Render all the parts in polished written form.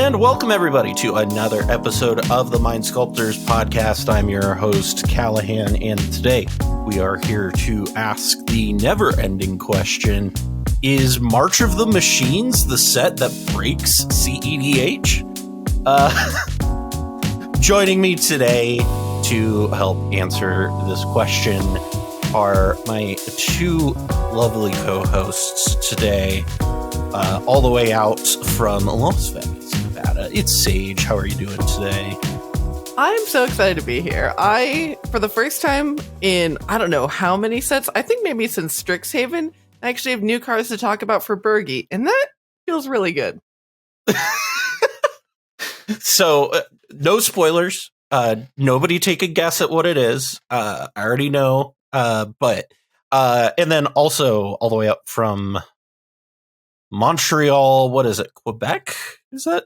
And welcome everybody to another episode of the Mind Sculptors podcast. I'm your host, Callahan, and today we are here to ask the never-ending question, is March of the Machines the set that breaks cEDH? Joining me today to help answer this question are my two lovely co-hosts today, all the way out from Las Vegas, Nevada. It's Sage. How are you doing today? I'm so excited to be here. For the first time in, I don't know how many sets, I think maybe since Strixhaven, I actually have new cards to talk about for Bergie, and that feels really good. So, no spoilers. Nobody take a guess at what it is. I already know. And then also all the way up from Montreal, what is it? Quebec? Is that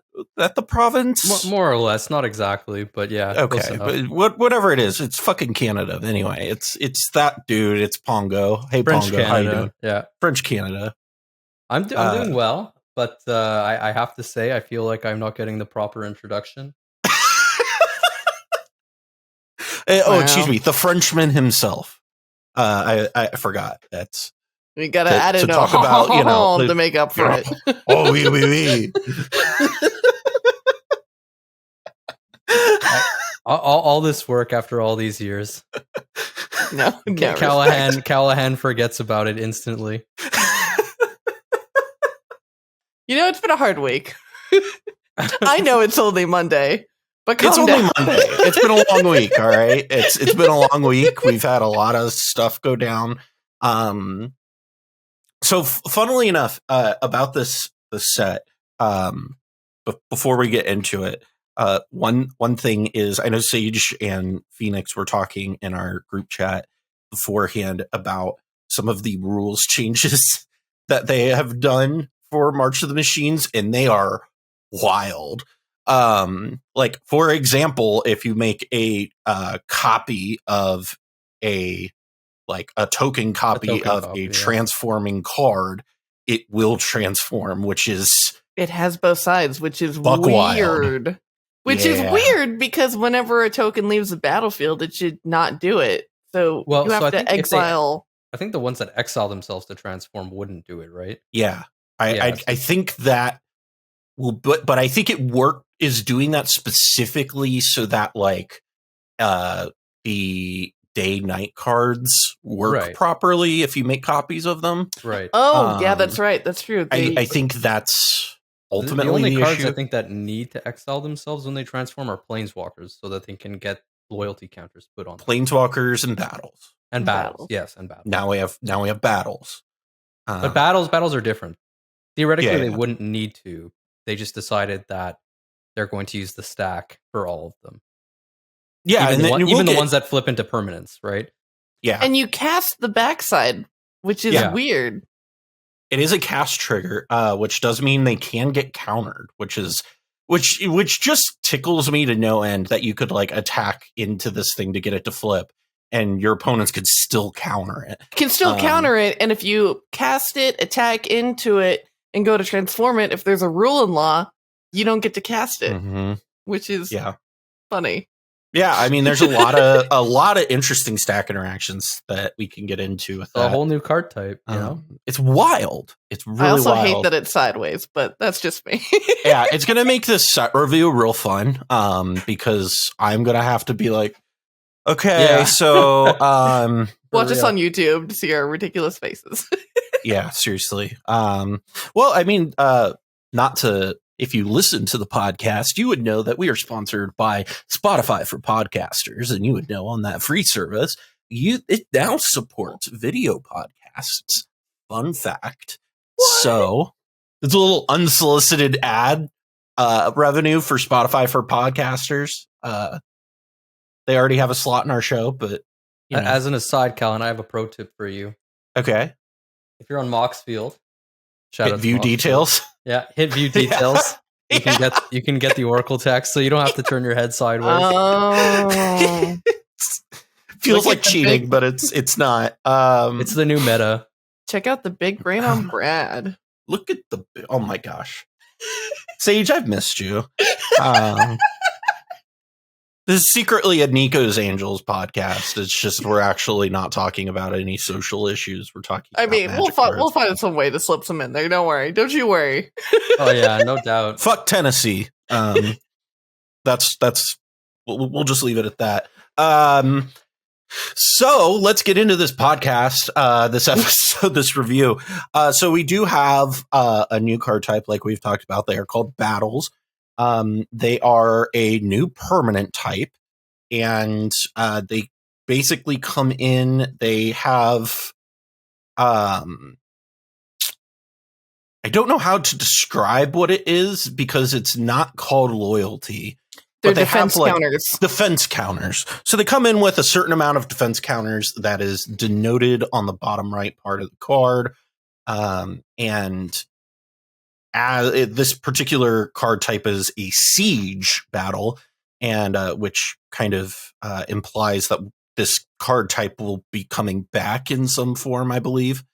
the province? More or less, not exactly, but yeah. Okay, but whatever it is, it's fucking Canada. Anyway, it's that dude. It's Pongo. Hey, French Pongo, Canada. how you doing? Yeah, French Canada. I'm doing well, but I have to say I feel like I'm not getting the proper introduction. Excuse me, the Frenchman himself. I forgot. That's we gotta add it talk about, to make up for it. Oh, oui. all this work after all these years. No, Callahan forgets about it instantly. It's been a hard week. I know it's only Monday, but it's only Monday. It's been a long week. All right, it's been a long week. We've had a lot of stuff go down. So funnily enough, about this set, but before we get into it, one thing is, I know Sage and Phoenix were talking in our group chat beforehand about some of the rules changes that they have done for March of the Machines, and they are wild. Like, for example, if you make a copy of a token copy of a transforming card, it will transform, which is... It has both sides, which is weird. Wild. Which is weird, because whenever a token leaves the battlefield, it should not do it. So you have to exile... I think the ones that exile themselves to transform wouldn't do it, right? Yeah. I think that will... But I think it is doing that specifically so that, the day-night cards work properly if you make copies of them. Right. Oh, yeah, that's right. That's true. I think that's ultimately the only cards issue. I think that need to exile themselves when they transform are planeswalkers, so that they can get loyalty counters put on them. Planeswalkers and battles. And battles. Yes, and battles. Now we have battles. But battles are different. Theoretically, they wouldn't need to. They just decided that they're going to use the stack for all of them. Yeah, even the ones that flip into permanence, right? Yeah. And you cast the backside, which is weird. It is a cast trigger, which does mean they can get countered, which just tickles me to no end that you could attack into this thing to get it to flip, and your opponents could still counter it. Counter it, and if you cast it, attack into it, and go to transform it, if there's a rule in law, you don't get to cast it, which is funny. Yeah, I mean, there's a lot of interesting stack interactions that we can get into with that. A whole new card type, It's wild. It's really wild. I also hate that it's sideways, but that's just me. Yeah, it's going to make this set review real fun, because I'm going to have to be like, okay, so... watch us on YouTube to see our ridiculous faces. Yeah, seriously. Well, I mean, if you listen to the podcast, you would know that we are sponsored by Spotify for podcasters, and you would know on that free service, it now supports video podcasts. Fun fact. What? So it's a little unsolicited ad revenue for Spotify for podcasters. They already have a slot in our show, but as an aside, Callan, I have a pro tip for you. Okay. If you're on Moxfield, hit view details. Yeah, hit view details. You can get the Oracle text, so you don't have to turn your head sideways. Oh, feels like cheating, but it's not. It's the new meta. Check out the big brain on Brad. Look at oh my gosh. Sage, I've missed you. This is secretly a Nico's Angels podcast. It's just we're actually not talking about any social issues. We're talking. I mean, we'll find some way to slip some in there. Don't worry. Don't you worry. Oh yeah, no doubt. Fuck Tennessee. That's we'll just leave it at that. So let's get into this podcast, this episode, this review. So we do have a new card type, like we've talked about. They are called battles. They are a new permanent type, and they basically come in. They have, I don't know how to describe what it is because it's not called loyalty. They're defense counters. Defense counters. So they come in with a certain amount of defense counters that is denoted on the bottom right part of the card. And this particular card type is a siege battle, and which kind of implies that this card type will be coming back in some form, I believe.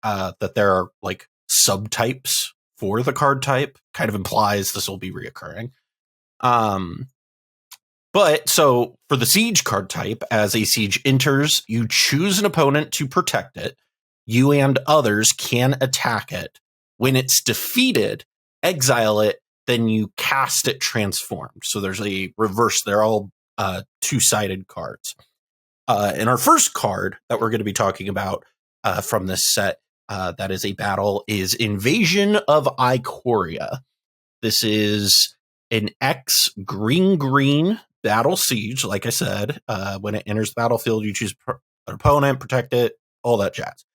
That there are like subtypes for the card type, kind of implies this will be reoccurring. But so for the siege card type, as a siege enters, you choose an opponent to protect it. You and others can attack it. When it's defeated, exile it, then you cast it transformed. So there's a reverse. They're all two-sided cards. And our first card that we're going to be talking about from this set that is a battle is Invasion of Ikoria. This is an X green battle siege, like I said. When it enters the battlefield, you choose an opponent, protect it, all that jazz.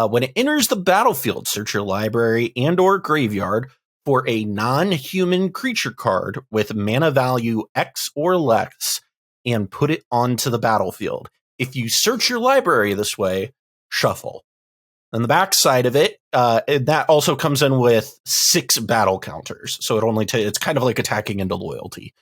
When it enters the battlefield, search your library and or graveyard for a non-human creature card with mana value X or less and put it onto the battlefield. If you search your library this way, shuffle. On the back side of it, that also comes in with 6 battle counters. So it only it's kind of like attacking into loyalty.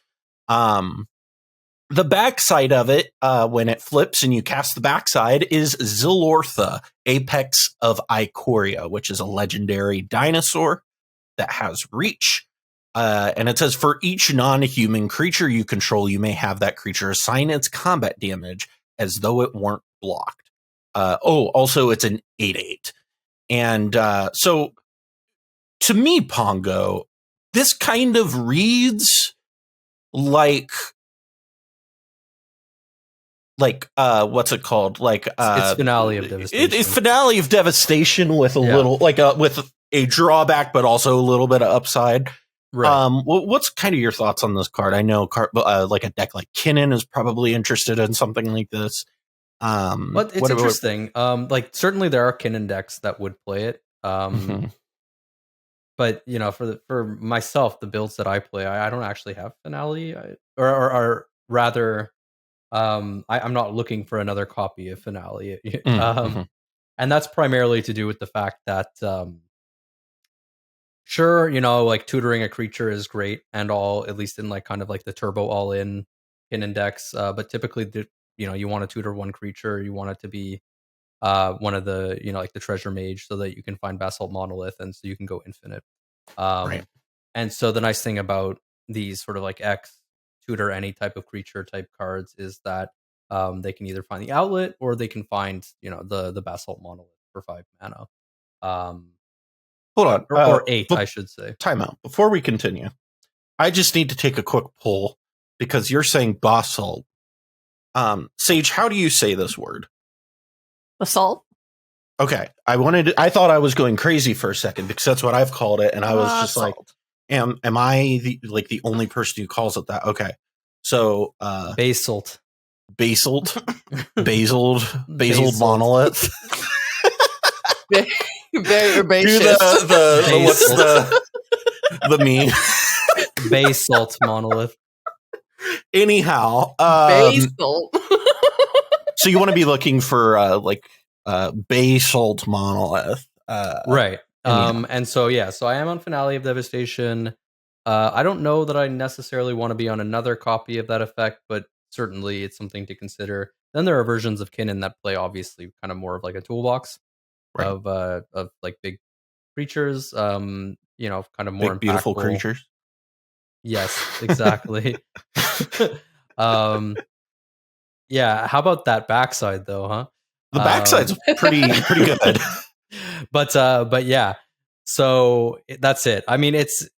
The backside of it, when it flips and you cast the backside, is Zilortha, Apex of Ikoria, which is a legendary dinosaur that has reach. And it says, for each non-human creature you control, you may have that creature assign its combat damage as though it weren't blocked. Also, it's an 8/8. And so, to me, Pongo, this kind of reads like what's it called? Like it's Finale of Devastation. It's Finale of Devastation with a little with a drawback, but also a little bit of upside. Right. What's kind of your thoughts on this card? I know like a deck like Kinnan is probably interested in something like this. But it's interesting. Like certainly there are Kinnan decks that would play it. But you know, for myself, the builds that I play, I don't actually have Finale, or rather. I'm not looking for another copy of Finale. And that's primarily to do with the fact that, sure, you know, like tutoring a creature is great and all, at least in like kind of like the turbo all-in index. But typically, you know, you want to tutor one creature, you want it to be one of the, you know, like the treasure mage, so that you can find Basalt Monolith, and so you can go infinite. Right. And so the nice thing about these sort of like X tutor any type of creature type cards is that they can either find the outlet or they can find, you know, the Basalt Monolith for 5 mana. Hold on, or 8, I should say. Timeout. Before we continue, I just need to take a quick poll because you're saying basalt. Sage, how do you say this word? Basalt. Okay, I thought I was going crazy for a second because that's what I've called it, and I was just like, am I the only person who calls it that? Okay, so basalt monolith. Very herbaceous. Do what's the meme? Basalt monolith. Anyhow, basalt. So you want to be looking for basalt monolith, right? And so I am on Finale of Devastation. I don't know that I necessarily want to be on another copy of that effect, but certainly it's something to consider. Then there are versions of Kinnan that play obviously kind of more of like a toolbox, right, of like big creatures. You kind of more big, beautiful impactful creatures. Yes, exactly. Yeah, how about that backside though, huh? The backside's pretty good. But yeah. So that's it. I mean, it's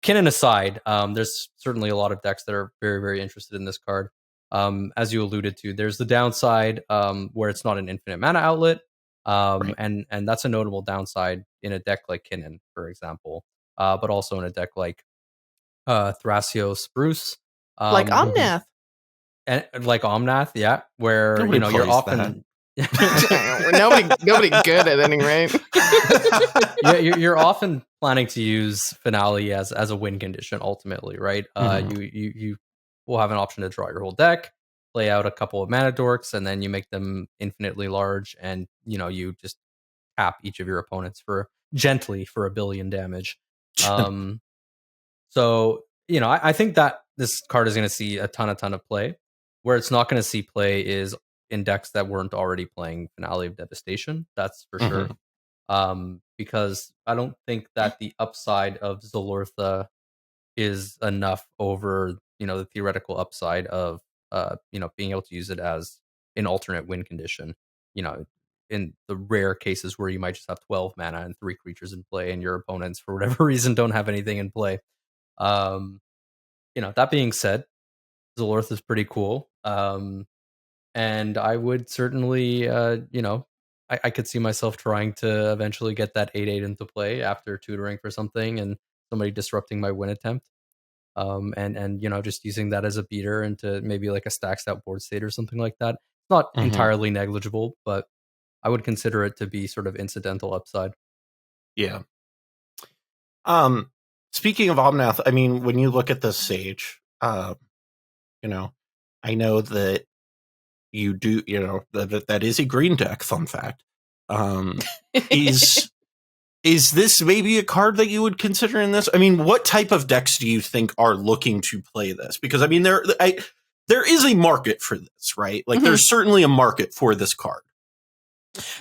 Kinnan aside, there's certainly a lot of decks that are very, very interested in this card. As you alluded to, there's the downside where it's not an infinite mana outlet. Right. And that's a notable downside in a deck like Kinnan, for example. But also in a deck like Thrasios Bruce. Like Omnath. And like Omnath, yeah, where Nobody you're plays often nobody good at any rate. yeah, you're often planning to use Finale as a win condition ultimately, right? You will have an option to draw your whole deck, play out a couple of mana dorks, and then you make them infinitely large, and you just tap each of your opponents gently for 1 billion damage. So I think that this card is going to see a ton of play. Where it's not going to see play is in decks that weren't already playing Finale of Devastation. That's for sure. Because I don't think that the upside of Zilortha is enough over the theoretical upside of being able to use it as an alternate win condition. In the rare cases where you might just have 12 mana and 3 creatures in play, and your opponents for whatever reason don't have anything in play. That being said, Zilortha is pretty cool. And I would certainly, I could see myself trying to eventually get that 8/8 into play after tutoring for something and somebody disrupting my win attempt. And just using that as a beater into maybe like a stacked out board state or something like that. It's not entirely negligible, but I would consider it to be sort of incidental upside. Yeah. Speaking of Omnath, I mean, when you look at the Sage, I know that you do, that is a green deck, fun fact. Is this maybe a card that you would consider in this? I mean, what type of decks do you think are looking to play this? Because I mean, there is a market for this, right? Like there's certainly a market for this card.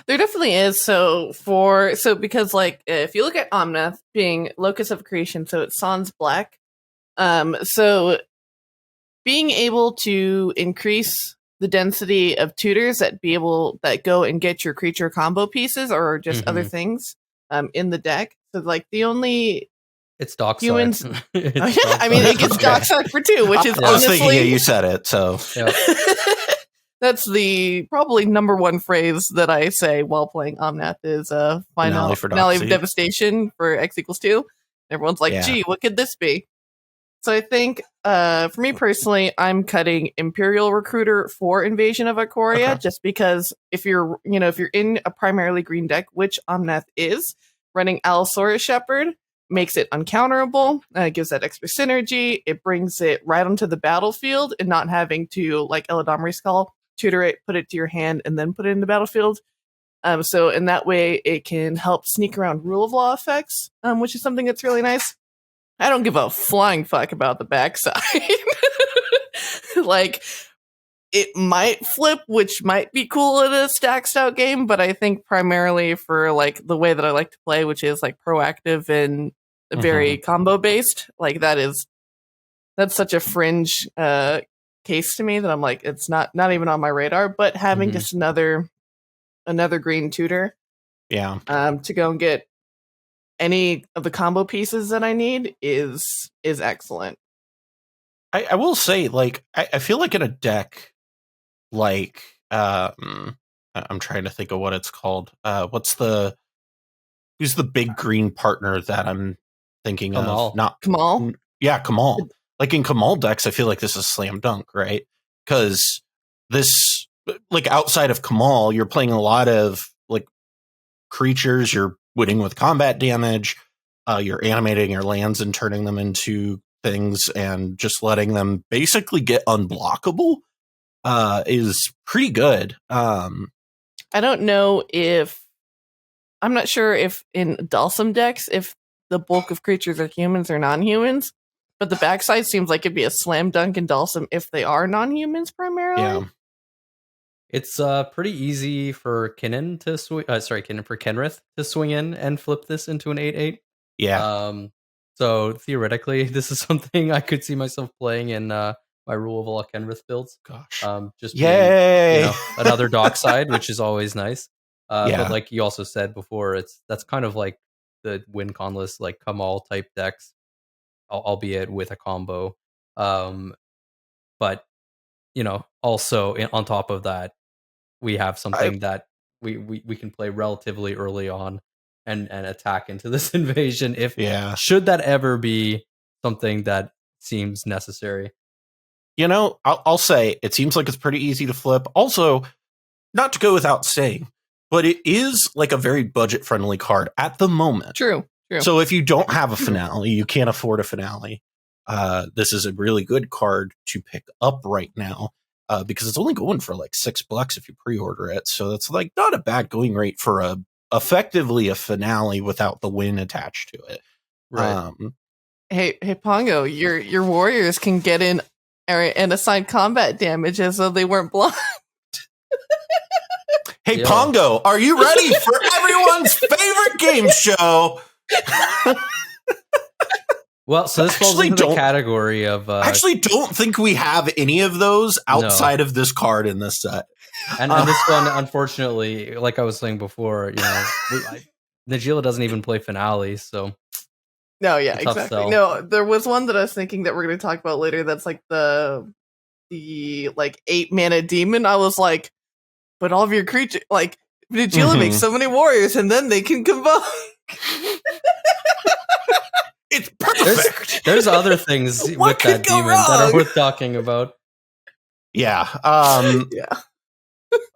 There definitely is. Because like if you look at Omnath being Locus of Creation, so it's Sans Black. So being able to increase the density of tutors that go and get your creature combo pieces or just other things in the deck. So like the only it's Dockside. Humans. I mean it gets Dockside for 2, which is I was thinking you said it, so that's the probably number one phrase that I say while playing Omnath is Finale of Devastation for X = 2. Everyone's like, gee, what could this be? So I think for me personally, I'm cutting Imperial Recruiter for Invasion of Ikoria, just because if you're in a primarily green deck, which Omnath is, running Allosaurus Shepherd makes it uncounterable. It gives that extra synergy. It brings it right onto the battlefield and not having to, like Eladamri's Skull, tutor it, put it to your hand, and then put it in the battlefield. So in that way, it can help sneak around rule of law effects, which is something that's really nice. I don't give a flying fuck about the backside. Like, it might flip, which might be cool in a stacked out game, but I think primarily for like the way that I like to play, which is like proactive and very combo based, like that's such a fringe case to me that I'm like, it's not even on my radar. But having just another green tutor, to go and get any of the combo pieces that I need is excellent. I will say, like, I feel like in a deck, like, I'm trying to think of what it's called. Who's the big green partner that I'm thinking Kamal. of? Not Kamal? Yeah, Kamal. Like in Kamal decks, I feel like this is slam dunk, right? Because this, like, outside of Kamal, you're playing a lot of like creatures. You're winning with combat damage. You're animating your lands and turning them into things, and just letting them basically get unblockable is pretty good. I don't know I'm not sure if in Dalsum decks, if the bulk of creatures are humans or non-humans, but the backside seems like it'd be a slam dunk in Dalsum if they are non-humans primarily. Yeah. It's pretty easy for for Kenrith to swing in and flip this into an 8/8. Yeah. So theoretically, this is something I could see myself playing in my Rule of All Kenrith builds. Gosh. Just Yay! being, another dockside, which is always nice. Yeah. But like you also said before, that's kind of like the win con list, like come all type decks, albeit with a combo. But also on top of that, we have something that we can play relatively early on and attack into this invasion should that ever be something that seems necessary. I'll say it seems like it's pretty easy to flip. Also, not to go without saying, but it is like a very budget friendly card at the moment. True. So if you don't have a finale, you can't afford a finale. This is a really good card to pick up right now. Because it's only going for like $6 if you pre-order it. So that's like not a bad going rate for effectively a finale without the win attached to it. Right. Hey Pongo, your warriors can get in and assign combat damage as though they weren't blocked. Hey Pongo, are you ready for everyone's favorite game show? Well, so this falls into the category of... I actually don't think we have any of those outside of this card in this set. And this one, unfortunately, like I was saying before, Najila doesn't even play finales, so... No, yeah, exactly. No, there was one that I was thinking that we're going to talk about later that's like the 8 mana demon. I was like, but all of your creatures... Like, Najila makes so many warriors, and then they can combine... It's perfect. There's other things with that demon that are worth talking about. Yeah. Yeah.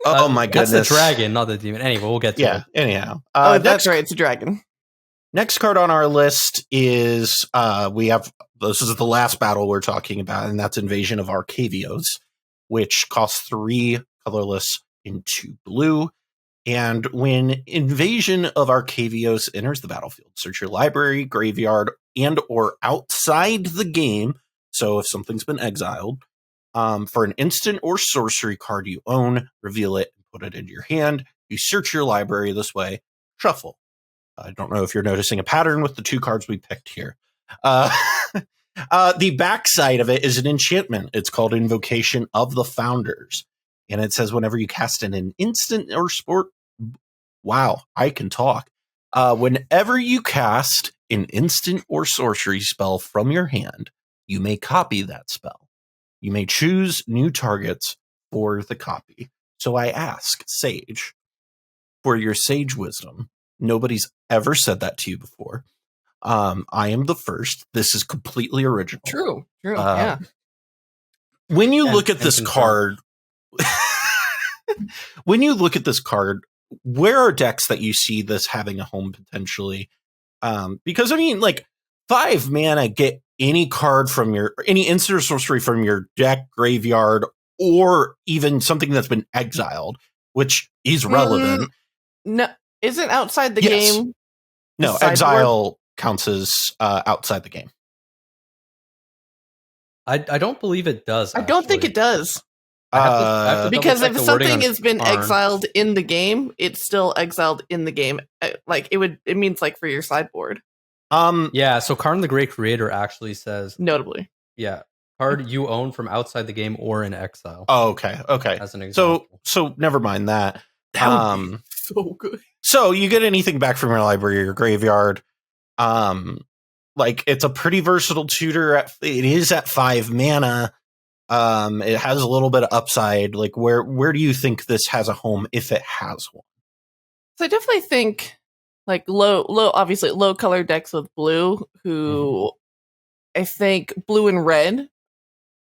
Oh my goodness. That's the dragon, not the demon. Anyway, we'll get to it. Anyhow. That's right. It's a dragon. Next card on our list is this is the last battle we're talking about, and that's Invasion of Arcavios, which costs 3 colorless and 2 blue. And when Invasion of Arcavios enters the battlefield, search your library, graveyard, and or outside the game. So if something's been exiled, for an instant or sorcery card you own, reveal it and put it into your hand. You search your library this way, shuffle. I don't know if you're noticing a pattern with the 2 cards we picked here. The backside of it is an enchantment. It's called Invocation of the Founders. And it says whenever you cast an instant or sport... Wow, I can talk. Whenever you cast an instant or sorcery spell from your hand, you may copy that spell. You may choose new targets for the copy. So I ask, Sage, for your sage wisdom. Nobody's ever said that to you before. I am the first. This is completely original. True, yeah. When you look at this card... When you look at this card, where are decks that you see this having a home potentially? Because I mean, like 5 mana, get any card from any instant or sorcery from your deck, graveyard, or even something that's been exiled, which is relevant. No, isn't outside the game? No, exile counts as outside the game. I don't believe it does. I don't think it does. I have to because if something has been exiled in the game, it's still exiled in the game. Like it means like for your sideboard. Yeah, so Karn the Great Creator actually says notably. Yeah. Card you own from outside the game or in exile. Oh, okay. As an example. So never mind that. That would be so good. So you get anything back from your library or your graveyard. Like it's a pretty versatile tutor. It is at 5 mana. It has a little bit of upside. Like where do you think this has a home if it has one? So I definitely think like obviously low color decks with blue who I think blue and red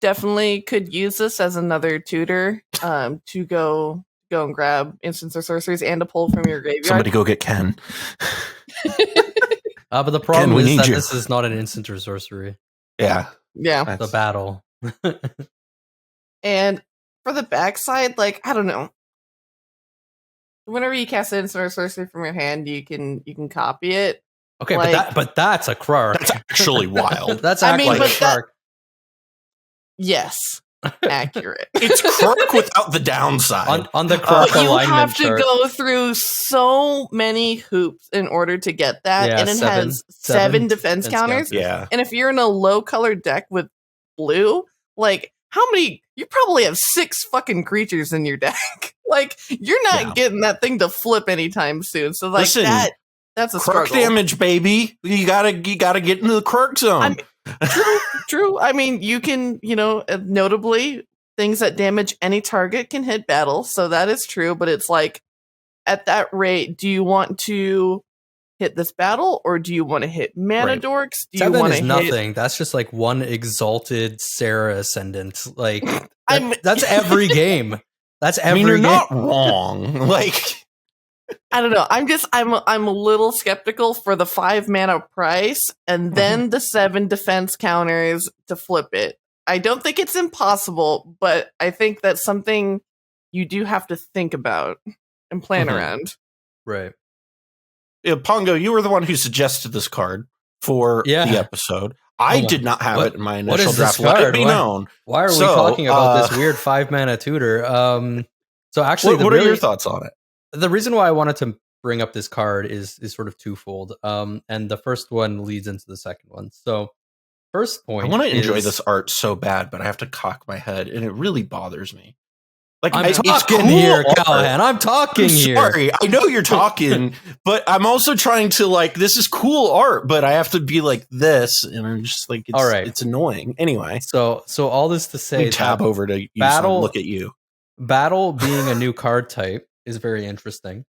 definitely could use this as another tutor to go and grab instants or sorceries and a pull from your graveyard. Somebody go get Ken. But the problem is that this is not an instant or sorcery. Yeah. The battle. And for the backside, like, I don't know. Whenever you cast an instant or sorcery from your hand, you can copy it. Okay, like, but that's a Krark. That's actually wild. That's actually a Krark. Yes. accurate. It's Kruk without the downside. On the Kruk You alignment have to chart. go through so many hoops in order to get that, Yeah, and it has seven seven defense counters. Yeah. And if you're in a low colored deck with blue, like how many? You probably have 6 fucking creatures in your deck. Like you're not getting that thing to flip anytime soon. So like Listen, that's a Kruk struggle. damage, baby. You gotta get into the Kruk zone. True. I mean, you can, notably, things that damage any target can hit battle, so that is true, but it's like, at that rate, do you want to hit this battle, or do you want to hit mana dorks? Do you 7 want is to nothing. That's just like one exalted Sarah Ascendant. Like, I'm- that's every game. That's every you're game. not wrong. Like, I don't know. I'm a little skeptical for the 5 mana price and then the 7 defense counters to flip it. I don't think it's impossible, but I think that's something you do have to think about and plan around. Right. Pongo, you were the one who suggested this card for the episode. I did not have it in my initial draft. Let it be known. Why are we talking about this weird 5 mana tutor? So actually, what are your thoughts on it? The reason why I wanted to bring up this card is sort of twofold. And the first one leads into the second one. So first point, I want to enjoy this art so bad, but I have to cock my head, and it really bothers me. Like, I'm it's talking cool here, art. Callahan. I'm talking here. Sorry, I know you're talking, but I'm also trying to, like, this is cool art, but I have to be like this, and I'm just like, all right, it's annoying. Anyway, so all this to say, tab over to you, battle. Look at you. Battle being a new card type is very interesting,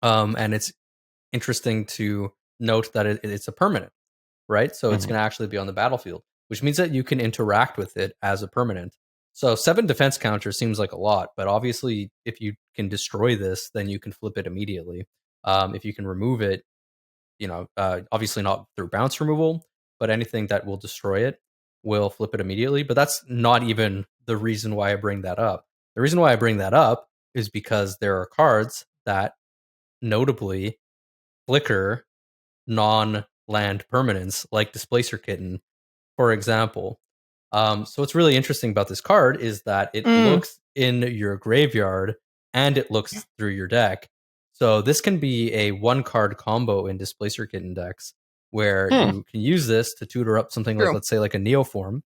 and it's interesting to note that it's a permanent, right? So it's going to actually be on the battlefield, which means that you can interact with it as a permanent. So 7 defense counter seems like a lot, but obviously if you can destroy this, then you can flip it immediately. If you can remove it, obviously not through bounce removal, but anything that will destroy it will flip it immediately. But that's not even the reason why I bring that up. The reason why I bring that up is because there are cards that notably flicker non-land permanents like Displacer Kitten, for example. So what's really interesting about this card is that it looks in your graveyard and it looks through your deck. So this can be a 1-card combo in Displacer Kitten decks where you can use this to tutor up something like, let's say, like a Neoform.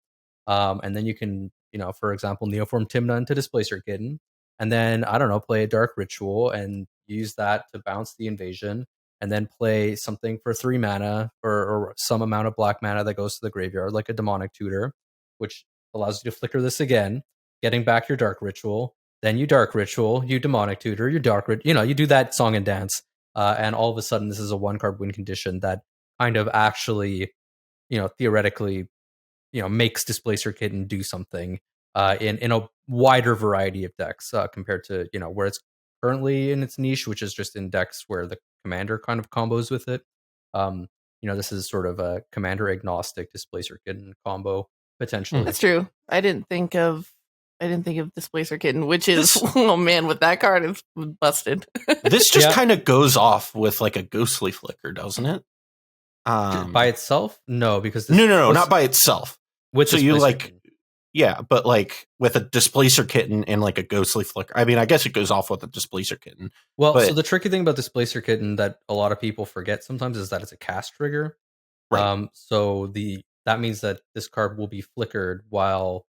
And then you can, for example, Neoform Tymna into Displacer Kitten. And then, I don't know, play a Dark Ritual and use that to bounce the invasion. And then play something for 3 mana or some amount of black mana that goes to the graveyard, like a Demonic Tutor, which allows you to flicker this again, getting back your Dark Ritual. Then you Dark Ritual, you Demonic Tutor, you Dark Ritual, you do that song and dance. And all of a sudden, this is a 1-card win condition that kind of actually, theoretically, makes Displacer Kitten do something in a wider variety of decks compared to, where it's currently in its niche, which is just in decks where the commander kind of combos with it. This is sort of a commander agnostic Displacer Kitten combo potentially. That's true. I didn't think of Displacer Kitten, which is oh man, with that card it's busted. This just kind of goes off with like a Ghostly Flicker, doesn't it? By itself? No, because no, not by itself. With so you like Kitten. Yeah, but like with a Displacer Kitten and like a Ghostly Flicker. I mean, I guess it goes off with a Displacer Kitten. Well, so the tricky thing about Displacer Kitten that a lot of people forget sometimes is that it's a cast trigger. Right. So that means that this card will be flickered while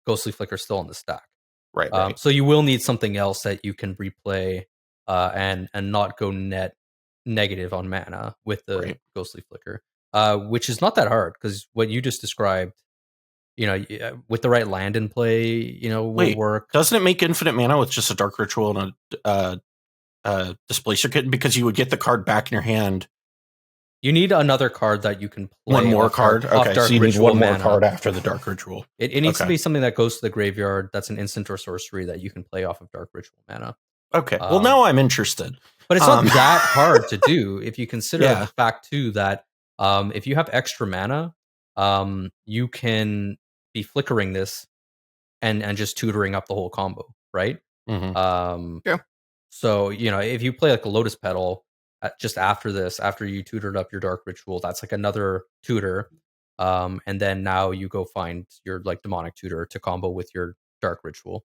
Ghostly Flicker is still on the stack. Right. So you will need something else that you can replay and not go net negative on mana with the Ghostly Flicker, which is not that hard because what you just described, with the right land in play, will work. Doesn't it make infinite mana with just a Dark Ritual and a Displacer Kitten? Because you would get the card back in your hand. You need another card that you can play. One more card? Okay, so you need one more card after the Dark Ritual. It needs to be something that goes to the graveyard that's an instant or sorcery that you can play off of Dark Ritual mana. Okay, well now I'm interested. But it's not that hard to do if you consider the fact, too, that if you have extra mana, you can be flickering this and just tutoring up the whole combo, right? So, if you play like a Lotus Petal just after this, after you tutored up your Dark Ritual, that's like another tutor. And then now you go find your like demonic tutor to combo with your dark ritual,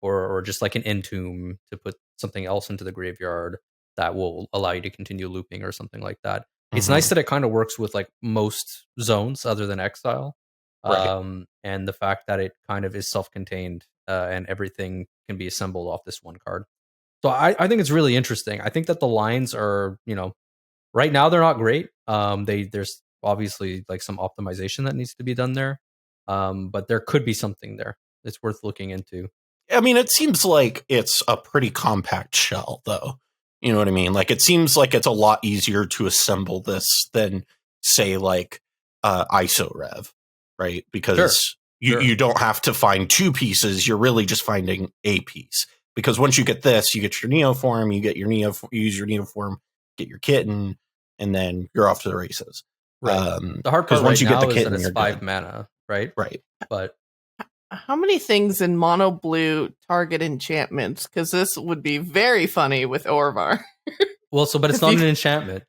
or just like an entomb to put something else into the graveyard that will allow you to continue looping or something like that. It's nice that it kind of works with like most zones other than exile. Right. And the fact that it kind of is self-contained and everything can be assembled off this one card. So I think it's really interesting. I think that the lines are, right now they're not great. There's obviously like some optimization that needs to be done there. But there could be something there. It's worth looking into. I mean, it seems like it's a pretty compact shell, though. You know what I mean? Like, it seems like it's a lot easier to assemble this than, say, like ISO Rev, right? Because you don't have to find two pieces. You're really just finding a piece. Because once you get this, you get your Neoform, you use your Neoform, get your kitten, and then you're off to the races. Right. The hard part once you get the kitten, is that it's 5 mana, right? Right. But how many things in mono blue target enchantments? Because this would be very funny with Orvar. Well, but it's not an enchantment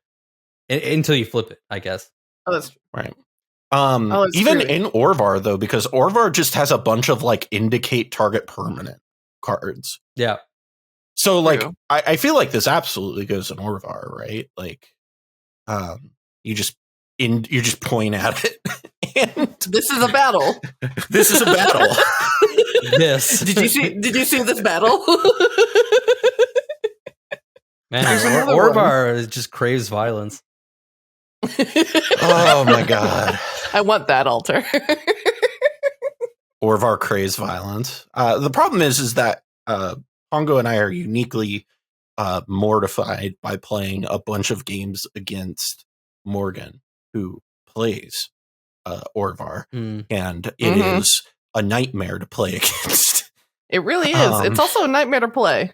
until you flip it, I guess. Oh, that's true. Right. Even in Orvar, though, because Orvar just has a bunch of like indicate target permanent cards. Yeah. So like I feel like this absolutely goes in Orvar, right? Like you just point at it and this is a battle. This is a battle. This. Did you see this battle? Man, Orvar just craves violence. Oh my god. I want that altar. Orvar craves violence. The problem is that Pongo and I are uniquely mortified by playing a bunch of games against Morgan, who plays Orvar, and it is a nightmare to play against. It really is. It's also a nightmare to play.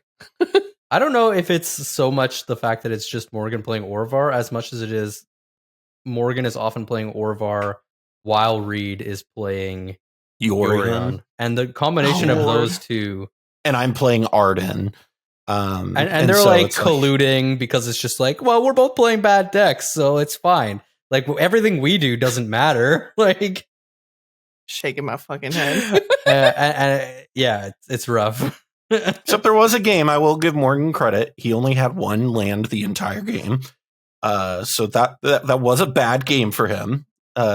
I don't know if it's so much the fact that it's just Morgan playing Orvar as much as it is Morgan is often playing Orvar while Reed is playing Yorion. And the combination of those two. And I'm playing Arden. And they're so like colluding because it's just like, well, we're both playing bad decks, so it's fine. Like everything we do doesn't matter. Like shaking my fucking head. Yeah, it's rough. Except there was a game, I will give Morgan credit. He only had one land the entire game. So that was a bad game for him.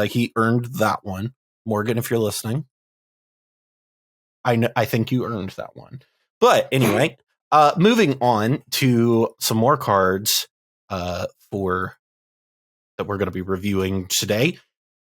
He earned that one. Morgan, if you're listening, I think you earned that one. But anyway, moving on to some more cards that we're going to be reviewing today.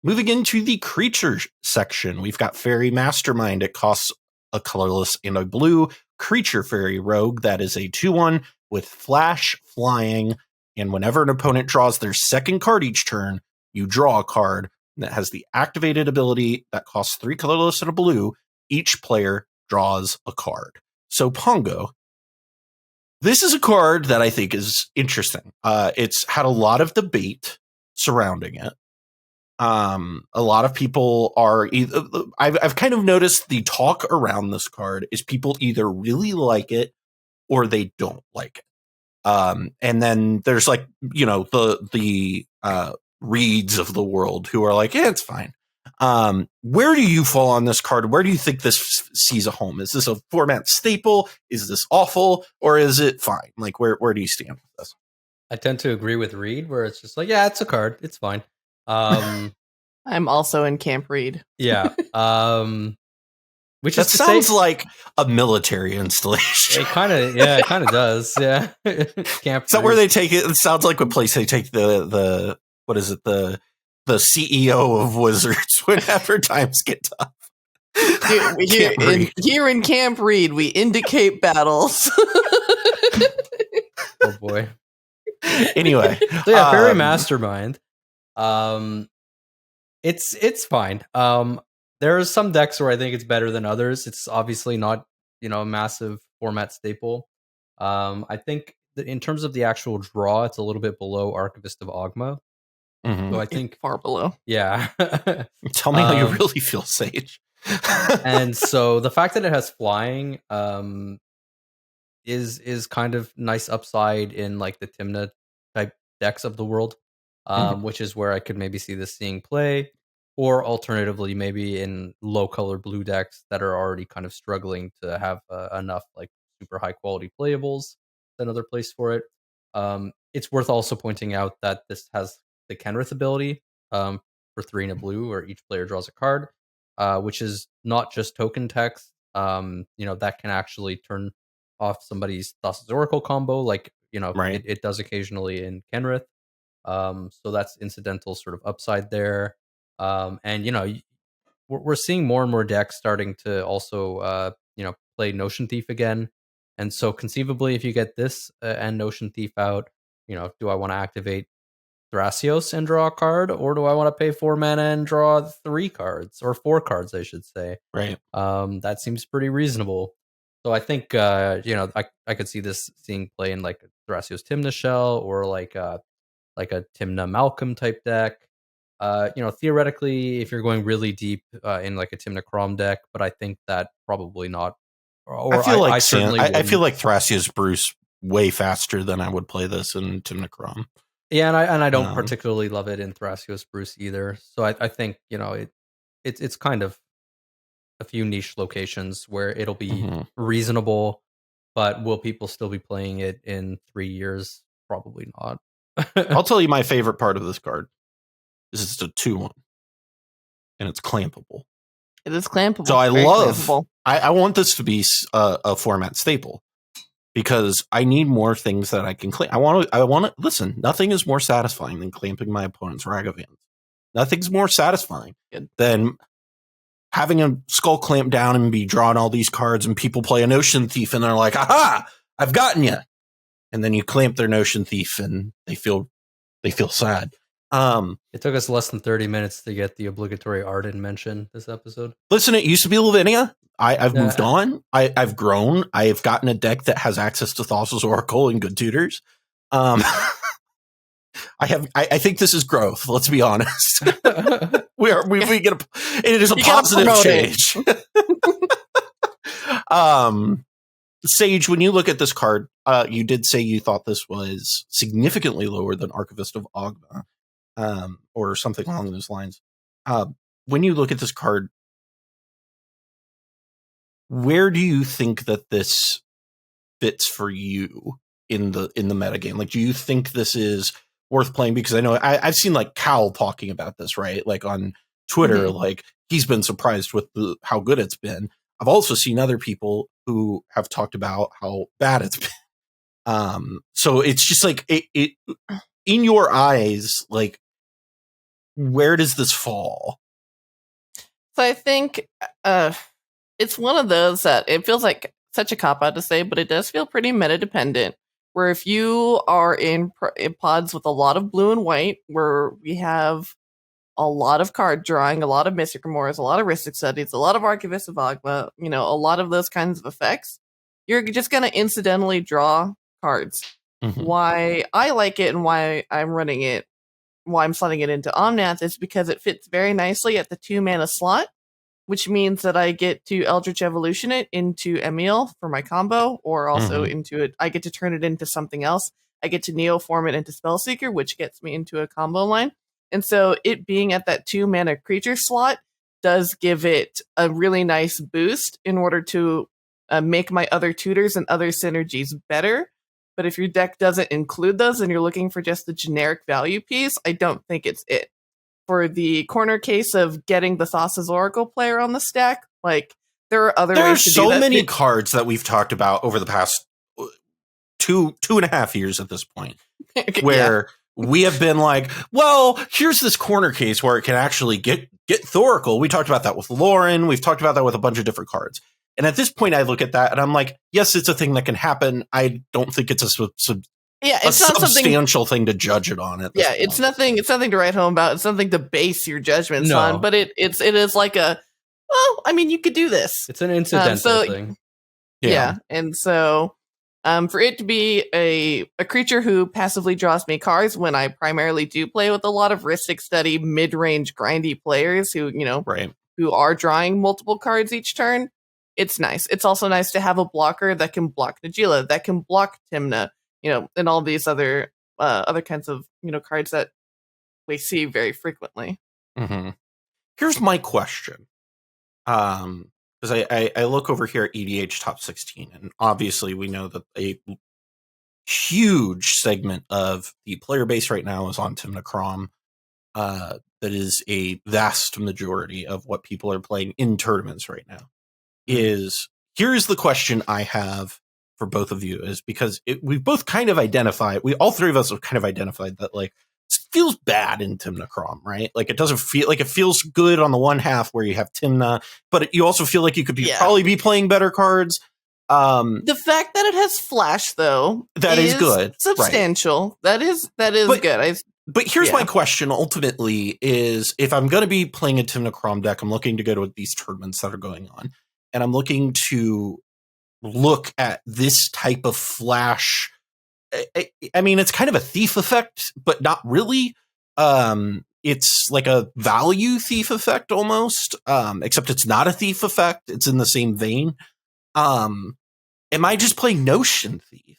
Moving into the creatures section, we've got Faerie Mastermind. It costs a colorless and a blue creature fairy rogue that is a 2/1 with flash, flying, and whenever an opponent draws their second card each turn, you draw a card that has the activated ability that costs 3 colorless and a blue. Each player draws a card. So Pongo, this is a card that I think is interesting. It's had a lot of debate surrounding it. A lot of people are I've kind of noticed the talk around this card is people either really like it or they don't like it. And then there's like, the Reeds of the world who are like, yeah, it's fine. Where do you fall on this card? Where do you think this sees a home? Is this a format staple? Is this awful? Or is it fine? Like, where do you stand with this? I tend to agree with Reed, where it's just like, yeah, it's a card. It's fine. I'm also in Camp Reed. Yeah. Which that sounds like a military installation. It kind of does. Yeah. Camp. Is that where they take it? It sounds like a place they take the what is it? The CEO of Wizards whenever times get tough. Here in Camp Reed, we indicate battles. Oh boy. Anyway, so yeah, Faerie Mastermind. It's fine. There are some decks where I think it's better than others. It's obviously not, a massive format staple. I think that in terms of the actual draw, it's a little bit below Archivist of Ogma. So I think far below. Yeah. Tell me how you really feel, Sage. And so the fact that it has flying is kind of nice upside in like the Tymna type decks of the world, which is where I could maybe see this seeing play. or alternatively, maybe in low color blue decks that are already kind of struggling to have enough like super high quality playables, another place for it. It's worth also pointing out that this has the Kenrith ability for 3 and a blue, where each player draws a card, which is not just token text. That can actually turn off somebody's Thassa's Oracle combo, like Right. it does occasionally in Kenrith. So that's incidental sort of upside there. And we're seeing more and more decks starting to also play Notion Thief again. And so conceivably, if you get this and Notion Thief out, do I want to activate Thrasios and draw a card, or do I want to pay 4 mana and draw 3 cards, or 4 cards, I should say? Right. That seems pretty reasonable. So I think I could see this seeing play in like a Thrasios Timna Shell, or like a Timna Malcolm type deck. Theoretically, if you're going really deep in like a Timna Crom deck, but I think that probably not. Or I feel like I feel like Thrasios Bruce way faster than I would play this in Timna Crom. Yeah, and I don't particularly love it in Thrasios Bruce either. So I think it's kind of a few niche locations where it'll be reasonable, but will people still be playing it in 3 years? Probably not. I'll tell you my favorite part of this card is it's a 2/1 and it's clampable. It is clampable. So clampable. I want this to be a format staple, because I need more things that I can clamp. I want to listen. Nothing is more satisfying than clamping my opponent's Ragavans. Nothing's more satisfying than having a skull clamp down and be drawing all these cards, and people play a Notion Thief and they're like, "Aha! I've gotten you!" And then you clamp their Notion Thief and they feel sad. It took us less than 30 minutes to get the obligatory Arden mention this episode. Listen, it used to be Lavinia. I've moved on. I've grown. I've gotten a deck that has access to Thassa's Oracle and good tutors. I think this is growth. Let's be honest. we get it is a positive change. Sage, when you look at this card, you did say you thought this was significantly lower than Archivist of Ogma, or something along those lines. When you look at this card, where do you think that this fits for you in the metagame? Like, do you think this is worth playing? Because I know I've seen like Cal talking about this, right? Like on Twitter, like he's been surprised with how good it's been. I've also seen other people who have talked about how bad it's been. So it's just like it in your eyes, like, where does this fall? So I think it's one of those that it feels like such a cop-out to say, but it does feel pretty meta-dependent, where if you are in pods with a lot of blue and white, where we have a lot of card drawing, a lot of Mystic Remorse, a lot of Rhystic Studies, a lot of Archivist of Ogma, a lot of those kinds of effects, you're just going to incidentally draw cards. Why I like it and why I'm running it, why I'm slotting it into Omnath, is because it fits very nicely at the 2-mana slot, which means that I get to Eldritch Evolution it into Emil for my combo, or also into it. I get to turn it into something else. I get to Neoform it into Spellseeker, which gets me into a combo line. And so it being at that 2-mana creature slot does give it a really nice boost in order to make my other tutors and other synergies better. But if your deck doesn't include those and you're looking for just the generic value piece, I don't think it's it. For the corner case of getting the Thassa's Oracle player on the stack, like, there are other ways to do that. There are so many cards that we've talked about over the past 2.5 years at this point, where we have been like, well, here's this corner case where it can actually get Thoracle. We talked about that with Lauren. We've talked about that with a bunch of different cards. And at this point, I look at that and I'm like, yes, it's a thing that can happen. I don't think it's a it's not substantial thing to judge it on. It's nothing. It's nothing to write home about. It's something to base your judgments on. But it is like you could do this. It's an incidental thing. Yeah, and so for it to be a creature who passively draws me cards when I primarily do play with a lot of Rhystic Study mid-range grindy players who who are drawing multiple cards each turn, it's nice. It's also nice to have a blocker that can block Najeela, that can block Timna, and all these other kinds of cards that we see very frequently. Here's my question. Because I look over here at EDH top 16, and obviously we know that a huge segment of the player base right now is on Tymna Kraum. That is a vast majority of what people are playing in tournaments right now. Here's the question I have for both of you, is because we've both kind of identified, all three of us have kind of identified that like it feels bad in Tymna Kraum, right? Like it doesn't feel like, it feels good on the one half where you have Tymna, but you also feel like you could probably be playing better cards. The fact that it has flash, though, that is good, substantial. Right. That is good. But here's my question ultimately is, if I'm going to be playing a Tymna Kraum deck, I'm looking to go to these tournaments that are going on, and I'm looking to look at this type of flash. I mean, it's kind of a thief effect, but not really. It's like a value thief effect almost, except it's not a thief effect. It's in the same vein. Am I just playing Notion Thief?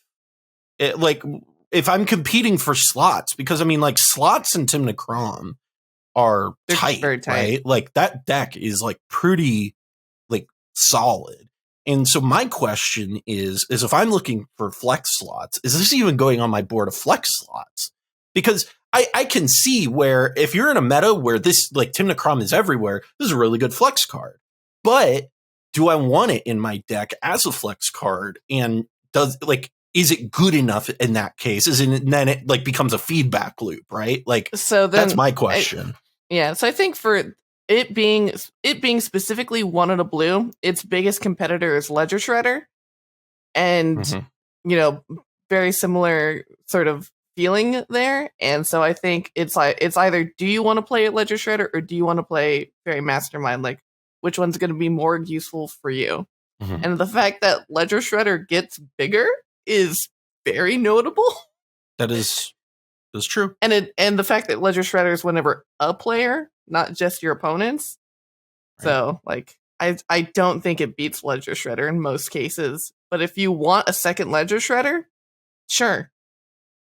If I'm competing for slots, because I mean, like, slots in Tymna Kraum are tight, very tight, right? Like that deck is like pretty like solid. And so my question is if I'm looking for flex slots, is this even going on my board of flex slots? Because I can see where if you're in a meta where this, like, Tymna Kraum is everywhere, this is a really good flex card. But do I want it in my deck as a flex card? And is it good enough in that case? Then it like becomes a feedback loop, right? Like, so that's my question. So I think for it being specifically one in a blue, its biggest competitor is Ledger Shredder, and very similar sort of feeling there. And so I think it's either, do you want to play Ledger Shredder or do you want to play Faerie Mastermind? Like, which one's going to be more useful for you? And the fact that Ledger Shredder gets bigger is very notable. That's true. And the fact that Ledger Shredder is whenever a player, not just your opponents. Right. So, like, I don't think it beats Ledger Shredder in most cases. But if you want a second Ledger Shredder, sure.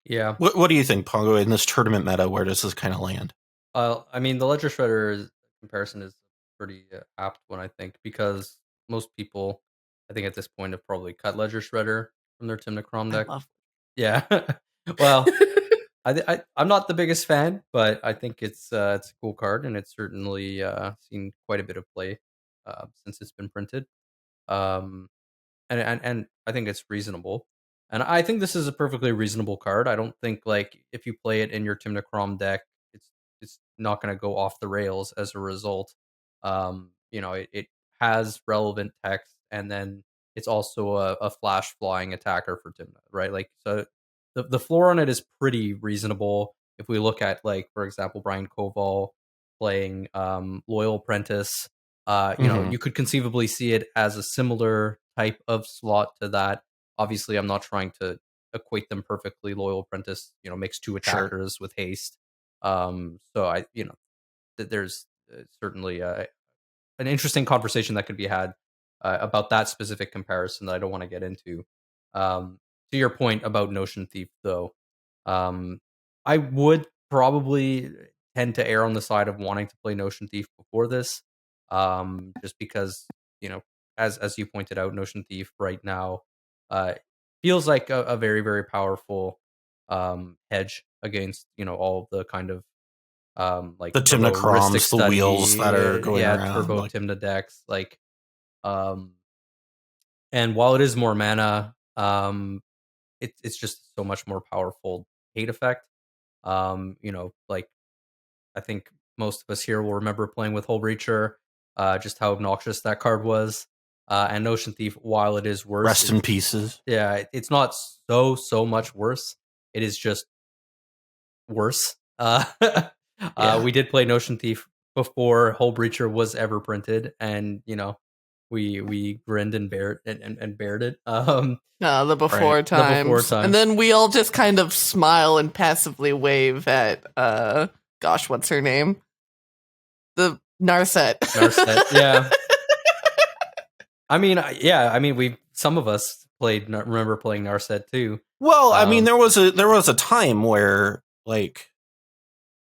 Yeah. What do you think, Pongo, in this tournament meta? Where does this kind of land? I mean, the Ledger Shredder comparison is pretty apt one, I think, because most people, I think at this point, have probably cut Ledger Shredder from their Tymna Kraum deck. Yeah. Well, I'm not the biggest fan, but I think it's a cool card, and it's certainly seen quite a bit of play since it's been printed. And I think it's reasonable. And I think this is a perfectly reasonable card. I don't think, like, if you play it in your Tymna Kraum deck, it's not going to go off the rails as a result. It has relevant text, and then it's also a flash flying attacker for Tymna, right? Like, so the floor on it is pretty reasonable. If we look at, like, for example, Brian Koval playing Loyal Apprentice, you could conceivably see it as a similar type of slot to that. Obviously, I'm not trying to equate them perfectly. Loyal Apprentice, makes two attackers with haste. So there's certainly an interesting conversation that could be had about that specific comparison that I don't want to get into. To your point about Notion Thief, though, I would probably tend to err on the side of wanting to play Notion Thief before this, just because, as you pointed out, Notion Thief right now feels like a very, very powerful hedge against, all the kind of like the Tymna Kraums, the wheels that are going around, turbo Tymna decks, like, and while it is more mana, it's just so much more powerful hate effect. Like, I think most of us here will remember playing with Hull Breacher, just how obnoxious that card was. And Notion Thief, while it is worse, rest in pieces. Yeah, it's not so much worse. It is just worse. We did play Notion Thief before Hull Breacher was ever printed, and we grinned and bared it. The before times, and then we all just kind of smile and passively wave at gosh, what's her name? The Narset. Yeah. I mean, some of us remember playing Narset too. Well, I mean, there was a time where, like,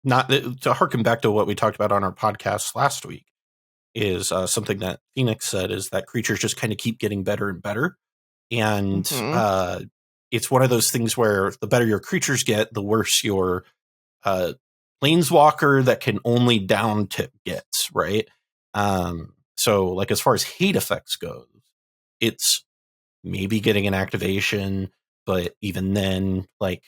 not to harken back to what we talked about on our podcast last week, is something that Phoenix said, is that creatures just kind of keep getting better and better. And it's one of those things where the better your creatures get, the worse your planeswalker that can only down tip gets, right? So like as far as hate effects goes, it's maybe getting an activation, but even then, like,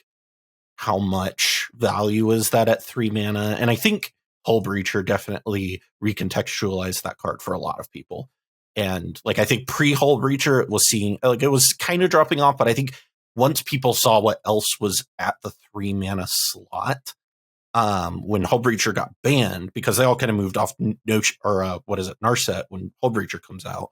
how much value is that at 3 mana? And I think Hull Breacher definitely recontextualized that card for a lot of people. And like, I think pre-Hull Breacher, it was seeing, like, it was kind of dropping off, but I think once people saw what else was at the 3 mana slot, when Hull Breacher got banned, because they all kind of moved off Narset when Hull Breacher comes out.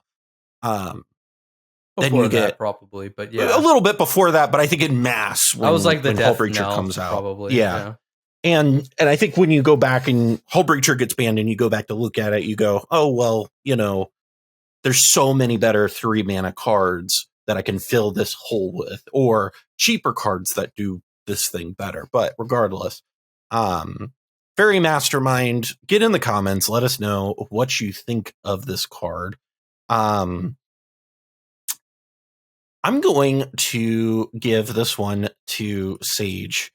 Then you get probably, but yeah, a little bit before that, but I think in mass when, I was like the Hull Breacher comes out, probably, yeah. And I think when you go back and Hull Breacher gets banned and you go back to look at it, you go, oh well, you know, there's so many better 3 mana cards that I can fill this hole with, or cheaper cards that do this thing better. But regardless, Faerie Mastermind, get in the comments, let us know what you think of this card. I'm going to give this one to Sage.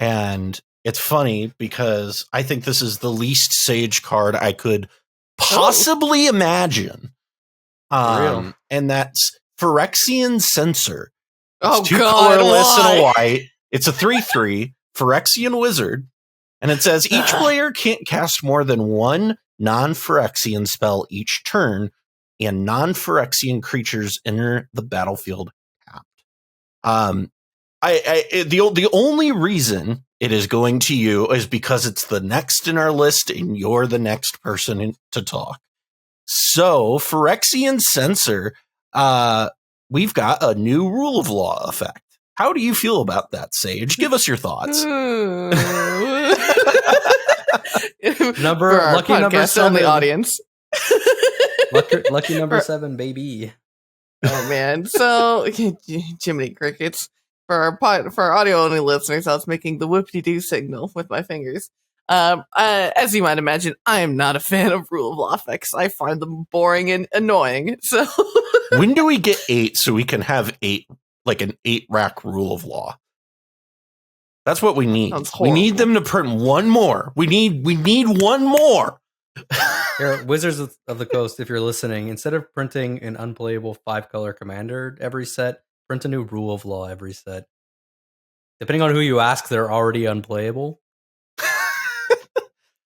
And it's funny because I think this is the least Sage card I could possibly imagine. And that's Phyrexian Censor. It's 2 colorless and a white. It's a 3/3 Phyrexian wizard. And it says each player can't cast more than 1 non-Phyrexian spell each turn, and non-Phyrexian creatures enter the battlefield tapped. The only reason it is going to you is because it's the next in our list and you're the next person to talk. So, Phyrexian Censor, we've got a new rule of law effect. How do you feel about that, Sage? Give us your thoughts. Lucky number 7 on the audience. Lucky number 7, baby. Oh man! So Jiminy Crickets, for our audio only listeners, I was making the whoop-de-doo signal with my fingers. As you might imagine, I am not a fan of rule of law effects. I find them boring and annoying. So when do we get 8 so we can have 8, like an 8-rack rule of law? That's what we need. We need them to print one more. We need one more. Here, Wizards of the Coast, if you're listening, instead of printing an unplayable 5-color commander every set, print a new rule of law every set. Depending on who you ask, they're already unplayable.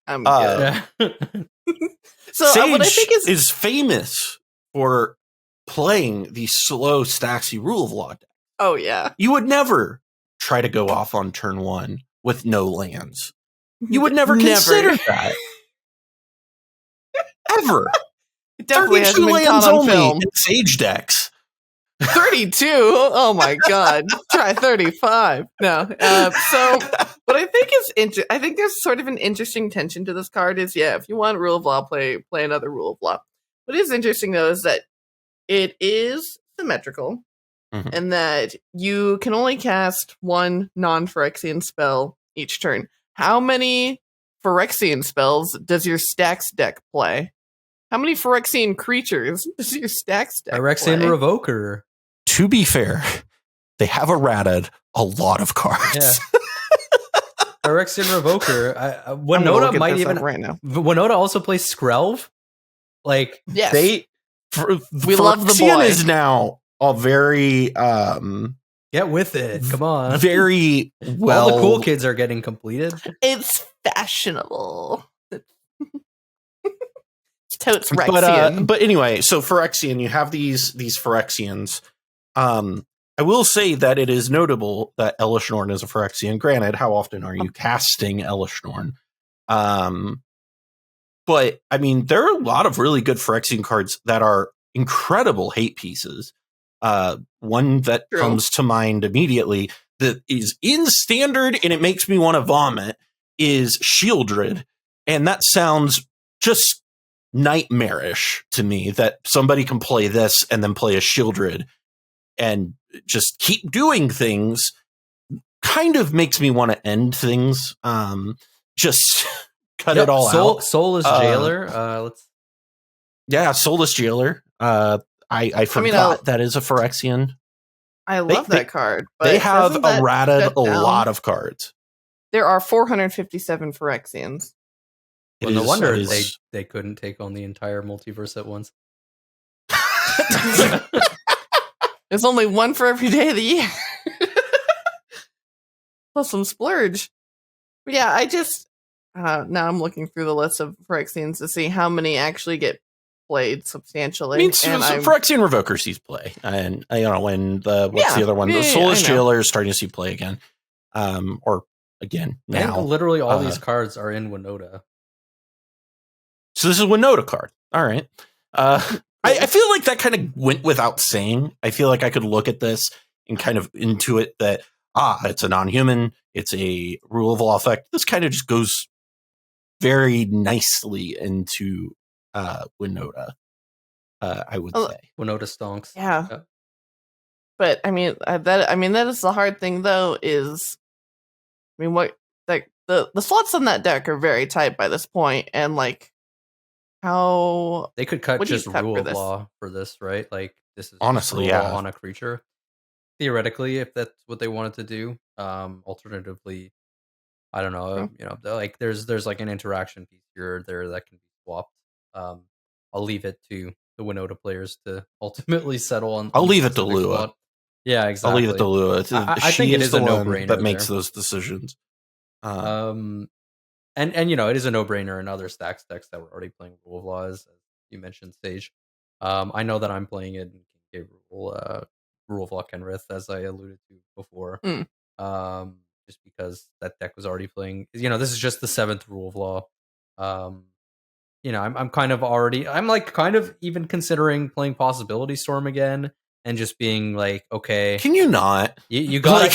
I'm good. So Sage what I think is famous for playing the slow Staxy rule of law deck. Oh yeah. You would never try to go off on turn 1 with no lands. You would never consider that. Ever. It definitely 32 lands lands on only film. in Sage decks. 32? Oh my god. Try 35. No. So what I think is I think there's sort of an interesting tension to this card is, yeah, if you want rule of law, play another rule of law. What is interesting though is that it is symmetrical, and that you can only cast 1 non-Phyrexian spell each turn. How many Phyrexian spells does your Stax deck play? How many Phyrexian creatures does your Stax deck Phyrexian play? Revoker. To be fair, they have errated a lot of cards. Yeah. Phyrexian Revoker. Winota might even right now. Winota also plays Skrelv. Like, yes, we love the boy. Is now a very get with it. Come on, very well. All the cool kids are getting completed. It's fashionable. It's totes Rexian. But anyway, so Phyrexian, you have these Phyrexians. I will say that it is notable that Elesh Norn is a Phyrexian. Granted, how often are you casting Elesh Norn? But I mean, there are a lot of really good Phyrexian cards that are incredible hate pieces. One that comes to mind immediately that is in standard and it makes me want to vomit is Shieldred. And that sounds just nightmarish to me that somebody can play this and then play a Shieldred and just keep doing things. Kind of makes me want to end things. just cut it all out. Soulless Jailer. Soulless Jailer. I forgot that is a Phyrexian. I love that card. But they have errated a lot of cards. There are 457 Phyrexians. Well, no wonder they couldn't take on the entire multiverse at once. There's only one for every day of the year. Plus some splurge. But yeah, I just now I'm looking through the list of Phyrexians to see how many actually get played substantially. I mean, Phyrexian Revoker sees play, and when the other one? The Soulless Jailer is starting to see play again, or again now. I think literally all these cards are in Winota. So this is a Winota card. All right. I feel like that kind of went without saying. I feel like I could look at this and kind of intuit that it's a non-human, it's a rule of law effect. This kind of just goes very nicely into Winota, I would say. Winota stonks. Yeah. But I mean that is the hard thing though, is what like the slots on that deck are very tight by this point, and like how they could cut just rule of law for this, right? Like this is honestly on a creature. Theoretically, if that's what they wanted to do. Alternatively, I don't know. Like there's like an interaction piece here or there that can be swapped. I'll leave it to the Winota players to ultimately settle on. I'll leave it to Lua. Yeah, exactly. I'll leave it to Lua. I think it is a no-brainer that makes those decisions. And it is a no-brainer in other stacks decks that were already playing Rule of Law, as you mentioned, Sage. I know that I'm playing it in Rule of Law Kenrith, as I alluded to before. Just because that deck was already playing. This is just the 7th Rule of Law. I'm kind of even considering playing Possibility Storm again, and just being like, okay, can you not? You gotta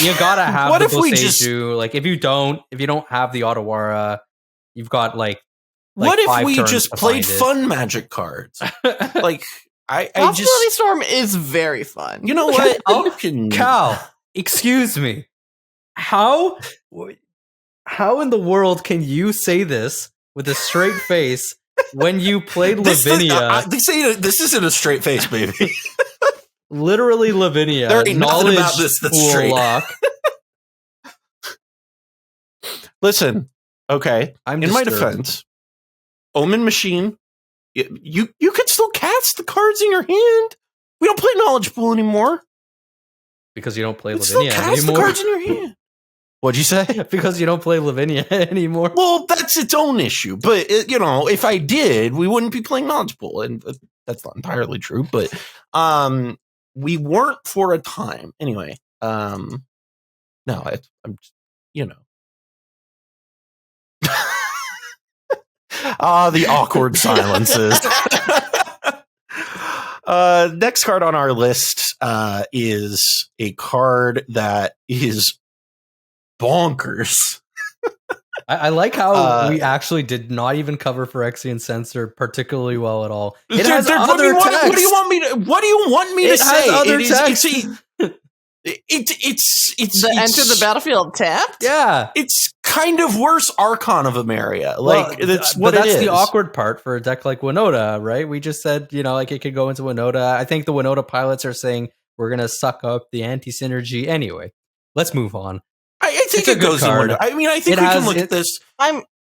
have what the Boseiju. Like if you don't have the Otawara, you've got like what if we just played fun Magic cards? Like Possibility Storm is very fun. You know what? Cal, excuse me. How in the world can you say this with a straight face when you played Lavinia? This isn't a straight face, baby. Literally Lavinia. There ain't nothing about this that's straight. Listen, okay. In my defense, Omen Machine, you can still cast the cards in your hand. We don't play Knowledge Pool anymore. Because you don't play Lavinia anymore. Cast the cards in your hand. What'd you say? Because you don't play Lavinia anymore. Well, that's its own issue. But, if I did, we wouldn't be playing Knowledge Pool. And that's not entirely true. But we weren't for a time. Anyway, no, I'm just, the awkward silences. Next card on our list is a card that is bonkers. I like how we actually did not even cover Phyrexian Censor particularly well at all. It has other text. What do you want me to say? It has other text. It's enter the battlefield tapped? Yeah. It's kind of worse Archon of Emeria. That's the awkward part for a deck like Winota, right? We just said, it could go into Winota. I think the Winota pilots are saying we're going to suck up the anti-synergy. Anyway, let's move on. I think it goes in Winota. I mean, I think we can look at this.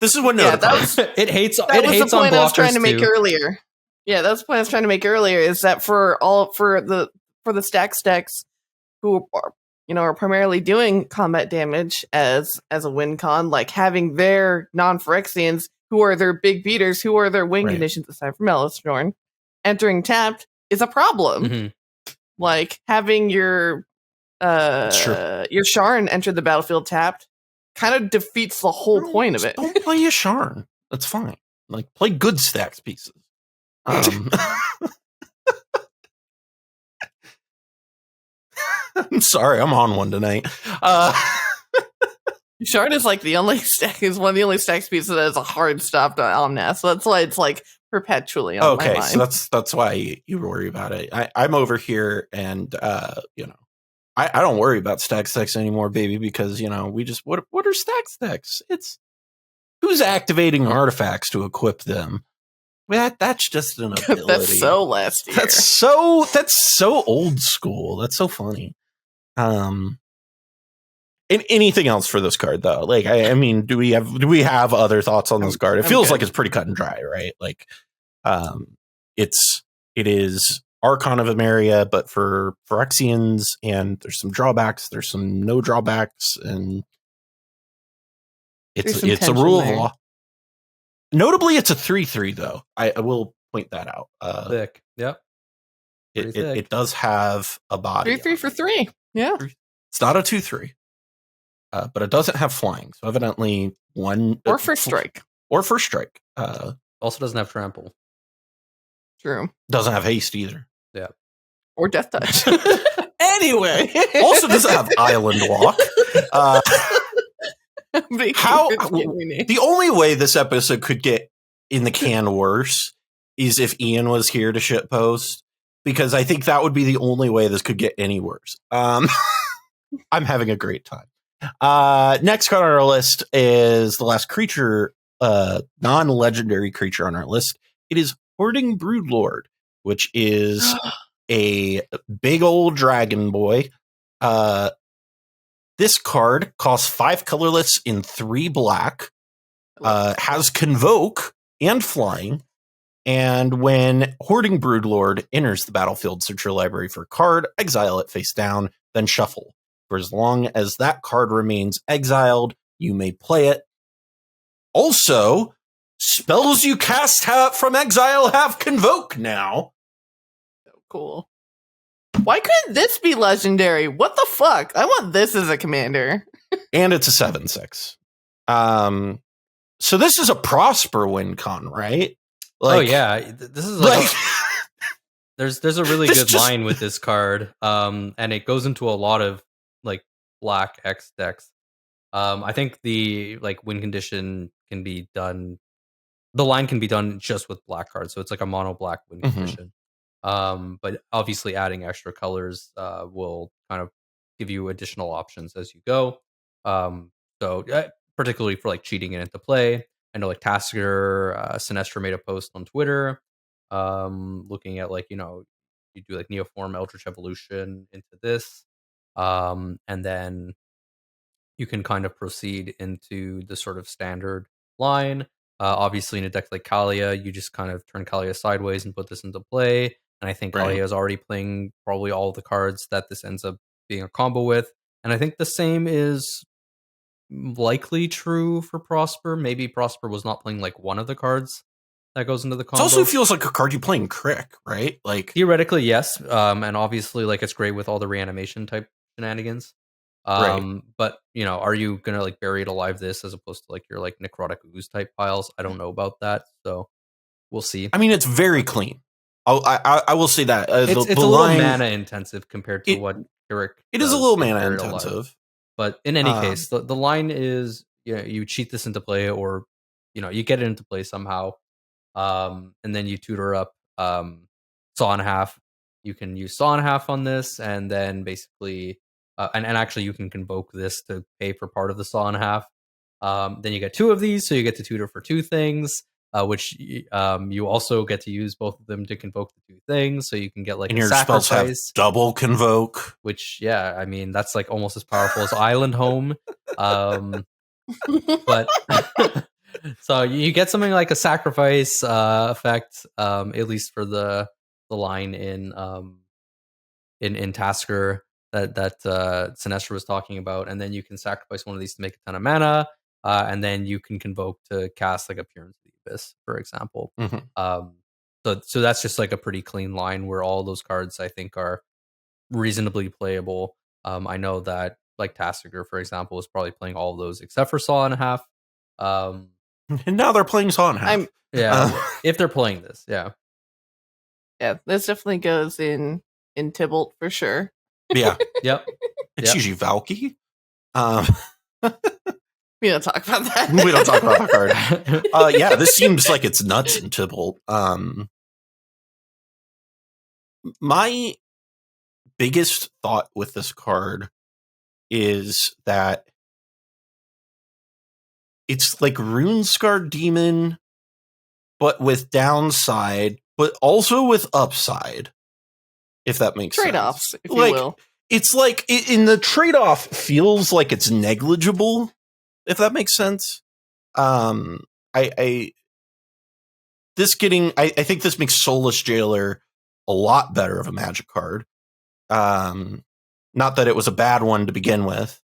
This is Winota. It hates on blockers. That was the point I was trying to make earlier. Yeah, that's the point I was trying to make earlier, is that for the stacks decks who are primarily doing combat damage as a win con, like having their non-Phyrexians, who are their big beaters, who are their win conditions aside from Melistorn, entering tapped is a problem. Mm-hmm. Like having your Sharn enter the battlefield tapped kind of defeats the whole point of it. Don't play a Sharn. That's fine. Like, play good stacks pieces. I'm sorry, I'm on one tonight. Sharn is like one of the only stacks pieces that has a hard stop to Omnath, so that's why it's like perpetually on my mind. So that's why you worry about it. I'm over here, and I don't worry about stack stacks anymore, baby, because we just what are stack stacks? It's who's activating artifacts to equip them? That's just an ability. That's so last year. That's so old school. That's so funny. Anything else for this card though? Like, I mean, do we have other thoughts on this card? It feels like it's pretty cut and dry, right? Like, it is Archon of Emeria, but for Phyrexians, and there's some drawbacks. There's some no drawbacks, and it's a rule of law. Notably, it's a 3/3 though. I will point that out. Thick. Yep. It does have a body. 3/3 for 3. Yeah. It's not a 2/3. But it doesn't have flying, so evidently one or first strike. Also doesn't have trample. True. Doesn't have haste either. Yeah. Or death touch. Anyway. Also doesn't have island walk. The only way this episode could get in the can worse is if Ian was here to shitpost, because I think that would be the only way this could get any worse. I'm having a great time. Next card on our list is the last creature, non-legendary creature on our list. It is Hoarding Broodlord, which is a big old dragon boy. This card costs 5 colorless in 3 black, has Convoke and flying, and when Hoarding Broodlord enters the battlefield, search your library for a card, exile it face down, then shuffle. For as long as that card remains exiled, you may play it. Also, spells you cast from exile have Convoke now. So cool. Why couldn't this be legendary? What the fuck? I want this as a commander. And it's a 7/6. So this is a Prosper win con, right? Like, oh yeah, this is like there's a really good line with this card, and it goes into a lot of like black X decks. I think the like win condition can be done. The line can be done just with black cards, so it's like a mono black win condition. But obviously, adding extra colors will kind of give you additional options as you go. So particularly for like cheating it into play. I know like Tasker, Sinestra made a post on Twitter, looking at like, you know, you do like Neoform Eldritch Evolution into this, and then you can kind of proceed into the sort of standard line. Obviously, in a deck like Kaalia, you just kind of turn Kaalia sideways and put this into play. And I think Kaalia is already playing probably all the cards that this ends up being a combo with. And I think the same is likely true for Prosper. Maybe Prosper was not playing like one of the cards that goes into the combo. It also feels like a card you play in Crick, right? Like theoretically, yes. And obviously, like it's great with all the reanimation type shenanigans. But you know, are you gonna like bury it alive this as opposed to like your like necrotic ooze type piles? I don't know about that, so we'll see. I mean, it's very clean. I will say that it's a little mana intensive compared to what Keurig. It is a little mana intensive, but in any case, the line is you cheat this into play, or you know you get it into play somehow, and then you tutor up Saw and a Half. You can use Saw and a Half on this, and then basically. And actually, you can convoke this to pay for part of the Saw and a Half. Then you get 2 of these, so you get to tutor for 2 things, which you also get to use both of them to convoke the 2 things, so you can get like and a your sacrifice, spells have double convoke. which I mean that's like almost as powerful as Island Home. But so you get something like a sacrifice effect, at least for the line in Tasker. That Sinestra was talking about, and then you can sacrifice one of these to make a ton of mana, and then you can convoke to cast like Appearance of the Abyss, for example. So that's just like a pretty clean line where all those cards I think are reasonably playable. I know that like Tasker, for example, is probably playing all of those except for Saw and a Half. And now they're playing Saw and a Half. If they're playing this, yeah, this definitely goes in Tybalt for sure. Yeah. Yep. It's usually Valky. We don't talk about that. We don't talk about that card. Yeah, this seems like it's nuts in Tybalt. My biggest thought with this card is that it's like Runescar Demon, but with downside, but also with upside, if that makes Trade-offs, sense. if you will. It's like, in the trade-off feels like it's negligible, if that makes sense. I think this makes Soulless Jailer a lot better of a Magic card. Not that it was a bad one to begin with,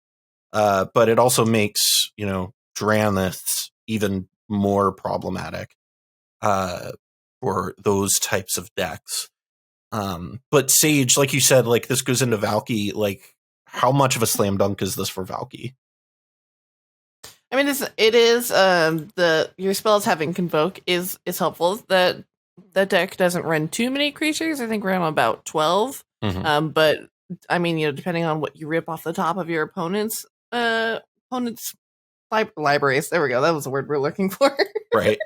but it also makes, Dranniths even more problematic for those types of decks. But Sage, like you said, like this goes into Valky. Like, how much of a slam dunk is this for Valky? I mean, it is your spells having Convoke is helpful. That deck doesn't run too many creatures. I think we're on about 12. Mm-hmm. But I mean, depending on what you rip off the top of your opponent's libraries. There we go. That was the word we're looking for. Right.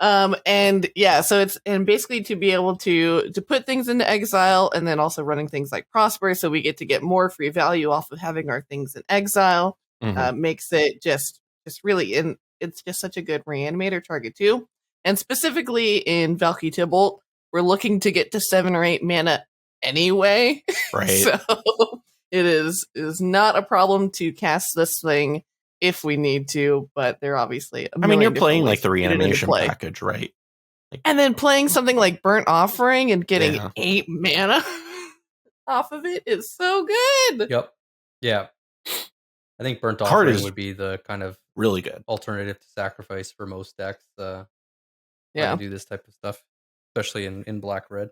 And yeah, so it's basically to be able to put things into exile, and then also running things like Prosper, so we get to get more free value off of having our things in exile. Mm-hmm. Makes it just really, and it's just such a good reanimator target too. And specifically in Valky Tybalt, we're looking to get to 7 or 8 mana anyway. Right. So it is not a problem to cast this thing if we need to, but they're obviously you're playing like the reanimation package, right? And then playing something like Burnt Offering and getting 8 mana off of it is so good. Yep. Yeah. I think Burnt Offering would be the kind of really good alternative to Sacrifice for most decks. To do this type of stuff, especially in Black-Red.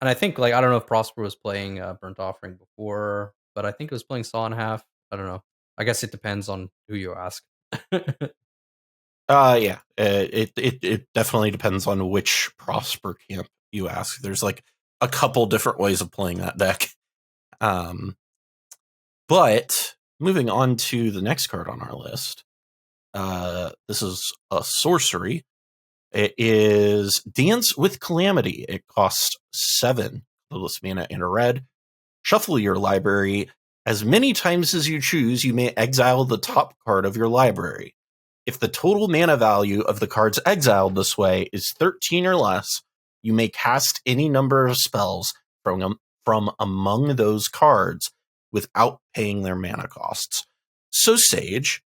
And I think, like, I don't know if Prosper was playing Burnt Offering before, but I think it was playing Saw in Half. I don't know. I guess it depends on who you ask. Yeah. It definitely depends on which Prosper camp you ask. There's like a couple different ways of playing that deck. But moving on to the next card on our list. This is a sorcery. It is Dance with Calamity. It costs 7 colorless mana and a red. Shuffle your library. As many times as you choose, you may exile the top card of your library. If the total mana value of the cards exiled this way is 13 or less, you may cast any number of spells from among those cards without paying their mana costs. So, Sage,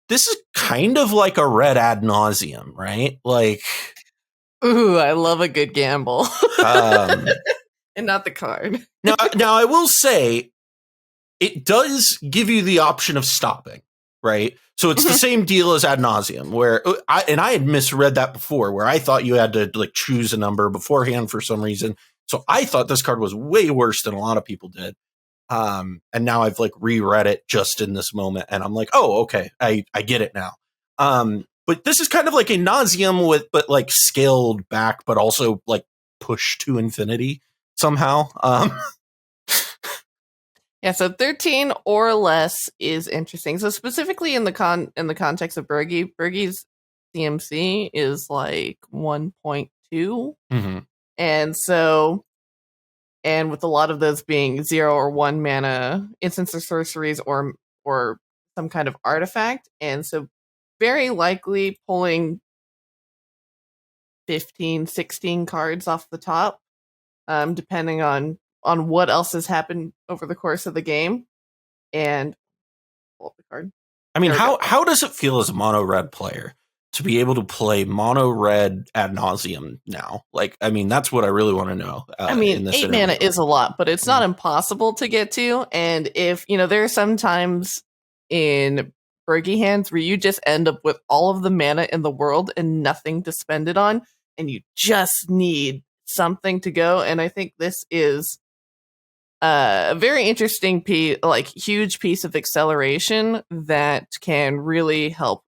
this is kind of like a red ad nauseum, right? Like, ooh, I love a good gamble. And not the card. Now I will say, it does give you the option of stopping, right? So it's the same deal as ad nauseum, where I had misread that before, where I thought you had to like choose a number beforehand for some reason. So I thought this card was way worse than a lot of people did. And now I've like reread it just in this moment, and I'm like, oh, okay, I get it now. But this is kind of like a nauseum but like scaled back, but also like pushed to infinity somehow. Yeah, so 13 or less is interesting. So specifically in the context of Bergie's CMC is like 1.2. Mm-hmm. And so, and with a lot of those being 0 or 1 mana instants or sorceries or some kind of artifact. And so very likely pulling 15, 16 cards off the top, depending on what else has happened over the course of the game. And pull up the card. I mean, how does it feel as a mono red player to be able to play mono red ad nauseum now? Like, I mean, that's what I really want to know. I mean, 8 mana is a lot, but it's not impossible to get to. And if, there are some times in Bergie hands where you just end up with all of the mana in the world and nothing to spend it on, and you just need something to go. And I think this is a very interesting huge piece of acceleration that can really help,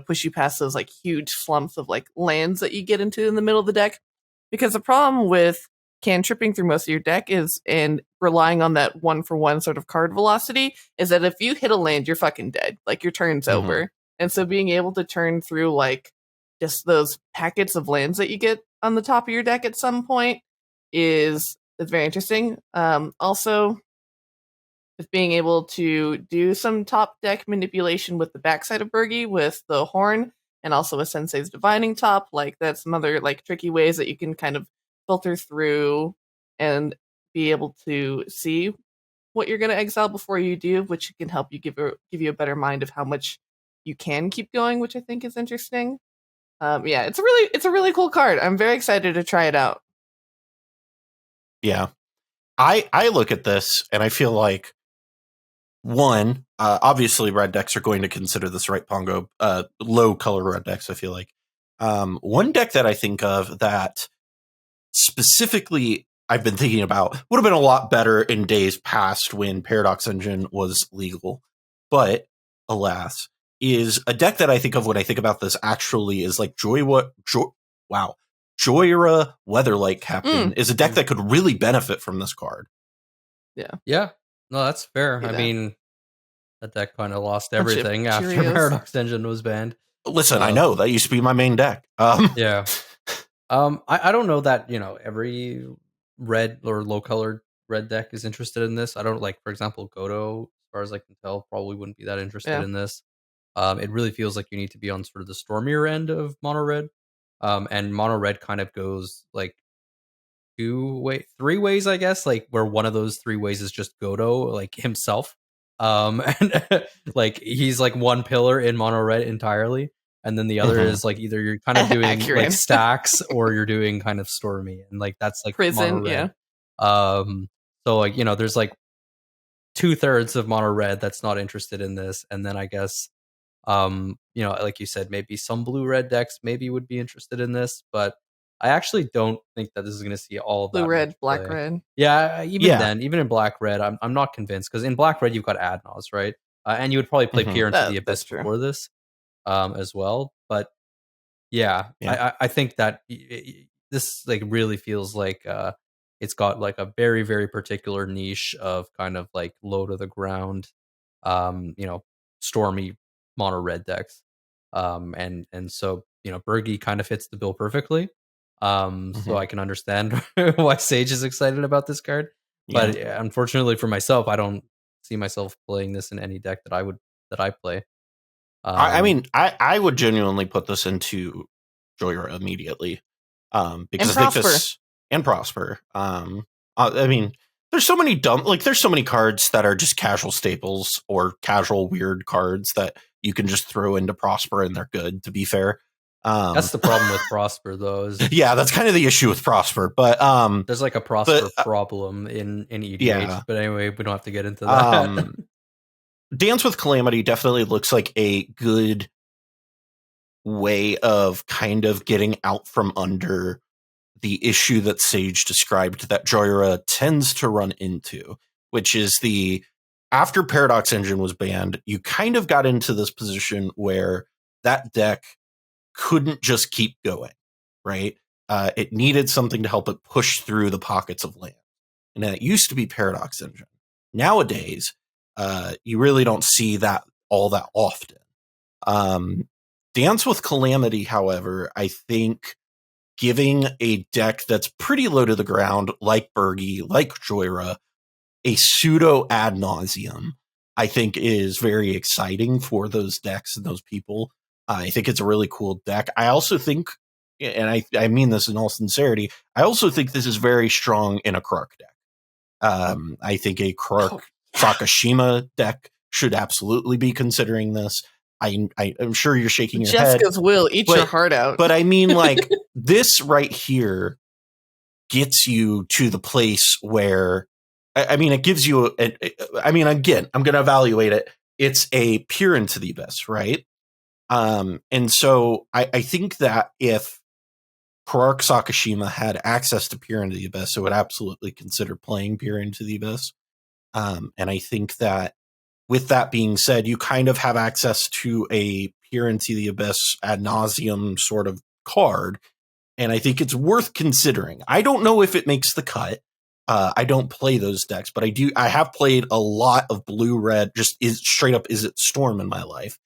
push you past those like huge slumps of like lands that you get into in the middle of the deck. Because the problem with cantripping through most of your deck and relying on that 1-for-1 sort of card velocity is that if you hit a land, you're fucking dead. Like, your turn's over. And so being able to turn through like just those packets of lands that you get on the top of your deck at some point is very interesting. Also, with being able to do some top deck manipulation with the backside of Bergie with the horn and also a Sensei's Divining Top. Like, that's some other like tricky ways that you can kind of filter through and be able to see what you're going to exile before you do, which can help you give you a better mind of how much you can keep going, which I think is interesting. Yeah, it's a really cool card. I'm very excited to try it out. Yeah, I look at this and I feel like, one, obviously red decks are going to consider this, right, Pongo? Low color red decks, I feel like. One deck that I think of that specifically I've been thinking about would have been a lot better in days past when Paradox Engine was legal, but alas, is a deck that I think of when I think about this actually is like Joyra Weatherlight Captain is a deck that could really benefit from this card. Yeah. No, that's fair. Yeah. I mean, that deck kind of lost everything after Paradox Engine was banned. Listen, I know that used to be my main deck. Yeah. I don't know that, every red or low colored red deck is interested in this. I don't like, for example, Godo, as far as I can tell, probably wouldn't be that interested in this. It really feels like you need to be on sort of the stormier end of mono red. And mono red kind of goes like three ways, I guess, like where one of those three ways is just Godo, like himself. And like he's like one pillar in mono red entirely. And then the other is like either you're kind of doing like stacks or you're doing kind of stormy, and like that's like prison, mono red. So like, there's like 2/3 of mono red that's not interested in this, and then I guess like you said, maybe some blue red decks maybe would be interested in this, but I actually don't think that this is going to see all of blue that red, black red. Yeah, even in black red, I'm not convinced, because in black red you've got Adnos, right? And you would probably play Peer into the Abyss before this. As well, but I think that this like really feels like it's got like a very, very particular niche of kind of like low to the ground, stormy mono red decks, and so Bergie kind of fits the bill perfectly. So I can understand why Sage is excited about this card, but unfortunately for myself, I don't see myself playing this in any deck that I play. I mean, I would genuinely put this into Joyra immediately, because I think this and Prosper. I mean, there's so many there's so many cards that are just casual staples or casual weird cards that you can just throw into Prosper and they're good. To be fair, that's the problem with Prosper, though. Yeah, that's kind of the issue with Prosper. But there's like a Prosper problem in EDH. Yeah. But anyway, we don't have to get into that. Dance with Calamity definitely looks like a good way of kind of getting out from under the issue that Sage described that Joyra tends to run into, which is after Paradox Engine was banned, you kind of got into this position where that deck couldn't just keep going, right? It needed something to help it push through the pockets of land. And that used to be Paradox Engine. Nowadays, you really don't see that all that often. Dance with Calamity, however, I think giving a deck that's pretty low to the ground, like Bergie, like Joyra, a pseudo ad nauseum, I think is very exciting for those decks and those people. I think it's a really cool deck. I also think, and I mean this in all sincerity, I also think this is very strong in a Krark deck. I think a Krark Sakashima deck should absolutely be considering this. I'm sure you're shaking your head. Jessica's will eat your heart out. But I mean, like, this right here gets you to the place where, I mean, it gives you, again, I'm going to evaluate it. It's a Peer into the Abyss, right? And so I think that if Krark Sakashima had access to Peer into the Abyss, it would absolutely consider playing Peer into the Abyss. And I think that with that being said, you kind of have access to a Peer into the Abyss ad nauseum sort of card. And I think it's worth considering. I don't know if it makes the cut. I don't play those decks, but I have played a lot of blue-red, just straight up Is It Storm in my life.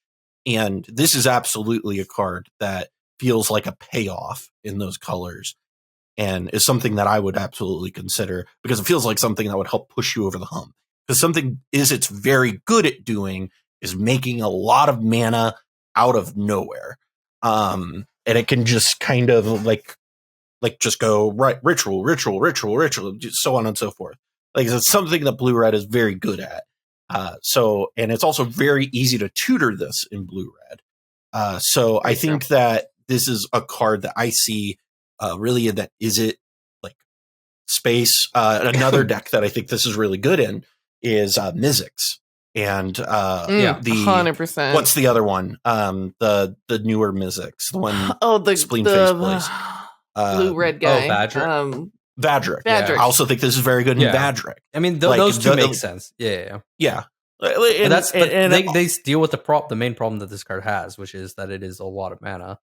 And this is absolutely a card that feels like a payoff in those colors and is something that I would absolutely consider because it feels like something that would help push you over the hump. Because something it's very good at doing is making a lot of mana out of nowhere. And it can just kind of like just go right, ritual, so on and so forth. Like it's something that blue red is very good at. And it's also very easy to tutor this in blue red. So I think that this is a card that I see really that is it like space. Another deck that I think this is really good in is Mizzix. And the 100%. What's the other one? The newer Mizzix, the one the spleen face plays. Blue red guy. Vadric. Vadric. Yeah. I also think this is very good in Vadric. I mean, those two make sense. Yeah. And they deal with the main problem that this card has, which is that it is a lot of mana.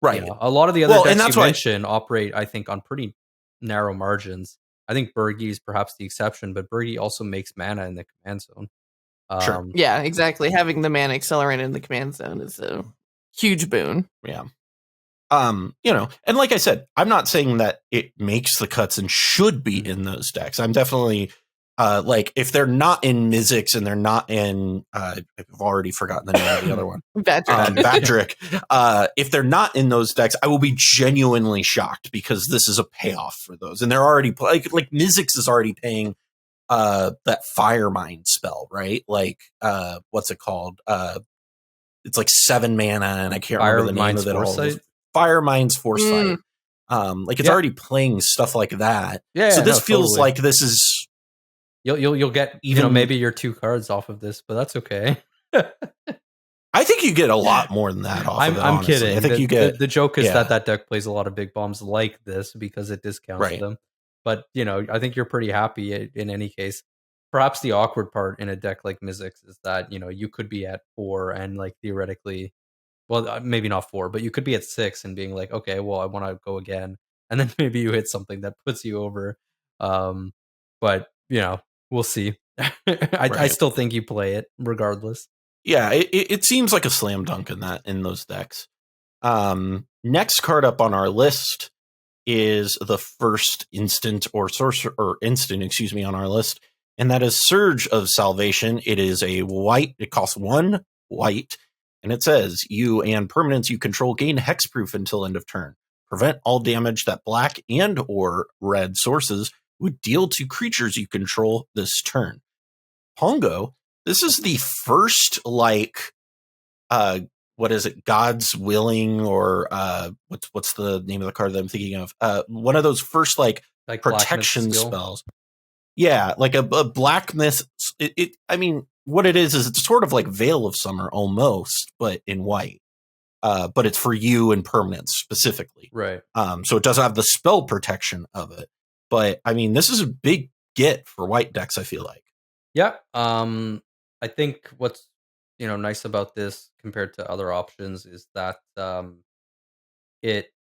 Right. A lot of the other decks you mentioned operate, I think, on pretty narrow margins. I think Birgi is perhaps the exception, but Birgi also makes mana in the command zone. Sure. Yeah, exactly. Having the mana accelerate in the command zone is a huge boon. Yeah. And like I said, I'm not saying that it makes the cuts and should be in those decks. I'm definitely like if they're not in Mizzix and they're not in I've already forgotten the name of the other one. Vadric. If they're not in those decks, I will be genuinely shocked because this is a payoff for those. And they're already like Mizzix is already paying that Fire Mind spell, right? Like what's it called? It's like 7 mana and I can't remember the name of it all. Fire Mind's Foresight. Like it's already playing stuff like that. Yeah. So this feels like this is you'll get maybe your 2 cards off of this, but that's okay. I think you get a lot more than that off of it. I'm kidding. I think you get the joke is that deck plays a lot of big bombs like this because it discounts them. But I think you're pretty happy in any case. Perhaps the awkward part in a deck like Mizzix is that you could be at 4 and like theoretically. Well, maybe not 4, but you could be at 6 and being like, okay, well, I want to go again. And then maybe you hit something that puts you over. But, we'll see. I still think you play it regardless. Yeah, it seems like a slam dunk in those decks. Next card up on our list is the first instant on our list. And that is Surge of Salvation. It is a white. It costs 1 white. And it says, you and permanents you control gain hexproof until end of turn. Prevent all damage that black and or red sources would deal to creatures you control this turn. Pongo, this is the first, what is it? God's Willing, or what's the name of the card that I'm thinking of? One of those first, like protection spells. Yeah, like a black myth. I mean, what it is it's sort of like Veil of Summer almost, but in white. But it's for you and permanents specifically. Right. So it doesn't have the spell protection of it. But I mean, this is a big get for white decks, I feel like. Yeah. I think what's nice about this compared to other options is that it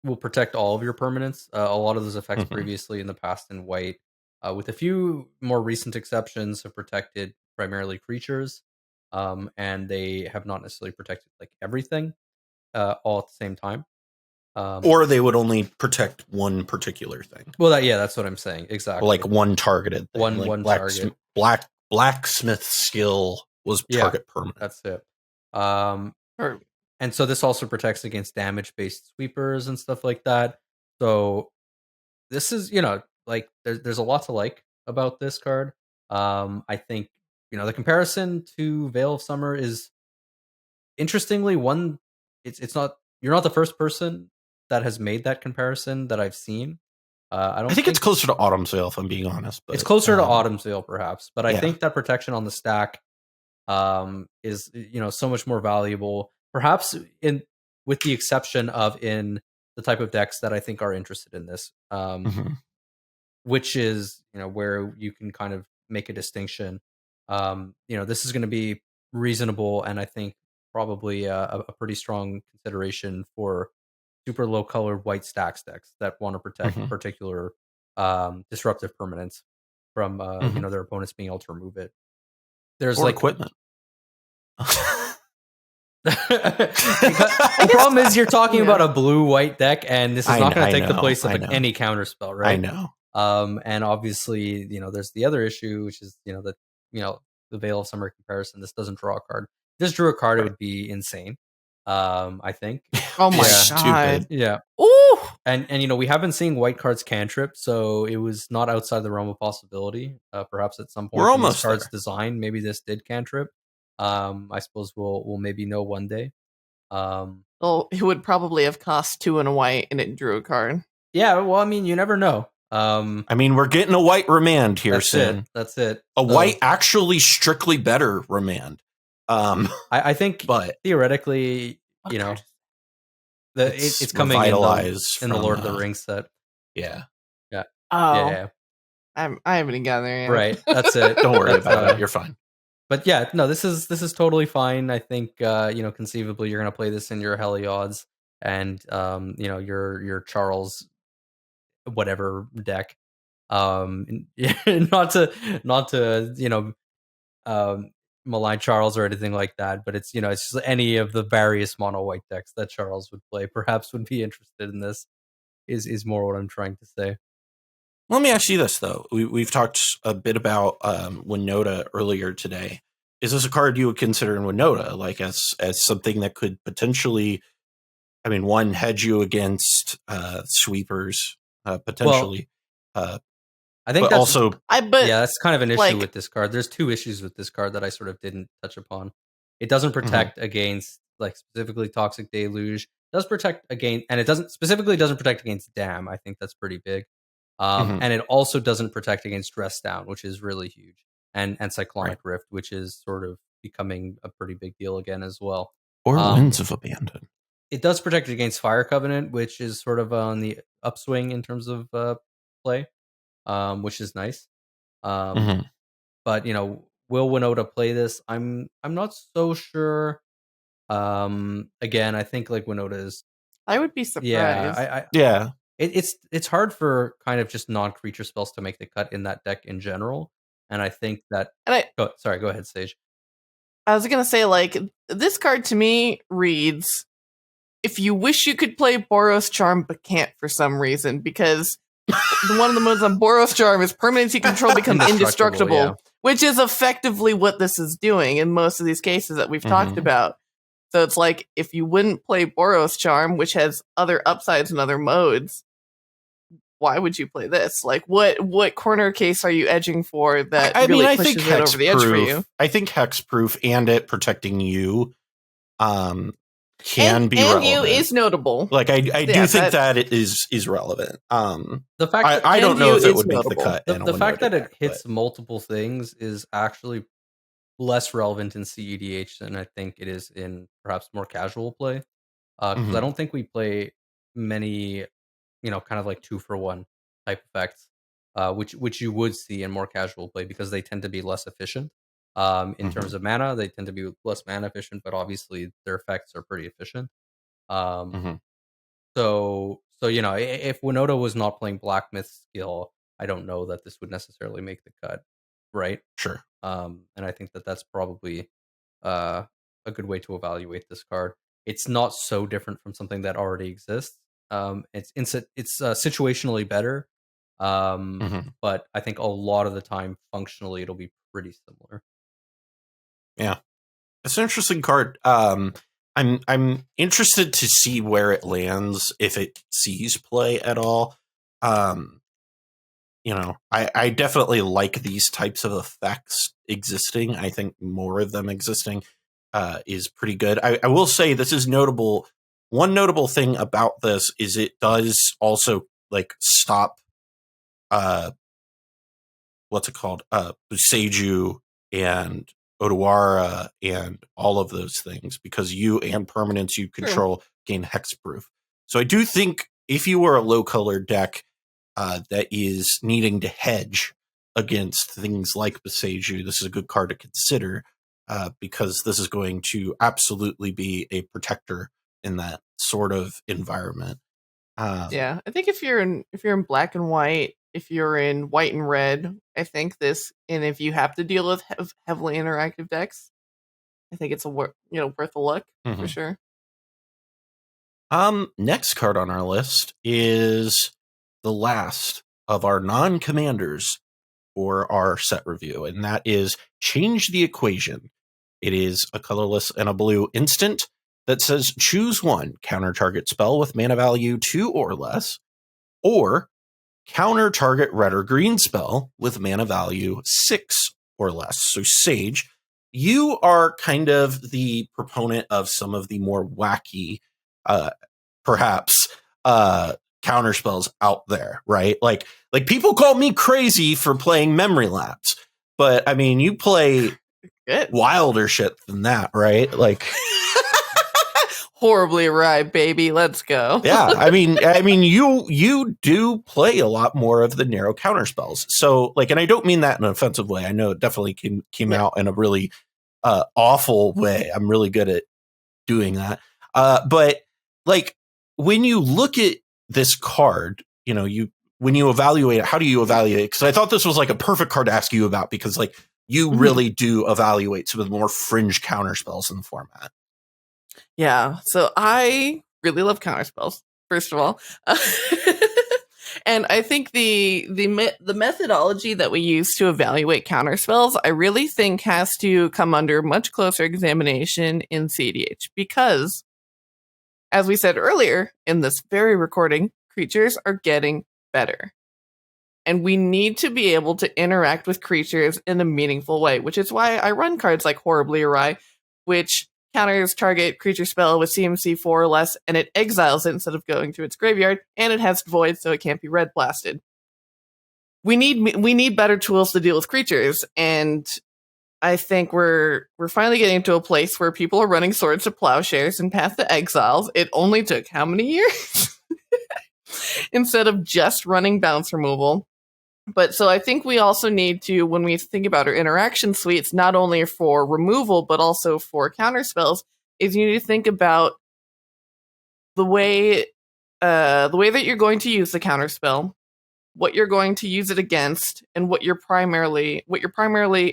will protect all of your permanents. A lot of those effects previously in the past in white, with a few more recent exceptions, have protected primarily creatures, and they have not necessarily protected like everything all at the same time. Or they would only protect one particular thing. Well, that's what I'm saying. Exactly. Or like one targeted thing. One target. Blacksmith skill was target permanent. That's it. And so this also protects against damage-based sweepers and stuff like that. So this is, there's a lot to like about this card. I think, the comparison to Veil of Summer is interestingly one. It's not. You're not the first person that has made that comparison that I've seen. I think it's closer to Autumn's Veil, if I'm being honest. But, it's closer to Autumn's Veil, perhaps. But I think that protection on the stack is so much more valuable. Perhaps with the exception of in the type of decks that I think are interested in this, which is where you can kind of make a distinction. This is going to be reasonable, and I think probably a pretty strong consideration for super low colored white stacks decks that want to protect particular disruptive permanents from their opponents being able to remove it. There's like equipment. The problem is you're talking about a blue-white deck, and this is not going to take the place of any counter spell, right? I know. And obviously, there's the other issue, which is, that, the Veil of Summer comparison. This doesn't draw a card. If this drew a card, it would be insane. I think. Oh my Yeah. god. Stupid. Yeah. Ooh. And we have been seeing white cards cantrip, so it was not outside the realm of possibility. Perhaps at some point We're in this almost card's there. design, maybe this did cantrip. I suppose we'll maybe know one day. Well, it would probably have cost 2 and a white, and it drew a card. Yeah, well, I mean, you never know. I mean, we're getting a white remand here soon. That's it. A white, actually strictly better remand. I think, but theoretically, it's coming in the Lord of the Rings set. Yeah. Oh, Yeah. I haven't even gotten there yet. Right. That's it. Don't worry about it. You're fine. But yeah, no, this is totally fine. I think conceivably you're gonna play this in your Heliod's and your Charles whatever deck. Not to malign Charles or anything like that, but it's it's just any of the various mono white decks that Charles would play perhaps would be interested in this. Is more what I'm trying to say. Let me ask you this though. We've talked a bit about Winota earlier today. Is this a card you would consider in Winota, like as something that could potentially, I mean, one, hedge you against sweepers potentially? Well, I think but that's also, that's kind of an issue like- with this card. There's two issues with this card that I sort of didn't touch upon. It doesn't protect against specifically Toxic Deluge. It does protect against, and it doesn't protect against Dam. I think that's pretty big. And it also doesn't protect against Dress Down, which is really huge, and Cyclonic Rift, which is sort of becoming a pretty big deal again as well. Or Winds of Abandon. It does protect against Fire Covenant, which is sort of on the upswing in terms of play, which is nice. But will Winota play this? I'm not so sure. Again, I think Winota is. I would be surprised. Yeah, It's hard for kind of just non-creature spells to make the cut in that deck in general, and I think that. Go ahead, Sage. I was gonna say, this card to me reads, if you wish you could play Boros Charm but can't for some reason, because one of the modes on Boros Charm is permanents you control become indestructible, which is effectively what this is doing in most of these cases that we've talked about. So it's like, if you wouldn't play Boros Charm, which has other upsides and other modes, why would you play this? What corner case are you edging for that pushes think it over the edge for you? I think hexproof and it protecting you can be relevant. And you is notable. I do think that it is relevant. The fact I don't know if it would make the cut. The fact that it hits multiple things is actually less relevant in cEDH than I think it is in perhaps more casual play. Because I don't think we play many kind of 2-for-1 type effects, which you would see in more casual play because they tend to be less efficient. In terms of mana, they tend to be less mana efficient, but obviously their effects are pretty efficient. So if Winota was not playing Black Myth skill, I don't know that this would necessarily make the cut, right? Sure. And I think that's probably a good way to evaluate this card. It's not so different from something that already exists. It's situationally better, but I think a lot of the time, functionally, it'll be pretty similar. Yeah, it's an interesting card. I'm interested to see where it lands if it sees play at all. I definitely like these types of effects existing. I think more of them existing is pretty good. I will say this is notable. One notable thing about this is it does also stop what's it called? Buseju and Odawara and all of those things, because you and permanents you control gain hexproof. So I do think if you were a low color deck that is needing to hedge against things like Buseju, this is a good card to consider because this is going to absolutely be a protector in that sort of environment. I think if you're in black and white, if you're in white and red, I think this, and if you have to deal with heavily interactive decks, I think it's worth a look for sure. Next card on our list is the last of our non-commanders for our set review, and that is Change the Equation. It is a colorless and a blue instant that says choose one counter target spell with mana value 2 or less, or counter target red or green spell with mana value 6 or less. So Sage, you are kind of the proponent of some of the more wacky, perhaps, counter spells out there, right? Like people call me crazy for playing Memory Lapse, but I mean, you play wilder shit than that, right? Like Horribly awry, baby. Let's go. Yeah, I mean, you do play a lot more of the narrow counter spells. So, like, and I don't mean that in an offensive way. I know it definitely came out in a really awful way. I'm really good at doing that. But like, when you look at this card, you know, when you evaluate it, how do you evaluate it? Because I thought this was like a perfect card to ask you about, because like you really do evaluate some of the more fringe counter spells in the format. Yeah, so I really love counterspells, first of all. And I think the methodology that we use to evaluate counterspells, I really think has to come under much closer examination in cEDH, because, as we said earlier in this very recording, creatures are getting better. And we need to be able to interact with creatures in a meaningful way, which is why I run cards like Horribly Awry, which counters target creature spell with CMC 4 or less, and it exiles it instead of going to its graveyard, and it has void, so it can't be red blasted. We need better tools to deal with creatures, and I think we're finally getting to a place where people are running Swords to Plowshares and Path to Exiles. It only took how many years? Instead of just running bounce removal. But so I think we also need to, when we think about our interaction suites, not only for removal, but also for counter spells, is you need to think about the way that you're going to use the counter spell, what you're going to use it against, and what you're primarily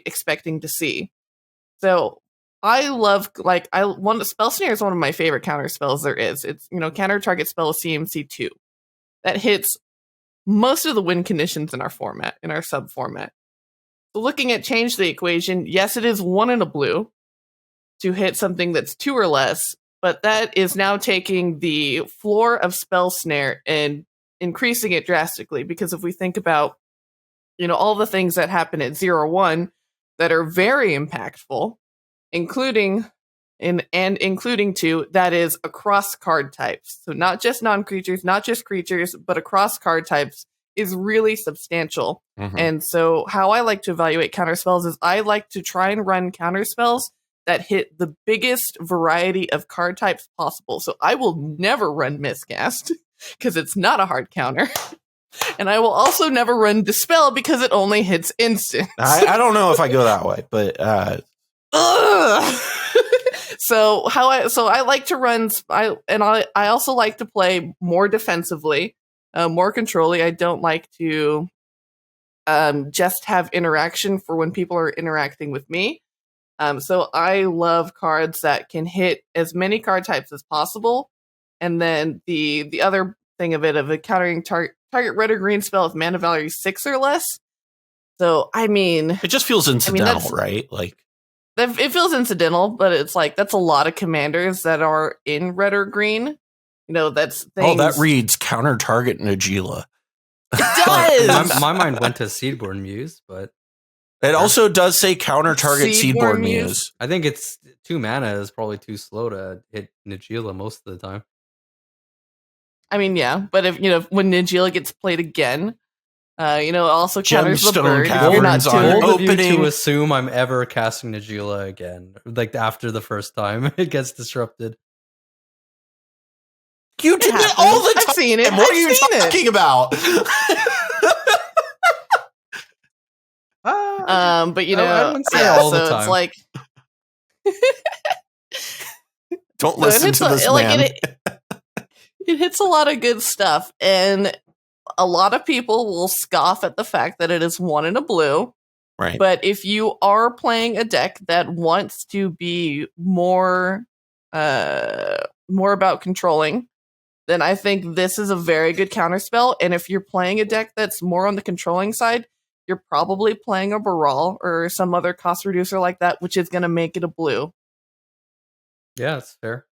expecting to see. So I love, Spell Snare is one of my favorite counter spells there is. It's, counter target spell is CMC 2. That hits most of the win conditions in our format, in our sub format. So looking at Change the Equation, yes, it is 1 and a blue to hit something that's 2 or less, but that is now taking the floor of Spell Snare and increasing it drastically, because if we think about, all the things that happen at 0-1 that are very impactful, including to, that is across card types. So not just non-creatures, not just creatures, but across card types is really substantial. Mm-hmm. And so how I like to evaluate counterspells is I like to try and run counterspells that hit the biggest variety of card types possible. So I will never run Miscast because it's not a hard counter. And I will also never run Dispel because it only hits instant. I don't know if I go that way, but So I like to run, I also like to play more defensively, more controlly. I don't like to just have interaction for when people are interacting with me. So I love cards that can hit as many card types as possible. And then the other thing of countering target red or green spell with mana value 6 or less. So, I mean, it just feels incidental, right? Like, it feels incidental, but it's like, that's a lot of commanders that are in red or green. That's things. Oh, that reads counter target Najila. It does! my mind went to Seedborn Muse, but it also does say counter target Seedborn Muse. I think it's 2 mana is probably too slow to hit Najila most of the time. I mean, yeah, but if when Najila gets played again, also counters the bird. You're not bold of you to assume I'm ever casting Najila again, like after the first time it gets disrupted. You do it all the time. I've seen it. What are you talking about? But I wouldn't say all the time. It's like, don't listen to this man. It hits a lot of good stuff, and a lot of people will scoff at the fact that it is 1 and a blue. Right. But if you are playing a deck that wants to be more about controlling, then I think this is a very good counterspell. And if you're playing a deck that's more on the controlling side, you're probably playing a Baral or some other cost reducer like that, which is going to make it a blue. Yeah, that's fair.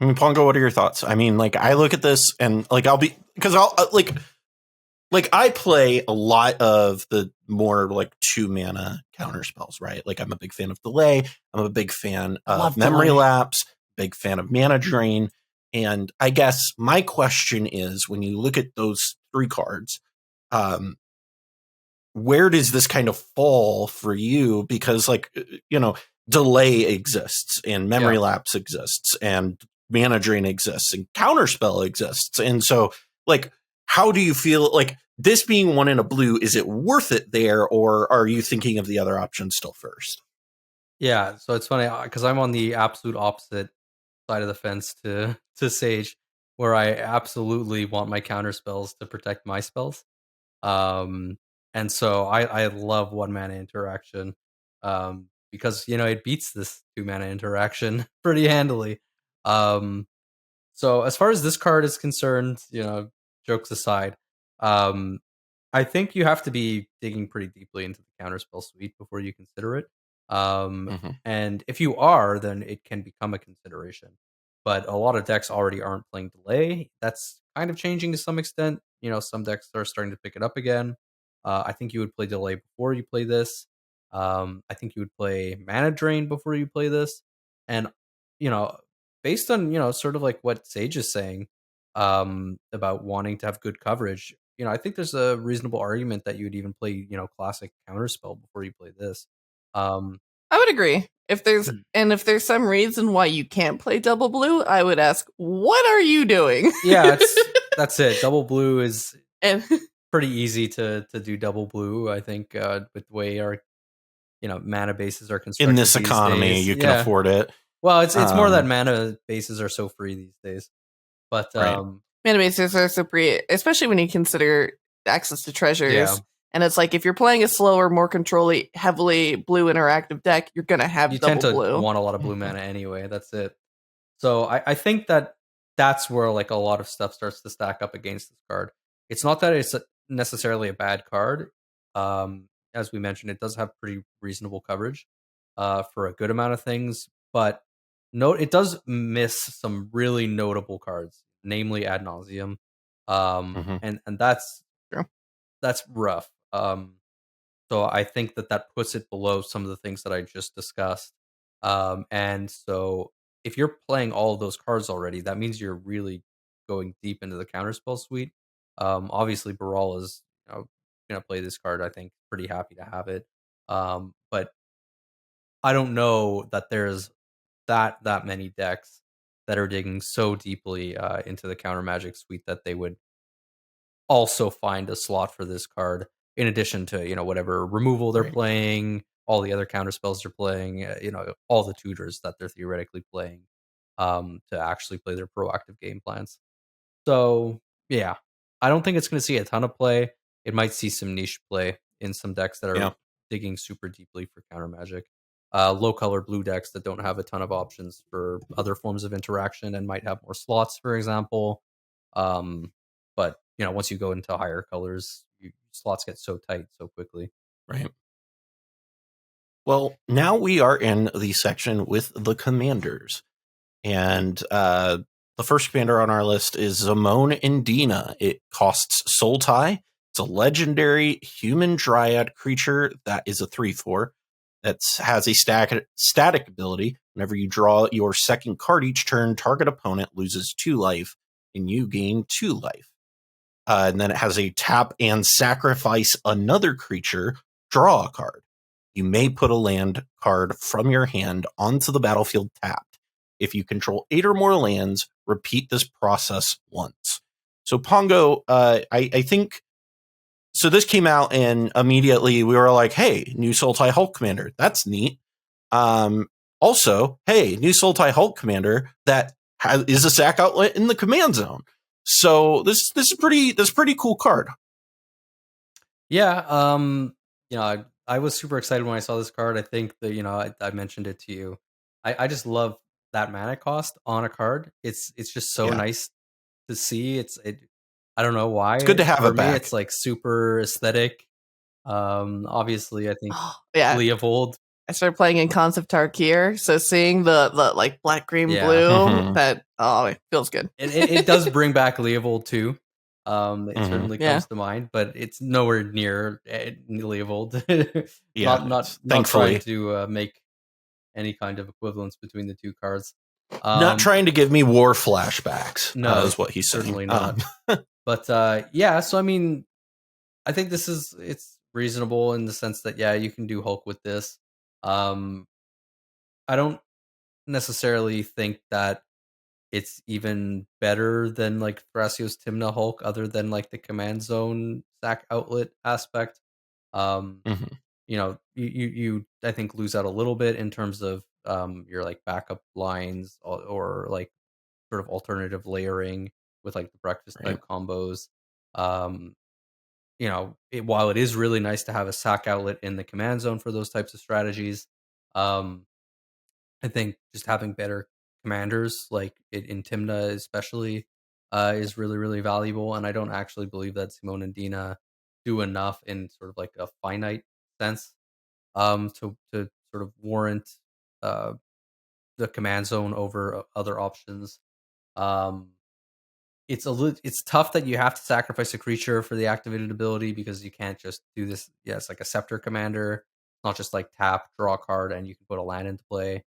I mean, Pongo, what are your thoughts? I mean, like, I look at this and like I'll I play a lot of the more like 2 mana counter spells, right? Like, I'm a big fan of Delay. I'm a big fan of Memory Lapse, big fan of Mana Drain. And I guess my question is, when you look at those 3 cards, where does this kind of fall for you? Because, like, you know, Delay exists and Memory Lapse exists and Mana Drain exists and Counterspell exists. And so, like, how do you feel like this being 1 in a blue, is it worth it there, or are you thinking of the other options still first? Yeah, so it's funny because I'm on the absolute opposite side of the fence to Sage, where I absolutely want my counter spells to protect my spells. And so I love 1 mana interaction because, you know, it beats this 2 mana interaction pretty handily. So as far as this card is concerned, you know, jokes aside, I think you have to be digging pretty deeply into the counterspell suite before you consider it. And if you are, then it can become a consideration. But a lot of decks already aren't playing Delay. That's kind of changing to some extent. You know, some decks are starting to pick it up again. I think you would play Delay before you play this. I think you would play Mana Drain before you play this. And, you know, based on, you know, sort of like what Sage is saying about wanting to have good coverage, you know, I think there's a reasonable argument that you would even play, you know, classic counterspell before you play this. I would agree. If there's some reason why you can't play double blue, I would ask, what are you doing? Yeah, that's it. Double blue is and pretty easy to do double blue. I think with the way our, you know, mana bases are constructed in this economy, days. you can afford it. Well, it's more that mana bases are so free these days. But mana bases are so free, especially when you consider access to treasures. Yeah. And it's like, if you're playing a slower, more controlly, heavily blue interactive deck, you're going to have you double tend to blue. want a lot of blue mana anyway. That's it. So I think that's where like a lot of stuff starts to stack up against this card. It's not that it's necessarily a bad card. As we mentioned, it does have pretty reasonable coverage for a good amount of things, but it does miss some really notable cards, namely Ad Nauseam. And that's True. That's rough. So I think that puts it below some of the things that I just discussed. And so if you're playing all of those cards already, that means you're really going deep into the counterspell suite. Obviously, Baral is, you know, going to play this card. I think pretty happy to have it. But I don't know that there's that many decks that are digging so deeply into the counter magic suite that they would also find a slot for this card in addition to, you know, whatever removal they're playing, all the other counter spells they're playing, you know, all the tutors that they're theoretically playing to actually play their proactive game plans. So yeah, I don't think it's going to see a ton of play. It might see some niche play in some decks that are digging super deeply for counter magic. Low color blue decks that don't have a ton of options for other forms of interaction and might have more slots, for example. But you know, once you go into higher colors, slots get so tight so quickly. Right. Well, now we are in the section with the commanders. And the first commander on our list is Zimone and Dina. It costs Soul Tie. It's a legendary human dryad creature that is a 3/4 that has a static ability. Whenever you draw your second card each turn, target opponent loses 2 life, and you gain 2 life. And then it has a tap and sacrifice another creature, draw a card. You may put a land card from your hand onto the battlefield tapped. If you control 8 or more lands, repeat this process once. So Pongo, I think, so this came out and immediately we were like, hey, new Sultai Hulk Commander. That's neat. Also, hey, new Sultai Hulk Commander that is a sack outlet in the command zone. So this is pretty cool card. Yeah, you know, I was super excited when I saw this card. I think that, you know, I mentioned it to you. I just love that mana cost on a card. It's just so nice to see. I don't know why. It's good to have For it me, back. it's like super aesthetic. Obviously, I think Yeah. Leovold. I started playing in Concept Tarkir, so seeing the like black, green, Yeah. blue, Mhm. that it feels good. And it does bring back Leovold too. It certainly Yeah. comes to mind, but it's nowhere near Leovold. Yeah, not thankfully. trying to make any kind of equivalence between the two cards. Not trying to give me war flashbacks. No, is what he's saying. certainly not. But yeah, so I mean, I think it's reasonable in the sense that you can do Hulk with this. I don't necessarily think that it's even better than like Thrasios Timna Hulk, other than like the command zone sack outlet aspect. Mhm. You know, you I think lose out a little bit in terms of your like backup lines or like sort of alternative layering with like the breakfast Right. type combos. You know, while it is really nice to have a sack outlet in the command zone for those types of strategies, um, I think just having better commanders, like in Timna especially, is really, really valuable. And I don't actually believe that Zimone and Dina do enough in sort of like a finite sense to sort of warrant uh, the command zone over other options. Um, it's tough that you have to sacrifice a creature for the activated ability because you can't just do this. Yeah, it's like a Scepter commander, not just like tap, draw a card, and you can put a land into play.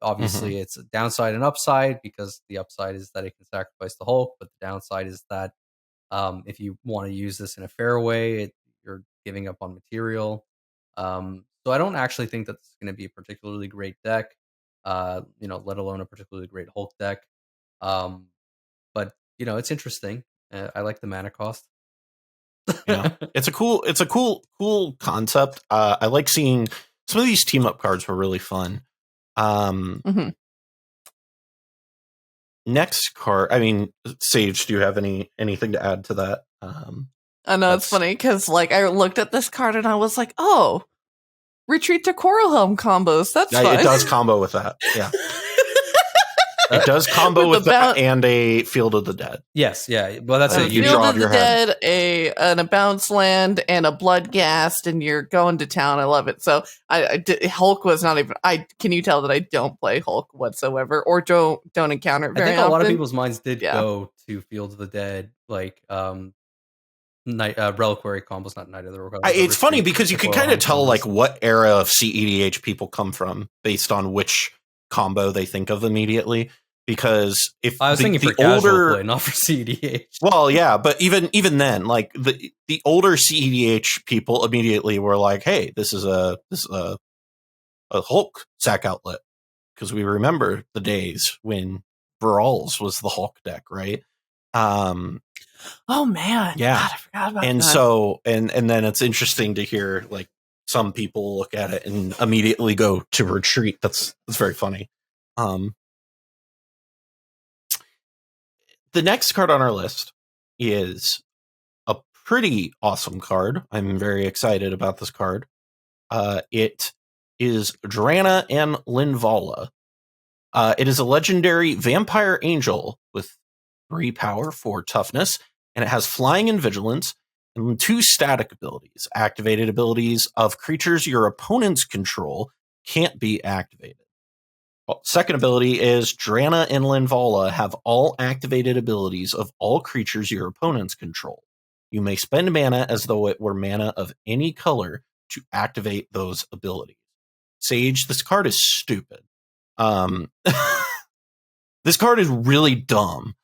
Obviously, it's a downside and upside because the upside is that it can sacrifice the Hulk, but the downside is that if you want to use this in a fair way, you're giving up on material. So I don't actually think that this is going to be a particularly great deck, let alone a particularly great Hulk deck. But it's interesting. I like the mana cost. Yeah, it's a cool concept. I like seeing some of these team up cards were really fun. Next card, I mean, Sage, do you have anything to add to that? I know it's funny because like I looked at this card and I was like, oh, retreat to Coral Helm combos. That's fun. It does combo with that. Yeah. It does combo with that and a Field of the Dead. Yes, yeah. Well, that's it. You Field draw of the Dead, a bounce land, and a Bloodghast, and you're going to town. I love it. So Hulk was not even. Can you tell that I don't play Hulk whatsoever, or don't encounter it very often? I think a lot of people's minds did go to Field of the Dead, like Reliquary combos, not Night of the Rogue. It's funny because you can kind of tell like what era of cEDH people come from based on which combo they think of immediately. Because if I was thinking for casual play, not for cEDH. Well, yeah, but even then, like the older cEDH people immediately were like, "Hey, this is a Hulk sack outlet," because we remember the days when Brawls was the Hulk deck, right? Oh man, yeah, God, I forgot about and that. So and then it's interesting to hear like some people look at it and immediately go to retreat. That's very funny. The next card on our list is a pretty awesome card. I'm very excited about this card. It is Drana and Linvala. It is a legendary vampire angel with 3 power, 4 toughness, and it has flying and vigilance, and 2 static abilities. Activated abilities of creatures your opponents control can't be activated. Second ability is Drana and Linvala have all activated abilities of all creatures your opponents control. You may spend mana as though it were mana of any color to activate those abilities. Sage, this card is stupid. This card is really dumb.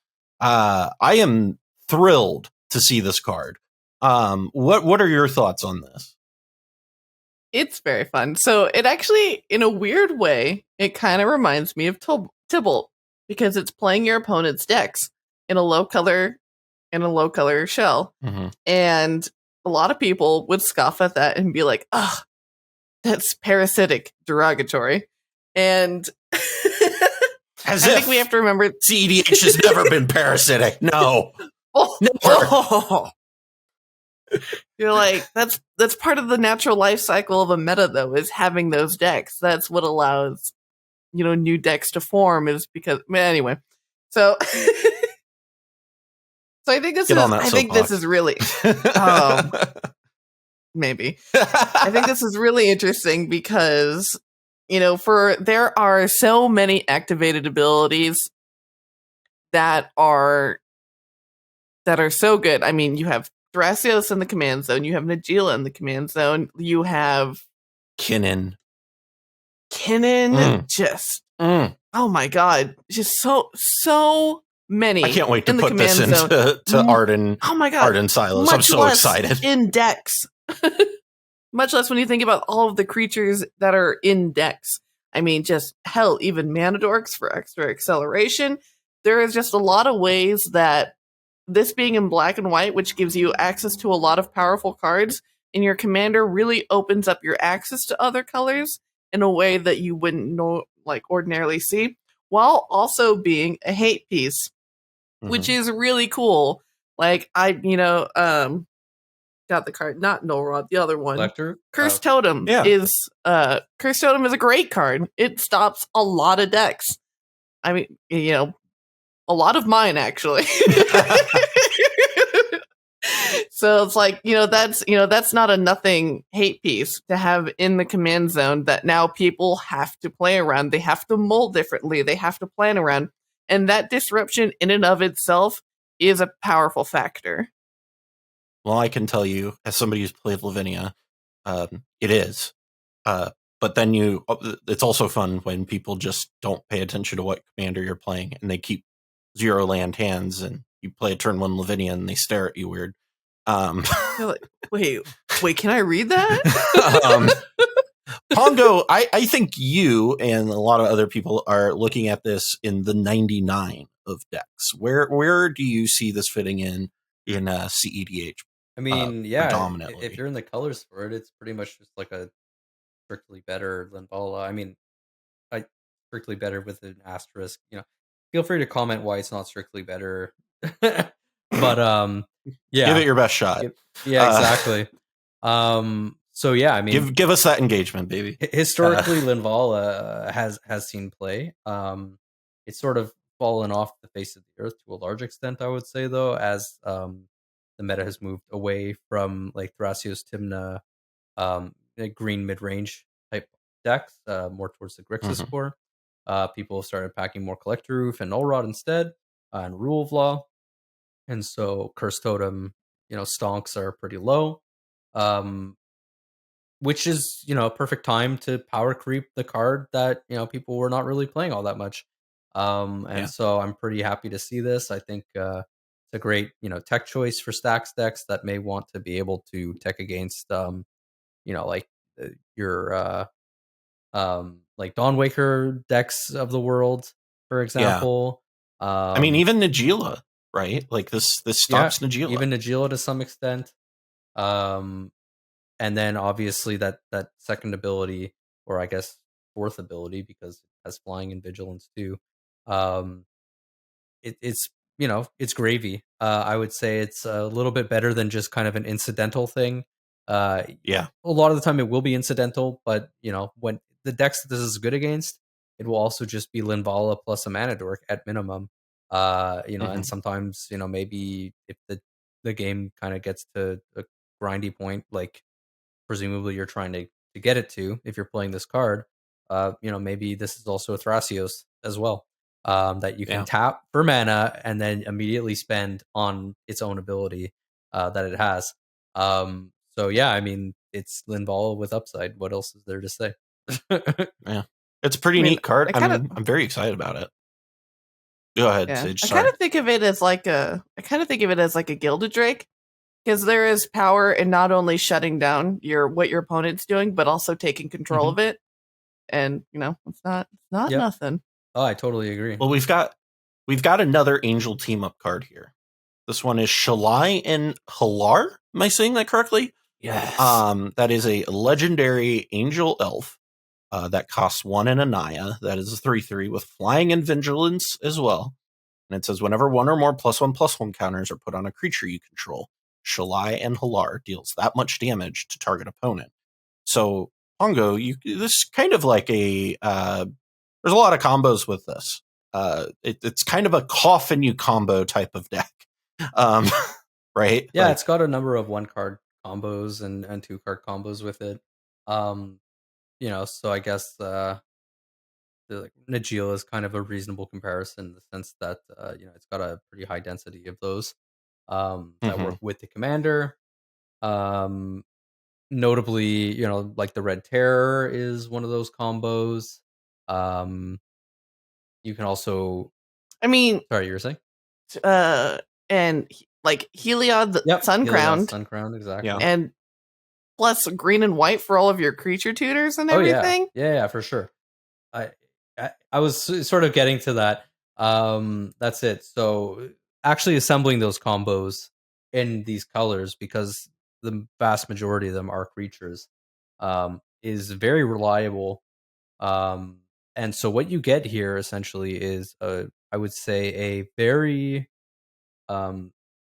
I am thrilled to see this card. What are your thoughts on this? It's very fun. So it actually, in a weird way, it kind of reminds me of Tibalt because it's playing your opponent's decks in a low color shell. Mm-hmm. And a lot of people would scoff at that and be like, "Ugh, that's parasitic, derogatory." And I think we have to remember cEDH has never been parasitic. No. Never. You're like, that's part of the natural life cycle of a meta, though, is having those decks. That's what allows, new decks to form, is because, anyway. So So I think this Get is. on that I think this is really. Maybe. I think this is really interesting because, there are so many activated abilities that are so good. I mean, you have Thrasios in the command zone, you have Najila in the command zone, you have Kinnan. Just oh my god, just so many. I can't wait to in the put this command zone. into Arden. Oh my god, Arden Silos. I'm so excited. In decks. Much less when you think about all of the creatures that are in decks. I mean, just hell, even mana dorks for extra acceleration. There is just a lot of ways that this being in black and white, which gives you access to a lot of powerful cards, and your commander really opens up your access to other colors in a way that you wouldn't ordinarily see, while also being a hate piece, which is really cool. Like got the card, not Nullrod, the other one. Lecter? Curse Totem is Curse Totem is a great card. It stops a lot of decks. I mean, a lot of mine actually. So it's like, that's not a nothing hate piece to have in the command zone that now people have to play around. They have to mold differently. They have to plan around. And that disruption in and of itself is a powerful factor. Well, I can tell you, as somebody who's played Lavinia, it is. But then it's also fun when people just don't pay attention to what commander you're playing and they keep 0 land hands and you play a turn 1 Lavinia and they stare at you weird. Like, wait, can I read that? Pongo, I think you and a lot of other people are looking at this in the 99 of decks. Where do you see this fitting in cEDH? I mean, predominantly. If you're in the colors for it, it's pretty much just like a strictly better Linvala. I mean, strictly better with an asterisk. Feel free to comment why it's not strictly better. But give it your best shot. Exactly. So yeah, I mean, give us that engagement, baby. Historically, Linvala has seen play. It's sort of fallen off the face of the earth to a large extent, I would say, though, as the meta has moved away from like Thrasios, Tymna, green mid-range type decks, more towards the Grixis core. People started packing more Collector Roof and Nullrod instead, and Rule of Law. And so Curse Totem, stonks are pretty low. Which is, a perfect time to power creep the card that, people were not really playing all that much. So I'm pretty happy to see this. I think it's a great, tech choice for stacks decks that may want to be able to tech against, your like Dawnwaker decks of the world, for example. I mean, even Najila, right? Like this stops Najila. Even Najila to some extent. And then obviously that second ability, or I guess fourth ability, because it has flying and vigilance too. It's it's gravy. I would say it's a little bit better than just kind of an incidental thing. A lot of the time it will be incidental, but when the decks that this is good against, it will also just be Linvala plus a mana dork at minimum. And sometimes maybe if the game kind of gets to a grindy point, like presumably you're trying to get it to, if you're playing this card, maybe this is also a Thrasios as well, that you can tap for mana and then immediately spend on its own ability that it has. So yeah, I mean, it's Linvala with upside. What else is there to say? It's a pretty neat card. I'm very excited about it. Go ahead, Sage. I kind of think of it as like a Gilded Drake, because there is power in not only shutting down what your opponent's doing, but also taking control of it. And it's not nothing. Oh, I totally agree. Well, we've got another Angel team up card here. This one is Shalai and Hallar. Am I saying that correctly? Yes. That is a legendary Angel Elf that costs 1 and a Naya. That is a 3/3 with flying and vigilance as well. And it says whenever 1 or more +1/+1 counters are put on a creature you control, Shalai and Hallar deals that much damage to target opponent. So Pongo, this kind of like a there's a lot of combos with this. It's kind of a cough and you combo type of deck. Right? Yeah, Like, it's got a number of 1-card combos and 2-card combos with it. So I guess the Najeela is kind of a reasonable comparison in the sense that it's got a pretty high density of those that work with the commander. Notably, like the Red Terror is one of those combos. You can also, I mean, sorry, you were saying? And like Heliod, the Yep, Sun Crowned, Sun Crowned, exactly. Yeah. and plus green and white for all of your creature tutors and Oh everything. yeah, for sure. I was sort of getting to that. That's it. So actually assembling those combos in these colors, because the vast majority of them are creatures, is very reliable. And so what you get here essentially is I would say a very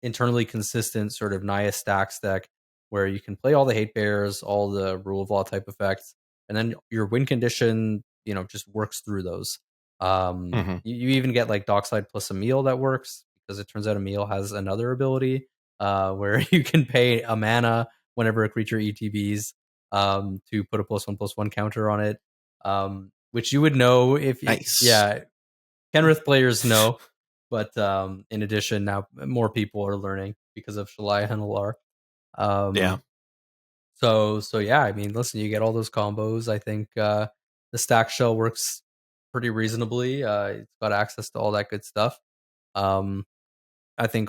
internally consistent sort of Naya stacks deck where you can play all the hate bears, all the rule of law type effects, and then your win condition, just works through those. You even get like Dockside plus Emil that works, because it turns out Emil has another ability where you can pay a mana whenever a creature ETBs to put a +1/+1 counter on it, which you would know if nice. yeah, Kenrith players know. But in addition, now more people are learning because of Shalai and Hallar. Yeah. So yeah, I mean, listen, you get all those combos. I think the stack shell works pretty reasonably. It's got access to all that good stuff. I think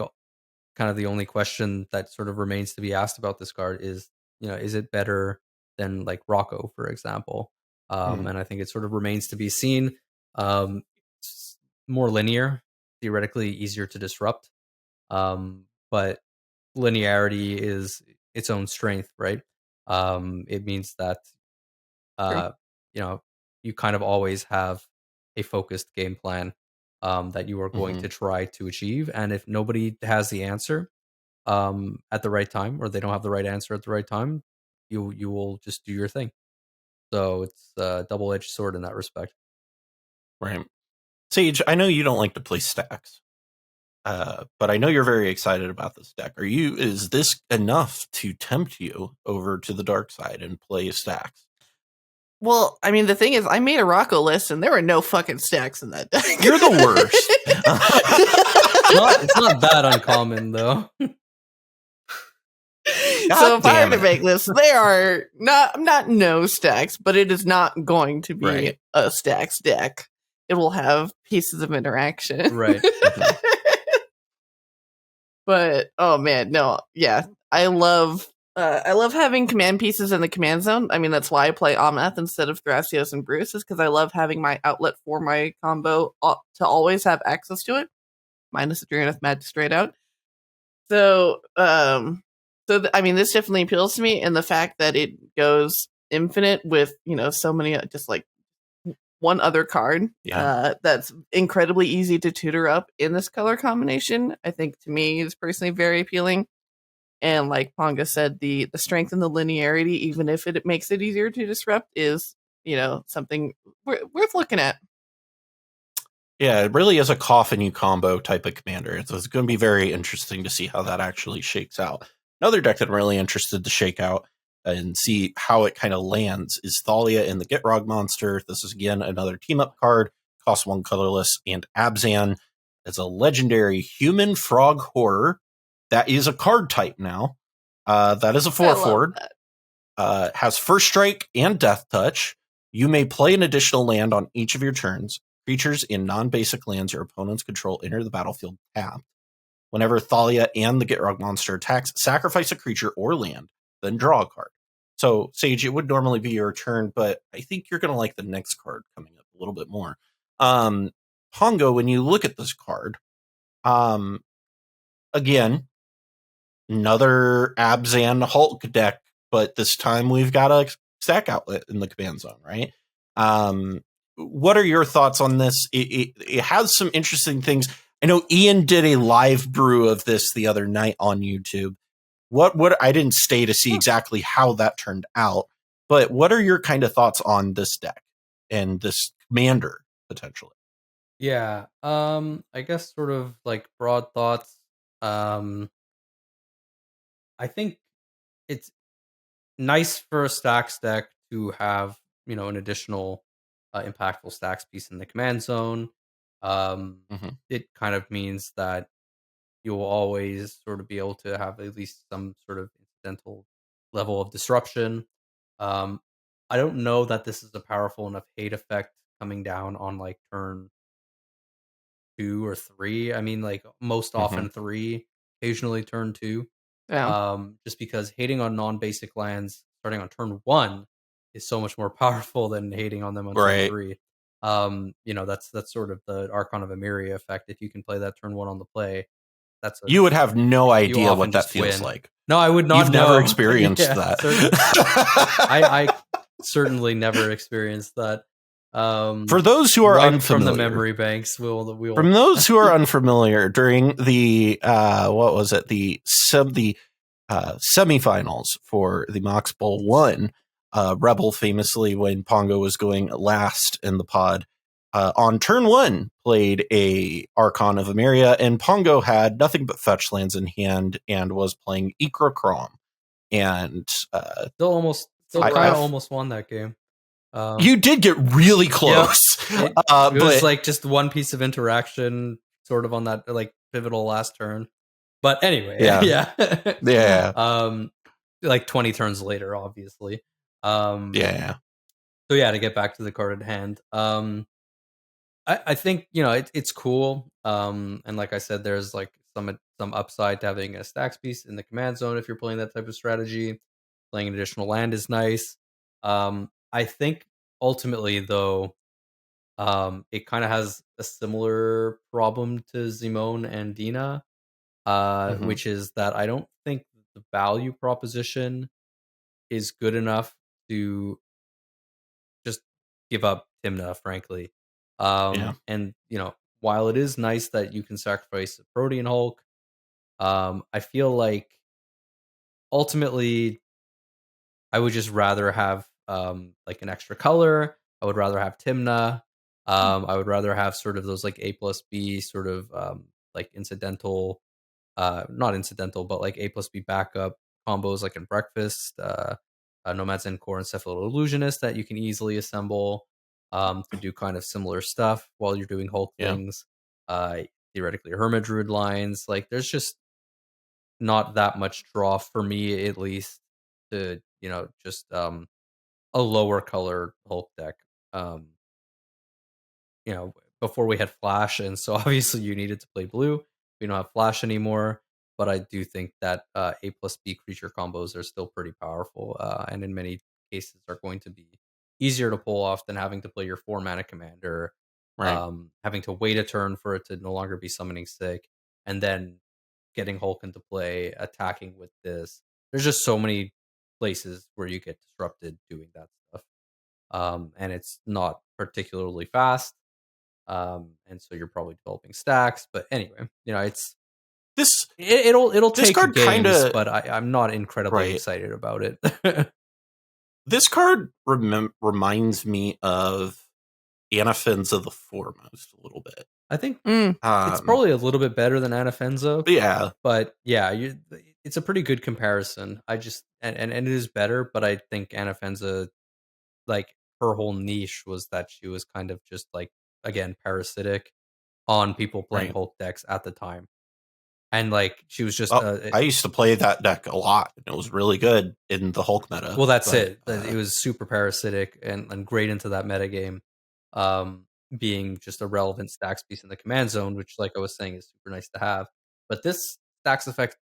kind of the only question that sort of remains to be asked about this card is, is it better than like Rocco, for example? And I think it sort of remains to be seen. It's more linear, theoretically easier to disrupt, but linearity is its own strength, right? It means that True. you kind of always have a focused game plan that you are going to try to achieve, and if nobody has the answer at the right time, or they don't have the right answer at the right time, you will just do your thing. So it's a double-edged sword in that respect. Right. Sage, I know you don't like to play stacks, but I know you're very excited about this deck. Is this enough to tempt you over to the dark side and play stacks? Well, I mean, the thing is, I made a Rocco list, and there were no fucking stacks in that deck. You're the worst. It's not that uncommon, though. So if I were to make this, there are not no stacks, but it is not going to be a stacks deck. It will have pieces of interaction. Right. But oh man, no, yeah. I love having command pieces in the command zone. I mean, that's why I play Omnath instead of Thrasios and Bruce, is because I love having my outlet for my combo to always have access to it, minus the Drana Magistrate out. So, I mean, this definitely appeals to me, and the fact that it goes infinite with, so many, just like one other card, that's incredibly easy to tutor up in this color combination, I think to me is personally very appealing. And like Pongo said, the strength and the linearity, even if it makes it easier to disrupt, is, something worth looking at. Yeah, it really is a coffin you combo type of commander. It's going to be very interesting to see how that actually shakes out. Another deck that I'm really interested to shake out and see how it kind of lands is Thalia and the Gitrog monster. This is, again, another team-up card, costs 1 colorless, and Abzan is a legendary human frog horror. That is a card type now. That is a 4/4. Has first strike and death touch. You may play an additional land on each of your turns. Creatures in non-basic lands your opponents control enter the battlefield tapped. Whenever Thalia and the Gitrog monster attacks, sacrifice a creature or land, then draw a card. So, Sage, it would normally be your turn, but I think you're going to like the next card coming up a little bit more. Pongo, when you look at this card, again, another Abzan Hulk deck, but this time we've got a stack outlet in the command zone, right? What are your thoughts on this? It has some interesting things. I know Ian did a live brew of this the other night on YouTube. What I didn't stay to see exactly how that turned out, but what are your kind of thoughts on this deck and this commander potentially? Yeah, I guess sort of like broad thoughts. I think it's nice for a stacks deck to have, an additional impactful stacks piece in the command zone. It kind of means that you'll always sort of be able to have at least some sort of incidental level of disruption. I don't know that this is a powerful enough hate effect coming down on like turn 2 or 3. I mean, like most often 3, occasionally turn 2. Yeah. Just because hating on non-basic lands starting on turn 1 is so much more powerful than hating on them on turn 3. That's sort of the Archon of Emeria effect. If you can play that turn 1 on the play, you would have no idea often what that just feels win. like. No, I would not You've know. never experienced Yeah, that. I certainly never experienced that. For those who are Run unfamiliar, from the memory banks, from those who are unfamiliar, during the semifinals for the Mox Bowl 1, Rebel famously, when Pongo was going last in the pod, on turn 1 played a Archon of Emeria, and Pongo had nothing but fetch lands in hand and was playing Ikoria. And still almost won that game. You did get really close. Yep. It was like just one piece of interaction sort of on that like pivotal last turn. But anyway, yeah. Like 20 turns later, obviously. So yeah, to get back to the card at hand. I think, it's cool. And like I said, there's like some upside to having a stacks piece in the command zone if you're playing that type of strategy. Playing an additional land is nice. I think ultimately, though, it kind of has a similar problem to Zimone and Dina, which is that I don't think the value proposition is good enough to just give up Tymna, frankly. And, while it is nice that you can sacrifice a Protean Hulk, I feel like ultimately I would just rather have like an extra color. I would rather have Tymna. I would rather have sort of those like A plus B sort of like incidental, not incidental, but like A plus B backup combos like in Breakfast, Nomad's Encore, and Cephalo Illusionist that you can easily assemble to do kind of similar stuff while you're doing Hulk things. Theoretically, Hermit Druid lines. Like there's just not that much draw for me, at least, to just a lower color Hulk deck. Before we had Flash, and so obviously you needed to play blue. We don't have Flash anymore, but I do think that A plus B creature combos are still pretty powerful, and in many cases are going to be easier to pull off than having to play your 4-mana commander, having to wait a turn for it to no longer be summoning sick, and then getting Hulk into play, attacking with this. There's just so many places where you get disrupted doing that stuff. And it's not particularly fast. And so you're probably developing stacks. But anyway, it'll take card games, but I'm not incredibly excited about it. This card reminds me of Anafenza the Foremost a little bit. I think it's probably a little bit better than Anafenza. Yeah. But yeah, it's a pretty good comparison. I just and it is better, but I think Anafenza, like her whole niche was that she was kind of just like, again, parasitic on people playing Hulk decks at the time. And like she was just I used to play that deck a lot. It was really good in the Hulk meta. Well, that's it. It was super parasitic and great into that metagame. Being just a relevant stacks piece in the command zone, which, like I was saying, is super nice to have. But this stacks effect,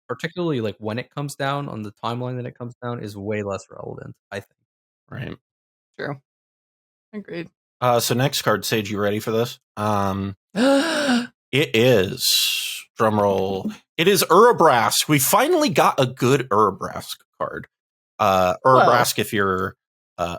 particularly like when it comes down on the timeline that it comes down, is way less relevant, I think. Right. True. Agreed. So next card, Sage, you ready for this? It is, drumroll, it is Urabrask. We finally got a good Urabrask card. Urabrask, if you're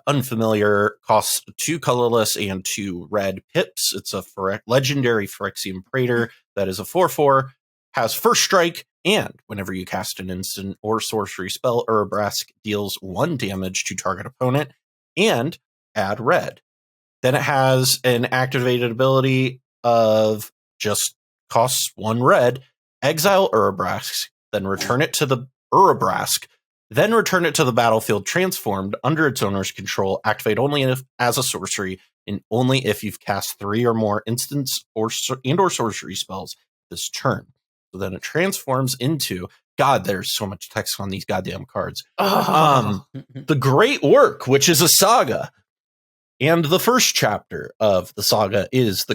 unfamiliar, costs 2 colorless and 2 red pips. It's a legendary Phyrexian Praetor that is a 4/4, has first strike, and whenever you cast an instant or sorcery spell, Urabrask deals 1 damage to target opponent and add red. Then it has an activated ability of just costs 1 red, exile Urabrask, then return it to the Urabrask, then return it to the battlefield transformed under its owner's control. Activate only as a sorcery, and only if you've cast 3 or more instants or sorcery spells this turn. So then it transforms into, God, there's so much text on these goddamn cards. The Great Work, which is a saga. And the first chapter of the saga is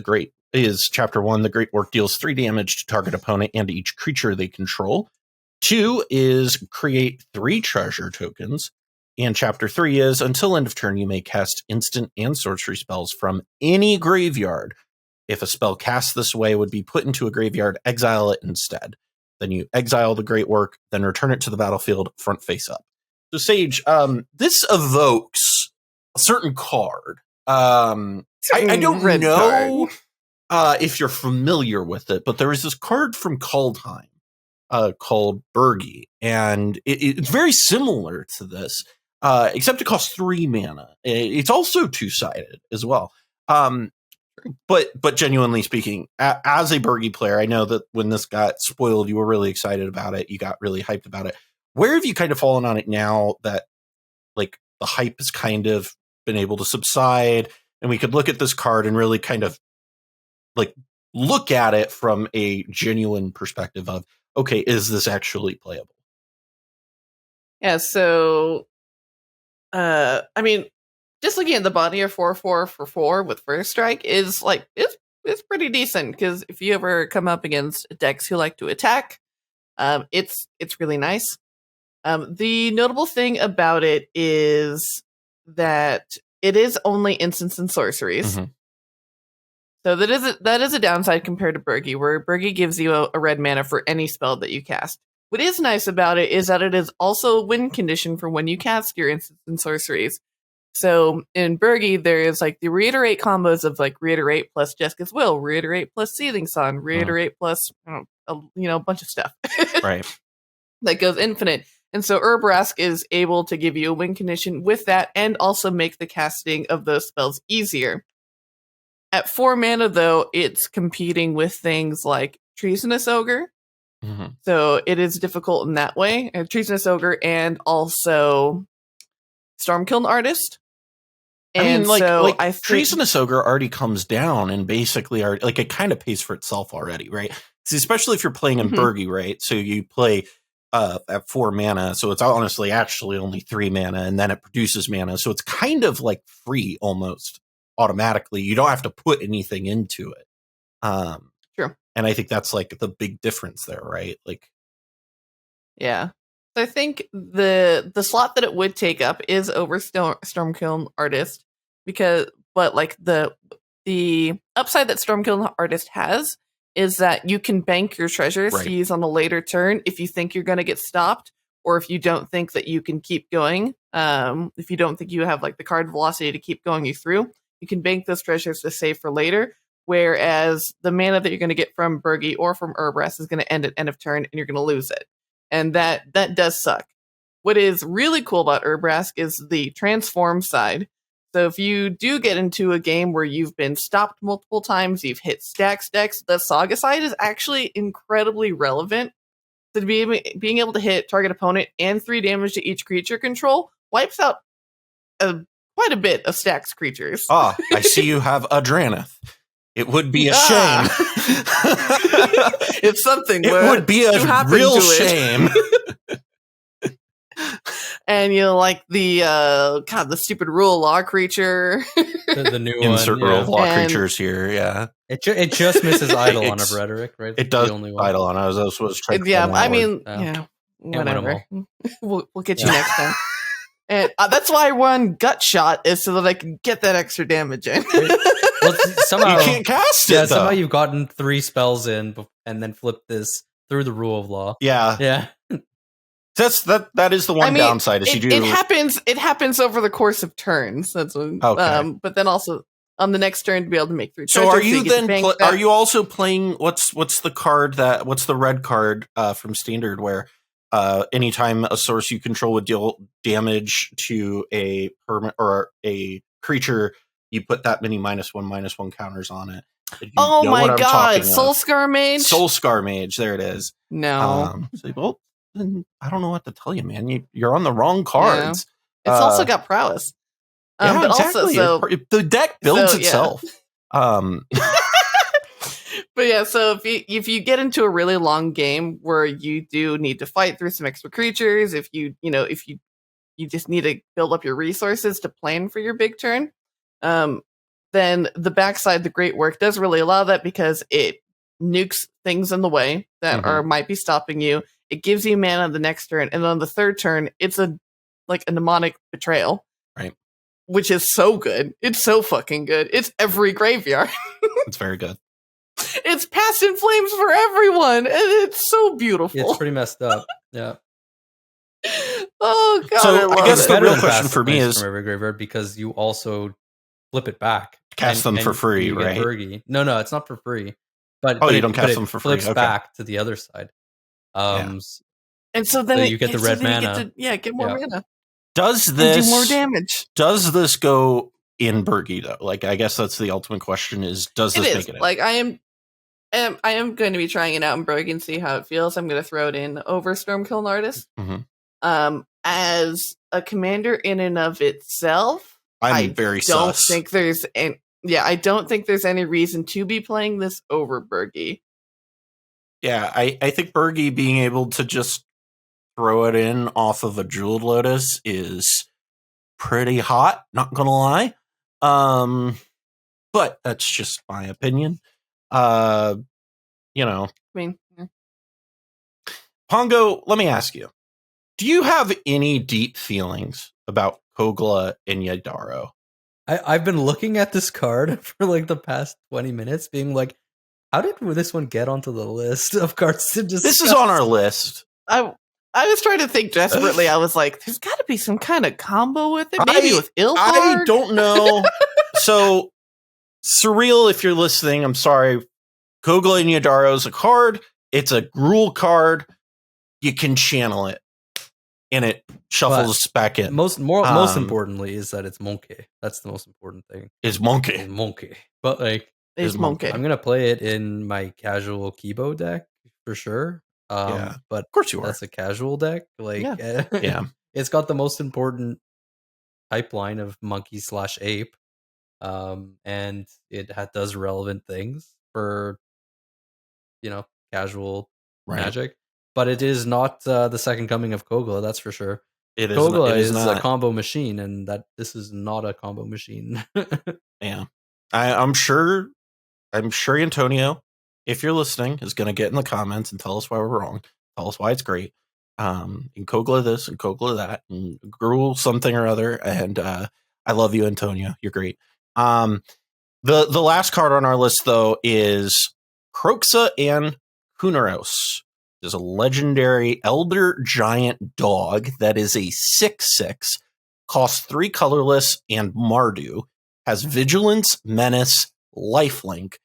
chapter 1. The Great Work deals 3 damage to target opponent and to each creature they control. 2 is create 3 treasure tokens. And chapter 3 is until end of turn, you may cast instant and sorcery spells from any graveyard. If a spell cast this way would be put into a graveyard, exile it instead. Then you exile the Great Work, then return it to the battlefield front face up. So Sage, this evokes a certain card. I don't know if you're familiar with it, but there is this card from Kaldheim called Birgi, and it's very similar to this, except it costs 3 mana. It's also 2-sided as well. But genuinely speaking, as a Birgi player, I know that when this got spoiled, you were really excited about it. You got really hyped about it. Where have you kind of fallen on it now that like the hype has kind of been able to subside, and we could look at this card and really kind of like look at it from a genuine perspective of, okay, is this actually playable? Yeah, so I mean, just looking at the body of 4/4 for 4 with First Strike is like it's pretty decent, because if you ever come up against decks who like to attack, it's really nice. The notable thing about it is that it is only instants and sorceries. Mm-hmm. So that is a downside compared to Birgi, where Birgi gives you a red mana for any spell that you cast. What is nice about it is that it is also a win condition for when you cast your instants and sorceries. So in Birgi, there is like the reiterate combos of like reiterate plus Jessica's Will, reiterate plus Seething Sun, reiterate plus a bunch of stuff. Right. That goes infinite. And so Urabrask is able to give you a win condition with that, and also make the casting of those spells easier. At 4 mana, though, it's competing with things like Treasonous Ogre. Mm-hmm. So it is difficult in that way. Treasonous Ogre and also Stormkiln Artist. And Treasonous Ogre already comes down and basically it kind of pays for itself already, right? Especially if you're playing in Birgi, right? So you play at 4 mana, so it's honestly actually only 3 mana, and then it produces mana, so it's kind of like free almost automatically. You don't have to put anything into it. Sure. And I think that's like the big difference there, right? Like, yeah. So I think the slot that it would take up is over Stormkiln Artist, but like the upside that Stormkiln Artist has is that you can bank your treasures to use on a later turn if you think you're going to get stopped, or if you don't think that you can keep going. If you don't think you have like the card velocity to keep going you through, you can bank those treasures to save for later. Whereas the mana that you're going to get from Birgi or from Urabrask is going to end at end of turn, and you're going to lose it. And that does suck. What is really cool about Urabrask is the transform side. So if you do get into a game where you've been stopped multiple times, you've hit stack stacks, the Saga side is actually incredibly relevant. So to being able to hit target opponent and 3 damage to each creature control wipes out quite a bit of Stax creatures. I see you have a Draneth. It would be a shame. It's something. It would be a real shame. And like the stupid rule of law creature. the new insert one, rule of law creatures here. Yeah, it just misses Eidolon of Rhetoric, right? It does Eidolon. I was trying. Yeah, I mean, whatever. We'll get you next time. And that's why I run Gut Shot, is so that I can get that extra damage in. Well, somehow you can't cast it. Yeah, somehow you've gotten 3 spells in, and then flipped this through the rule of law. Yeah. That is the one downside. Is it happens over the course of turns. That's what, okay. But then also on the next turn to be able to make 3 treasures. So are you then? Are you also playing? What's the card what's the red card from Standard where anytime a source you control would deal damage to a permanent or a creature, you put that many -1/-1 counters on it. Oh know my what I'm god, talking Soul of. Scar Mage? Soul Scar Mage, there it is. No. So, well, then I don't know what to tell you, man. You're on the wrong cards. It's also got prowess. Yeah, but exactly. also, The deck builds itself. But yeah, so if you get into a really long game where you do need to fight through some extra creatures, if you just need to build up your resources to plan for your big turn, then the backside, the great work does really allow that because it nukes things in the way that might be stopping you. It gives you mana the next turn, and on the third turn, it's a mnemonic betrayal, right? Which is so good. It's so fucking good. It's every graveyard. It's very good. It's Past in Flames for everyone, and it's so beautiful. It's pretty messed up. Yeah. Oh god! So I guess the real question Past for me is from every graveyard because you also flip it back, cast them for free, right? No, it's not for free. But you don't cast them for free. Flips back to the other side. And so then you get the red mana. Get more mana. Does this do more damage? Does this go in Burgi though? Like, I guess that's the ultimate question: is does this make it in? Like, I am going to be trying it out in Burgi and see how it feels. I'm going to throw it in over Stormkiln Artist. As a commander in and of itself, I don't think there's any reason to be playing this over Burgi. Yeah, I think Burgi being able to just throw it in off of a Jeweled Lotus is pretty hot, not gonna lie. But that's just my opinion. I mean, Pongo, let me ask you. Do you have any deep feelings about Kogla and Yidaro? I've been looking at this card for like the past 20 minutes, being like, how did this one get onto the list of cards to discuss? This is on our list. I was trying to think desperately. I was like, there's got to be some kind of combo with it. Maybe with Ilfar? I don't know. So, Surreal, if you're listening, I'm sorry. Kogla and Yidaro is a card. It's a Gruul card. You can channel it. And it shuffles back in. Most importantly is that it's Monkey. That's the most important thing. It's Monkey. It's Monkey. But like, it's Monkey. I'm gonna play it in my casual Kibo deck for sure. But of course you are. That's a casual deck. Like, yeah. It's got the most important pipeline of monkey/ape, and it does relevant things for casual Magic. But it is not the second coming of Kogla, that's for sure. Kogla is a combo machine, and this is not a combo machine. Yeah, I'm sure Antonio, if you're listening, is going to get in the comments and tell us why we're wrong. Tell us why it's great. And Kogla this and Kogla that and Gruul something or other. And I love you, Antonio. You're great. The last card on our list though is Kroxa and Kunoros. Is a legendary elder giant dog that is a 6/6, costs 3 colorless and Mardu, has vigilance, menace, lifelink,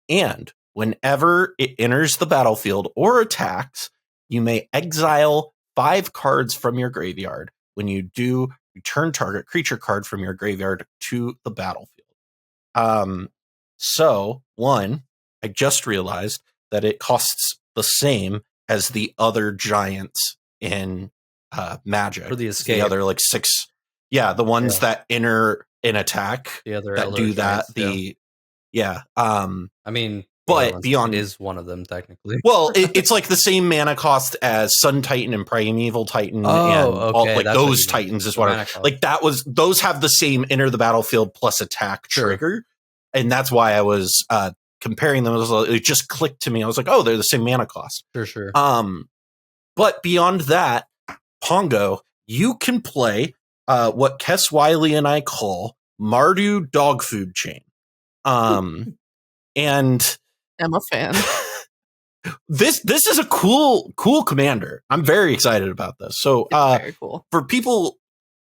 and whenever it enters the battlefield or attacks, you may exile 5 cards from your graveyard. When you do, return target creature card from your graveyard to the battlefield. So one, I just realized that it costs the same as the other giants in Magic. For the escape. The other 6. Yeah, the ones that enter an attack. The other that do that. Giants, I mean, but beyond is one of them technically. Well, it's like the same mana cost as Sun Titan and Primeval Titan and those Titans is what those have the same enter the battlefield plus attack trigger. And that's why I was comparing them. It just clicked to me. I was like, oh, they're the same mana cost. Sure. But beyond that, Pongo, you can play what Kess Wiley and I call Mardu dog food chain. And I'm a fan. This is a cool commander. I'm very excited about this. So very cool. For people,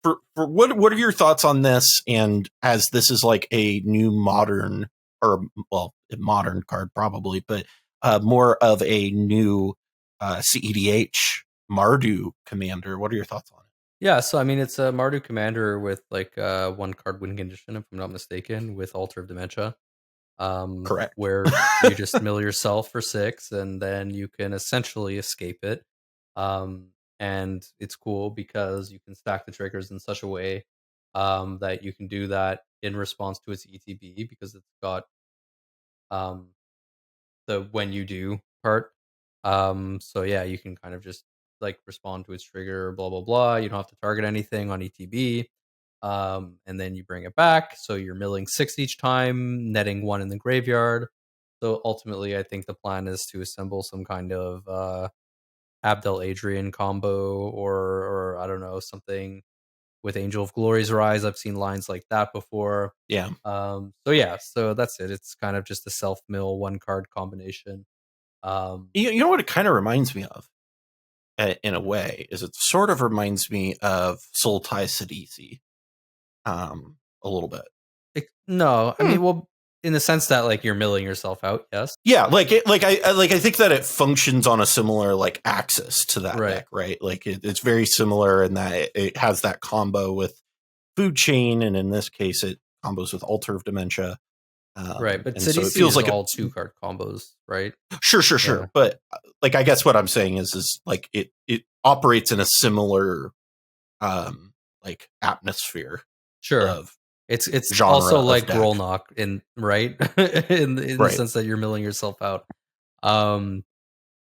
for what are your thoughts on this? And as this is like a new modern card probably, but more of a new cEDH Mardu commander. What are your thoughts on it? Yeah, so I mean, it's a Mardu commander with 1 card win condition, if I'm not mistaken, with Altar of Dementia. Correct. Where you just mill yourself for 6, and then you can essentially escape it. And it's cool because you can stack the triggers in such a way that you can do that in response to its ETB, because it's got the when you do part. So yeah, you can kind of just like respond to its trigger, blah blah blah. You don't have to target anything on ETB. And then you bring it back, so you're milling 6 each time, netting 1 in the graveyard. So ultimately, I think the plan is to assemble some kind of Abdel Adrian combo, or I don't know, something with Angel of Glory's Rise. I've seen lines like that before. Yeah. So that's it. It's kind of just a self mill 1-card combination. You know what it kind of reminds me of, in a way, is it sort of reminds me of Sultai Sidisi, a little bit. I mean, well, in the sense that like you're milling yourself out, yes. Yeah, I think that it functions on a similar like axis to that deck, right? Like it's very similar in that it has that combo with Food Chain, and in this case, it combos with Altar of Dementia. Right, but so it feels like all 2-card combos, right? Sure. Yeah. But like, I guess what I'm saying is like it operates in a similar like atmosphere. Sure. It's genre also like deck. Grolnok in the sense that you're milling yourself out.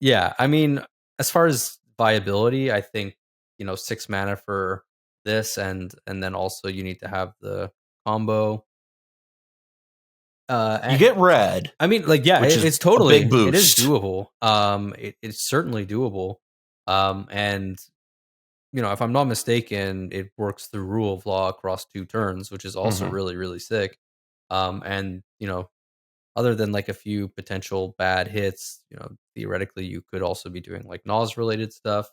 Yeah, I mean, as far as viability, I think 6 mana for this, and then also you need to have the combo. You get red. I mean, like, yeah, it's totally a big boost. It is doable. It's certainly doable. And if I'm not mistaken, it works through Rule of Law across 2 turns, which is also really, really sick. And other than like a few potential bad hits, theoretically you could also be doing like Nas related stuff.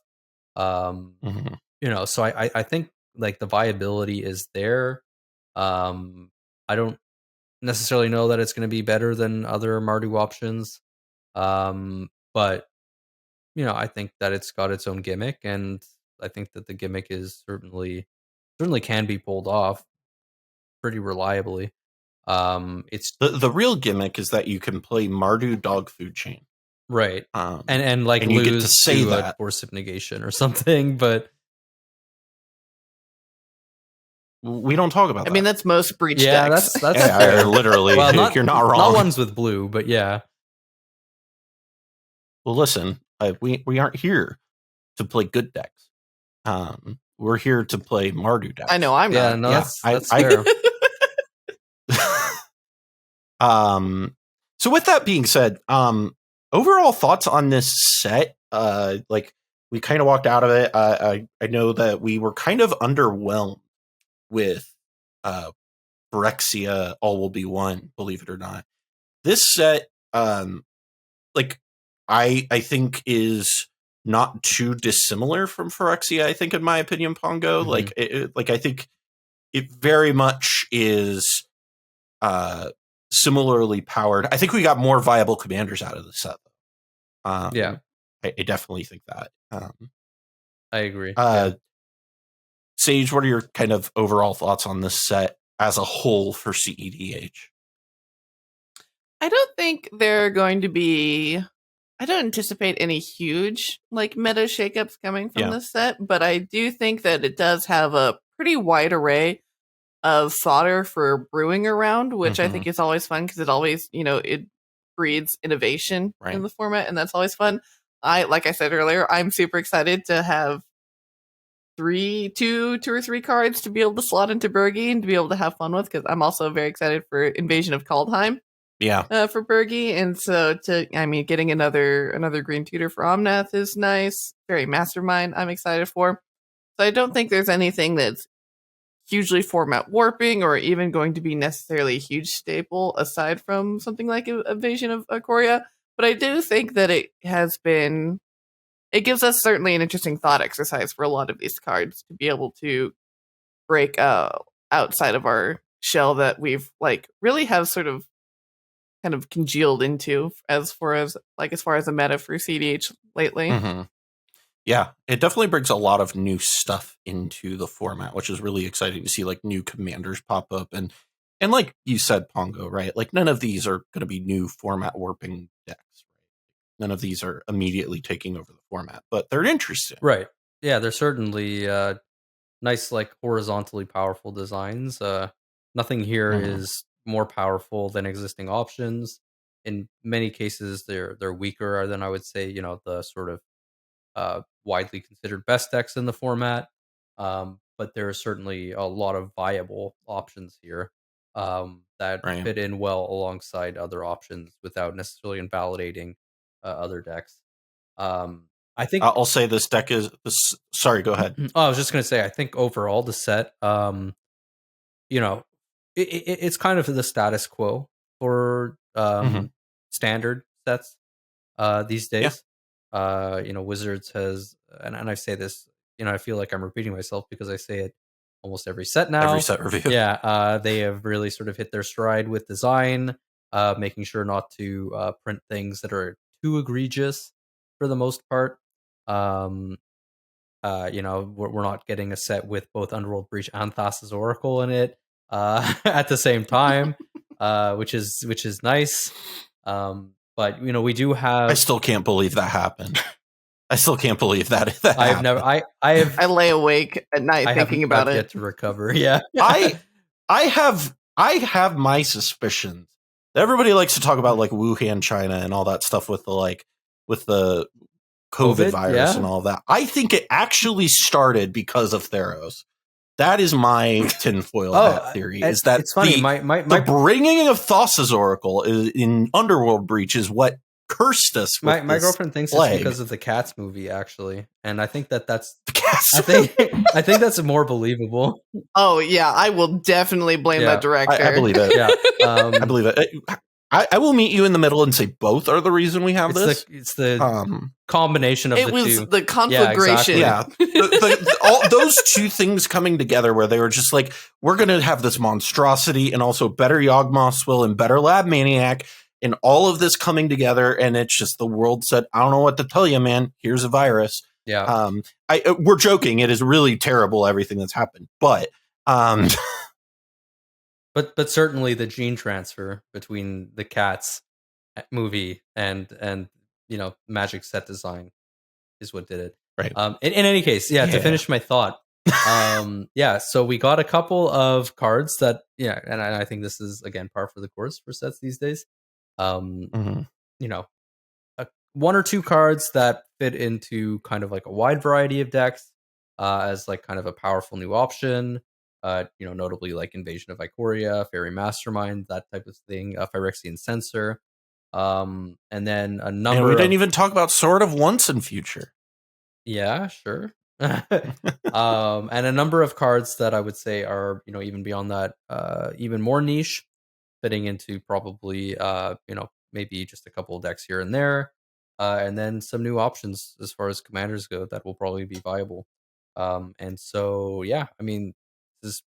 So I think like the viability is there. I don't necessarily know that it's going to be better than other Mardu options. But I think that it's got its own gimmick, and I think that the gimmick is certainly can be pulled off pretty reliably. It's the real gimmick is that you can play Mardu Dog Food Chain, right? And like and lose you get to say to that a Forcip negation or something, but we don't talk about that. I mean, that's most breach yeah, decks. that's fair. Literally. Well, you're not wrong. Not ones with blue, but yeah. Well, listen, we aren't here to play good decks. We're here to play Mardu decks. I know I'm not. Yeah, no, that's fair. So with that being said, overall thoughts on this set? Like, we kind of walked out of it. I know that we were kind of underwhelmed with Phyrexia All Will Be One, believe it or not. This set, like, I think is not too dissimilar from Phyrexia, I think, in my opinion, Pongo. Like, I think it very much is similarly powered. I think we got more viable commanders out of the set. Yeah. I definitely think that. I agree. Sage, what are your kind of overall thoughts on this set as a whole for cEDH? I don't think they're going to be... I don't anticipate any huge like meta shakeups coming from this set, but I do think that it does have a pretty wide array of fodder for brewing around, which I think is always fun because it always, it breeds innovation in the format, and that's always fun. Like I said earlier, I'm super excited to have two or three cards to be able to slot into Bergie and to be able to have fun with, because I'm also very excited for Invasion of Kaldheim. For Bergie, and so getting another green tutor for Omnath is nice. Faerie Mastermind I'm excited for. So I don't think there's anything that's hugely format warping or even going to be necessarily a huge staple aside from something like Invasion of Ikoria. But I do think that it gives us certainly an interesting thought exercise for a lot of these cards to be able to break outside of our shell that we've like really have sort of kind of congealed into as far as a meta for cEDH lately. Yeah, it definitely brings a lot of new stuff into the format, which is really exciting to see, like new commanders pop up. And And like you said, Pongo, right? Like none of these are going to be new format warping decks. Right? None of these are immediately taking over the format, but they're interesting. Right. Yeah, they're certainly nice, like horizontally powerful designs. Nothing here is more powerful than existing options. In many cases, they're weaker than I would say, the sort of widely considered best decks in the format. But there are certainly a lot of viable options here that Right. fit in well alongside other options without necessarily invalidating other decks. I think I'll say this deck is this. Sorry, go ahead. I was just going to say, I think overall the set, it's kind of the status quo for standard sets these days. Wizards has, and I say this, I feel like I'm repeating myself because I say it almost every set now. Every set review. Yeah, they have really sort of hit their stride with design, making sure not to print things that are too egregious for the most part. We're not getting a set with both Underworld Breach and Thassa's Oracle in it at the same time, which is nice. But we do have. I still can't believe that happened. I still can't believe that. I have never. I lay awake at night thinking about it. Yet to recover. Yeah. I have my suspicions. Everybody likes to talk about like Wuhan, China, and all that stuff with the COVID virus and all that. I think it actually started because of Theros. That is my tinfoil hat theory. Is that it's funny? The bringing of Thassa's Oracle in Underworld Breach is what cursed us. With my girlfriend thinks it's because of the Cats movie, actually, and I think that's the Cats. I think that's more believable. Oh yeah, I will definitely blame that director. I believe it. Yeah, I believe it. I will meet you in the middle and say both are the reason we have this. It's the combination of the two. It was the conflagration. Yeah, exactly. All those two things coming together where they were just like, we're going to have this monstrosity and also better Yawgmoth's Will and better Lab Maniac and all of this coming together. And it's just the world said, I don't know what to tell you, man. Here's a virus. Yeah. We're joking. It is really terrible, everything that's happened. But But certainly the gene transfer between the Cats movie and Magic set design is what did it. Right. In any case, to finish my thought, so we got a couple of cards that and I think this is again par for the course for sets these days. One or two cards that fit into kind of like a wide variety of decks as like kind of a powerful new option. Notably like Invasion of Ikoria, Faerie Mastermind, that type of thing, Phyrexian Censor, and then a number. And we didn't even talk about Sword of Once in Future. Yeah, sure. And a number of cards that I would say are even beyond that, even more niche, fitting into probably maybe just a couple of decks here and there, and then some new options as far as commanders go that will probably be viable. And so this is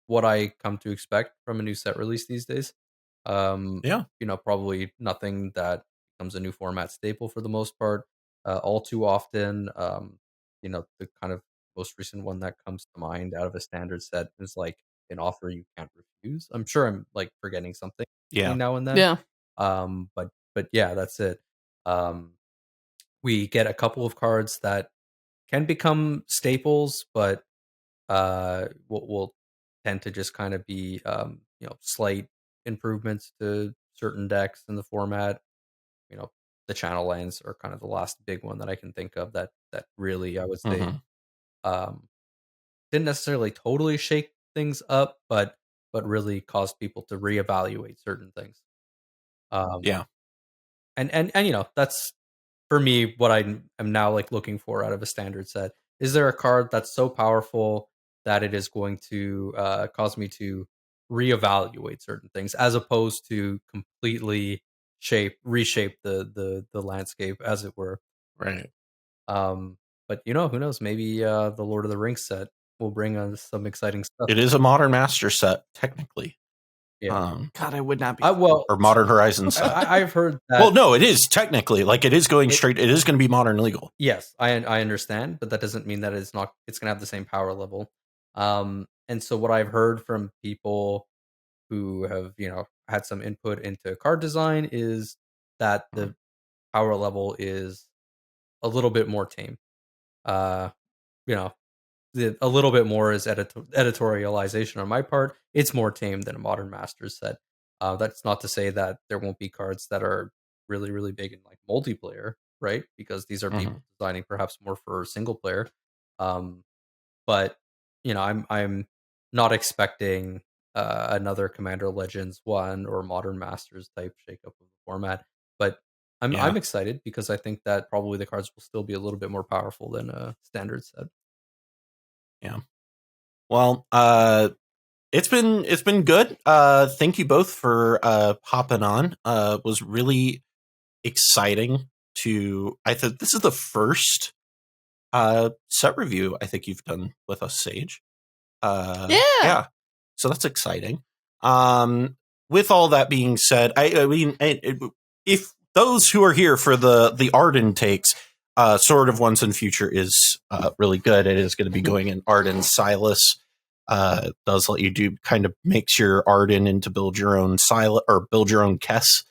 what I come to expect from a new set release these days. Probably nothing that becomes a new format staple for the most part. All too often, the kind of most recent one that comes to mind out of a standard set is like an offer you can't refuse. I'm sure I'm like forgetting something now and then. Yeah. But yeah, that's it. We get a couple of cards that can become staples, but will tend to just kind of be slight improvements to certain decks in the format. The channel lands are kind of the last big one that I can think of that really I would say didn't necessarily totally shake things up, but really caused people to reevaluate certain things. And that's for me what I am now like looking for out of a standard set. Is there a card that's so powerful that it is going to cause me to reevaluate certain things, as opposed to completely reshape the landscape, as it were? Right. But who knows? Maybe the Lord of the Rings set will bring us some exciting stuff. It is a Modern Master set, technically. Yeah. God, I would not be. Or Modern Horizons set. I've heard that. Well, no, it is technically like it is going straight. It is going to be Modern legal. Yes, I understand, but that doesn't mean that it's not. It's going to have the same power level. And so what I've heard from people who have, had some input into card design is that the power level is a little bit more tame. A little bit more is editorialization on my part. It's more tame than a Modern Masters set. That's not to say that there won't be cards that are really, really big in like multiplayer, right? Because these are people designing perhaps more for single player. But I'm not expecting another Commander Legends 1 or Modern Masters type shakeup of the format. But I'm excited because I think that probably the cards will still be a little bit more powerful than a standard set. Yeah. Well, it's been good. Thank you both for hopping on. It was really exciting I thought this is the first set review I think you've done with us, Sage. Yeah. So that's exciting. With all that being said, I mean, if those who are here for the Arden takes, Sword of Once and Future is really good. It is going to be going in Arden Silas. Does let you do kind of makes your Arden into build your own Silas or build your own Kess.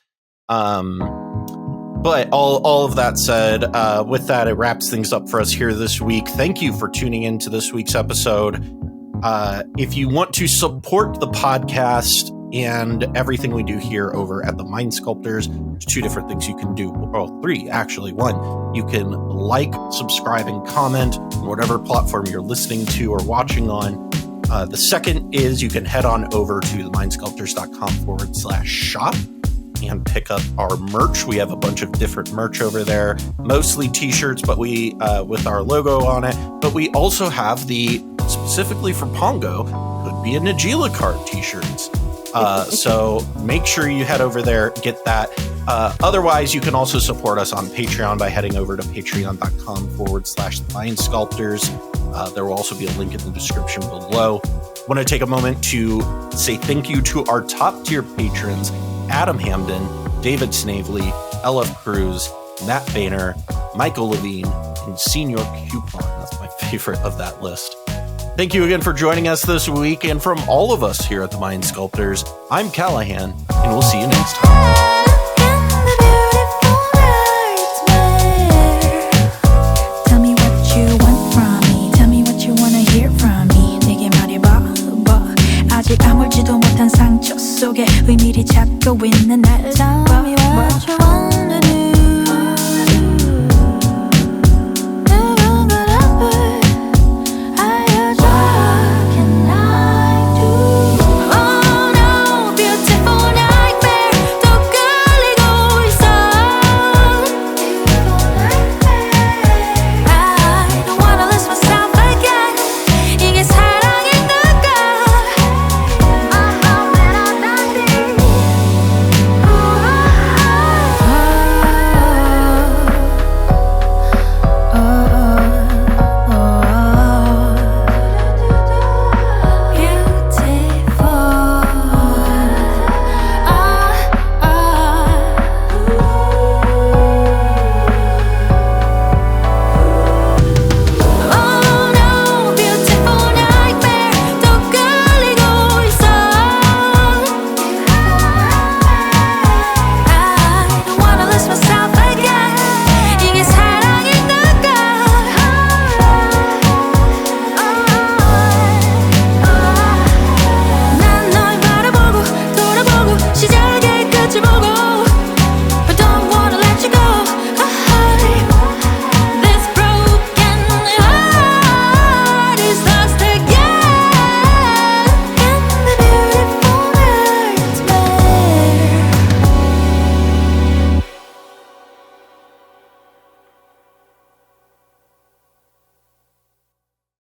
But all of that said, with that, it wraps things up for us here this week. Thank you for tuning in to this week's episode. If you want to support the podcast and everything we do here over at the Mind Sculptors, there's 2 different things you can do. Well, 3, actually. 1, you can like, subscribe, and comment on whatever platform you're listening to or watching on. The second is you can head on over to themindsculptors.com/shop and pick up our merch. We have a bunch of different merch over there, mostly t-shirts, but we with our logo on it. But we also have the specifically for Pongo, could be a Najila card t-shirts. So make sure you head over there, get that. Otherwise, you can also support us on Patreon by heading over to patreon.com/themindsculptors. There will also be a link in the description below. I want to take a moment to say thank you to our top tier patrons, Adam Hamden, David Snavely, LF Cruz, Matt Boehner, Michael Levine, and Senior Coupon. That's my favorite of that list. Thank you again for joining us this week, and from all of us here at the Mind Sculptors, I'm Callahan, and we'll see you next time.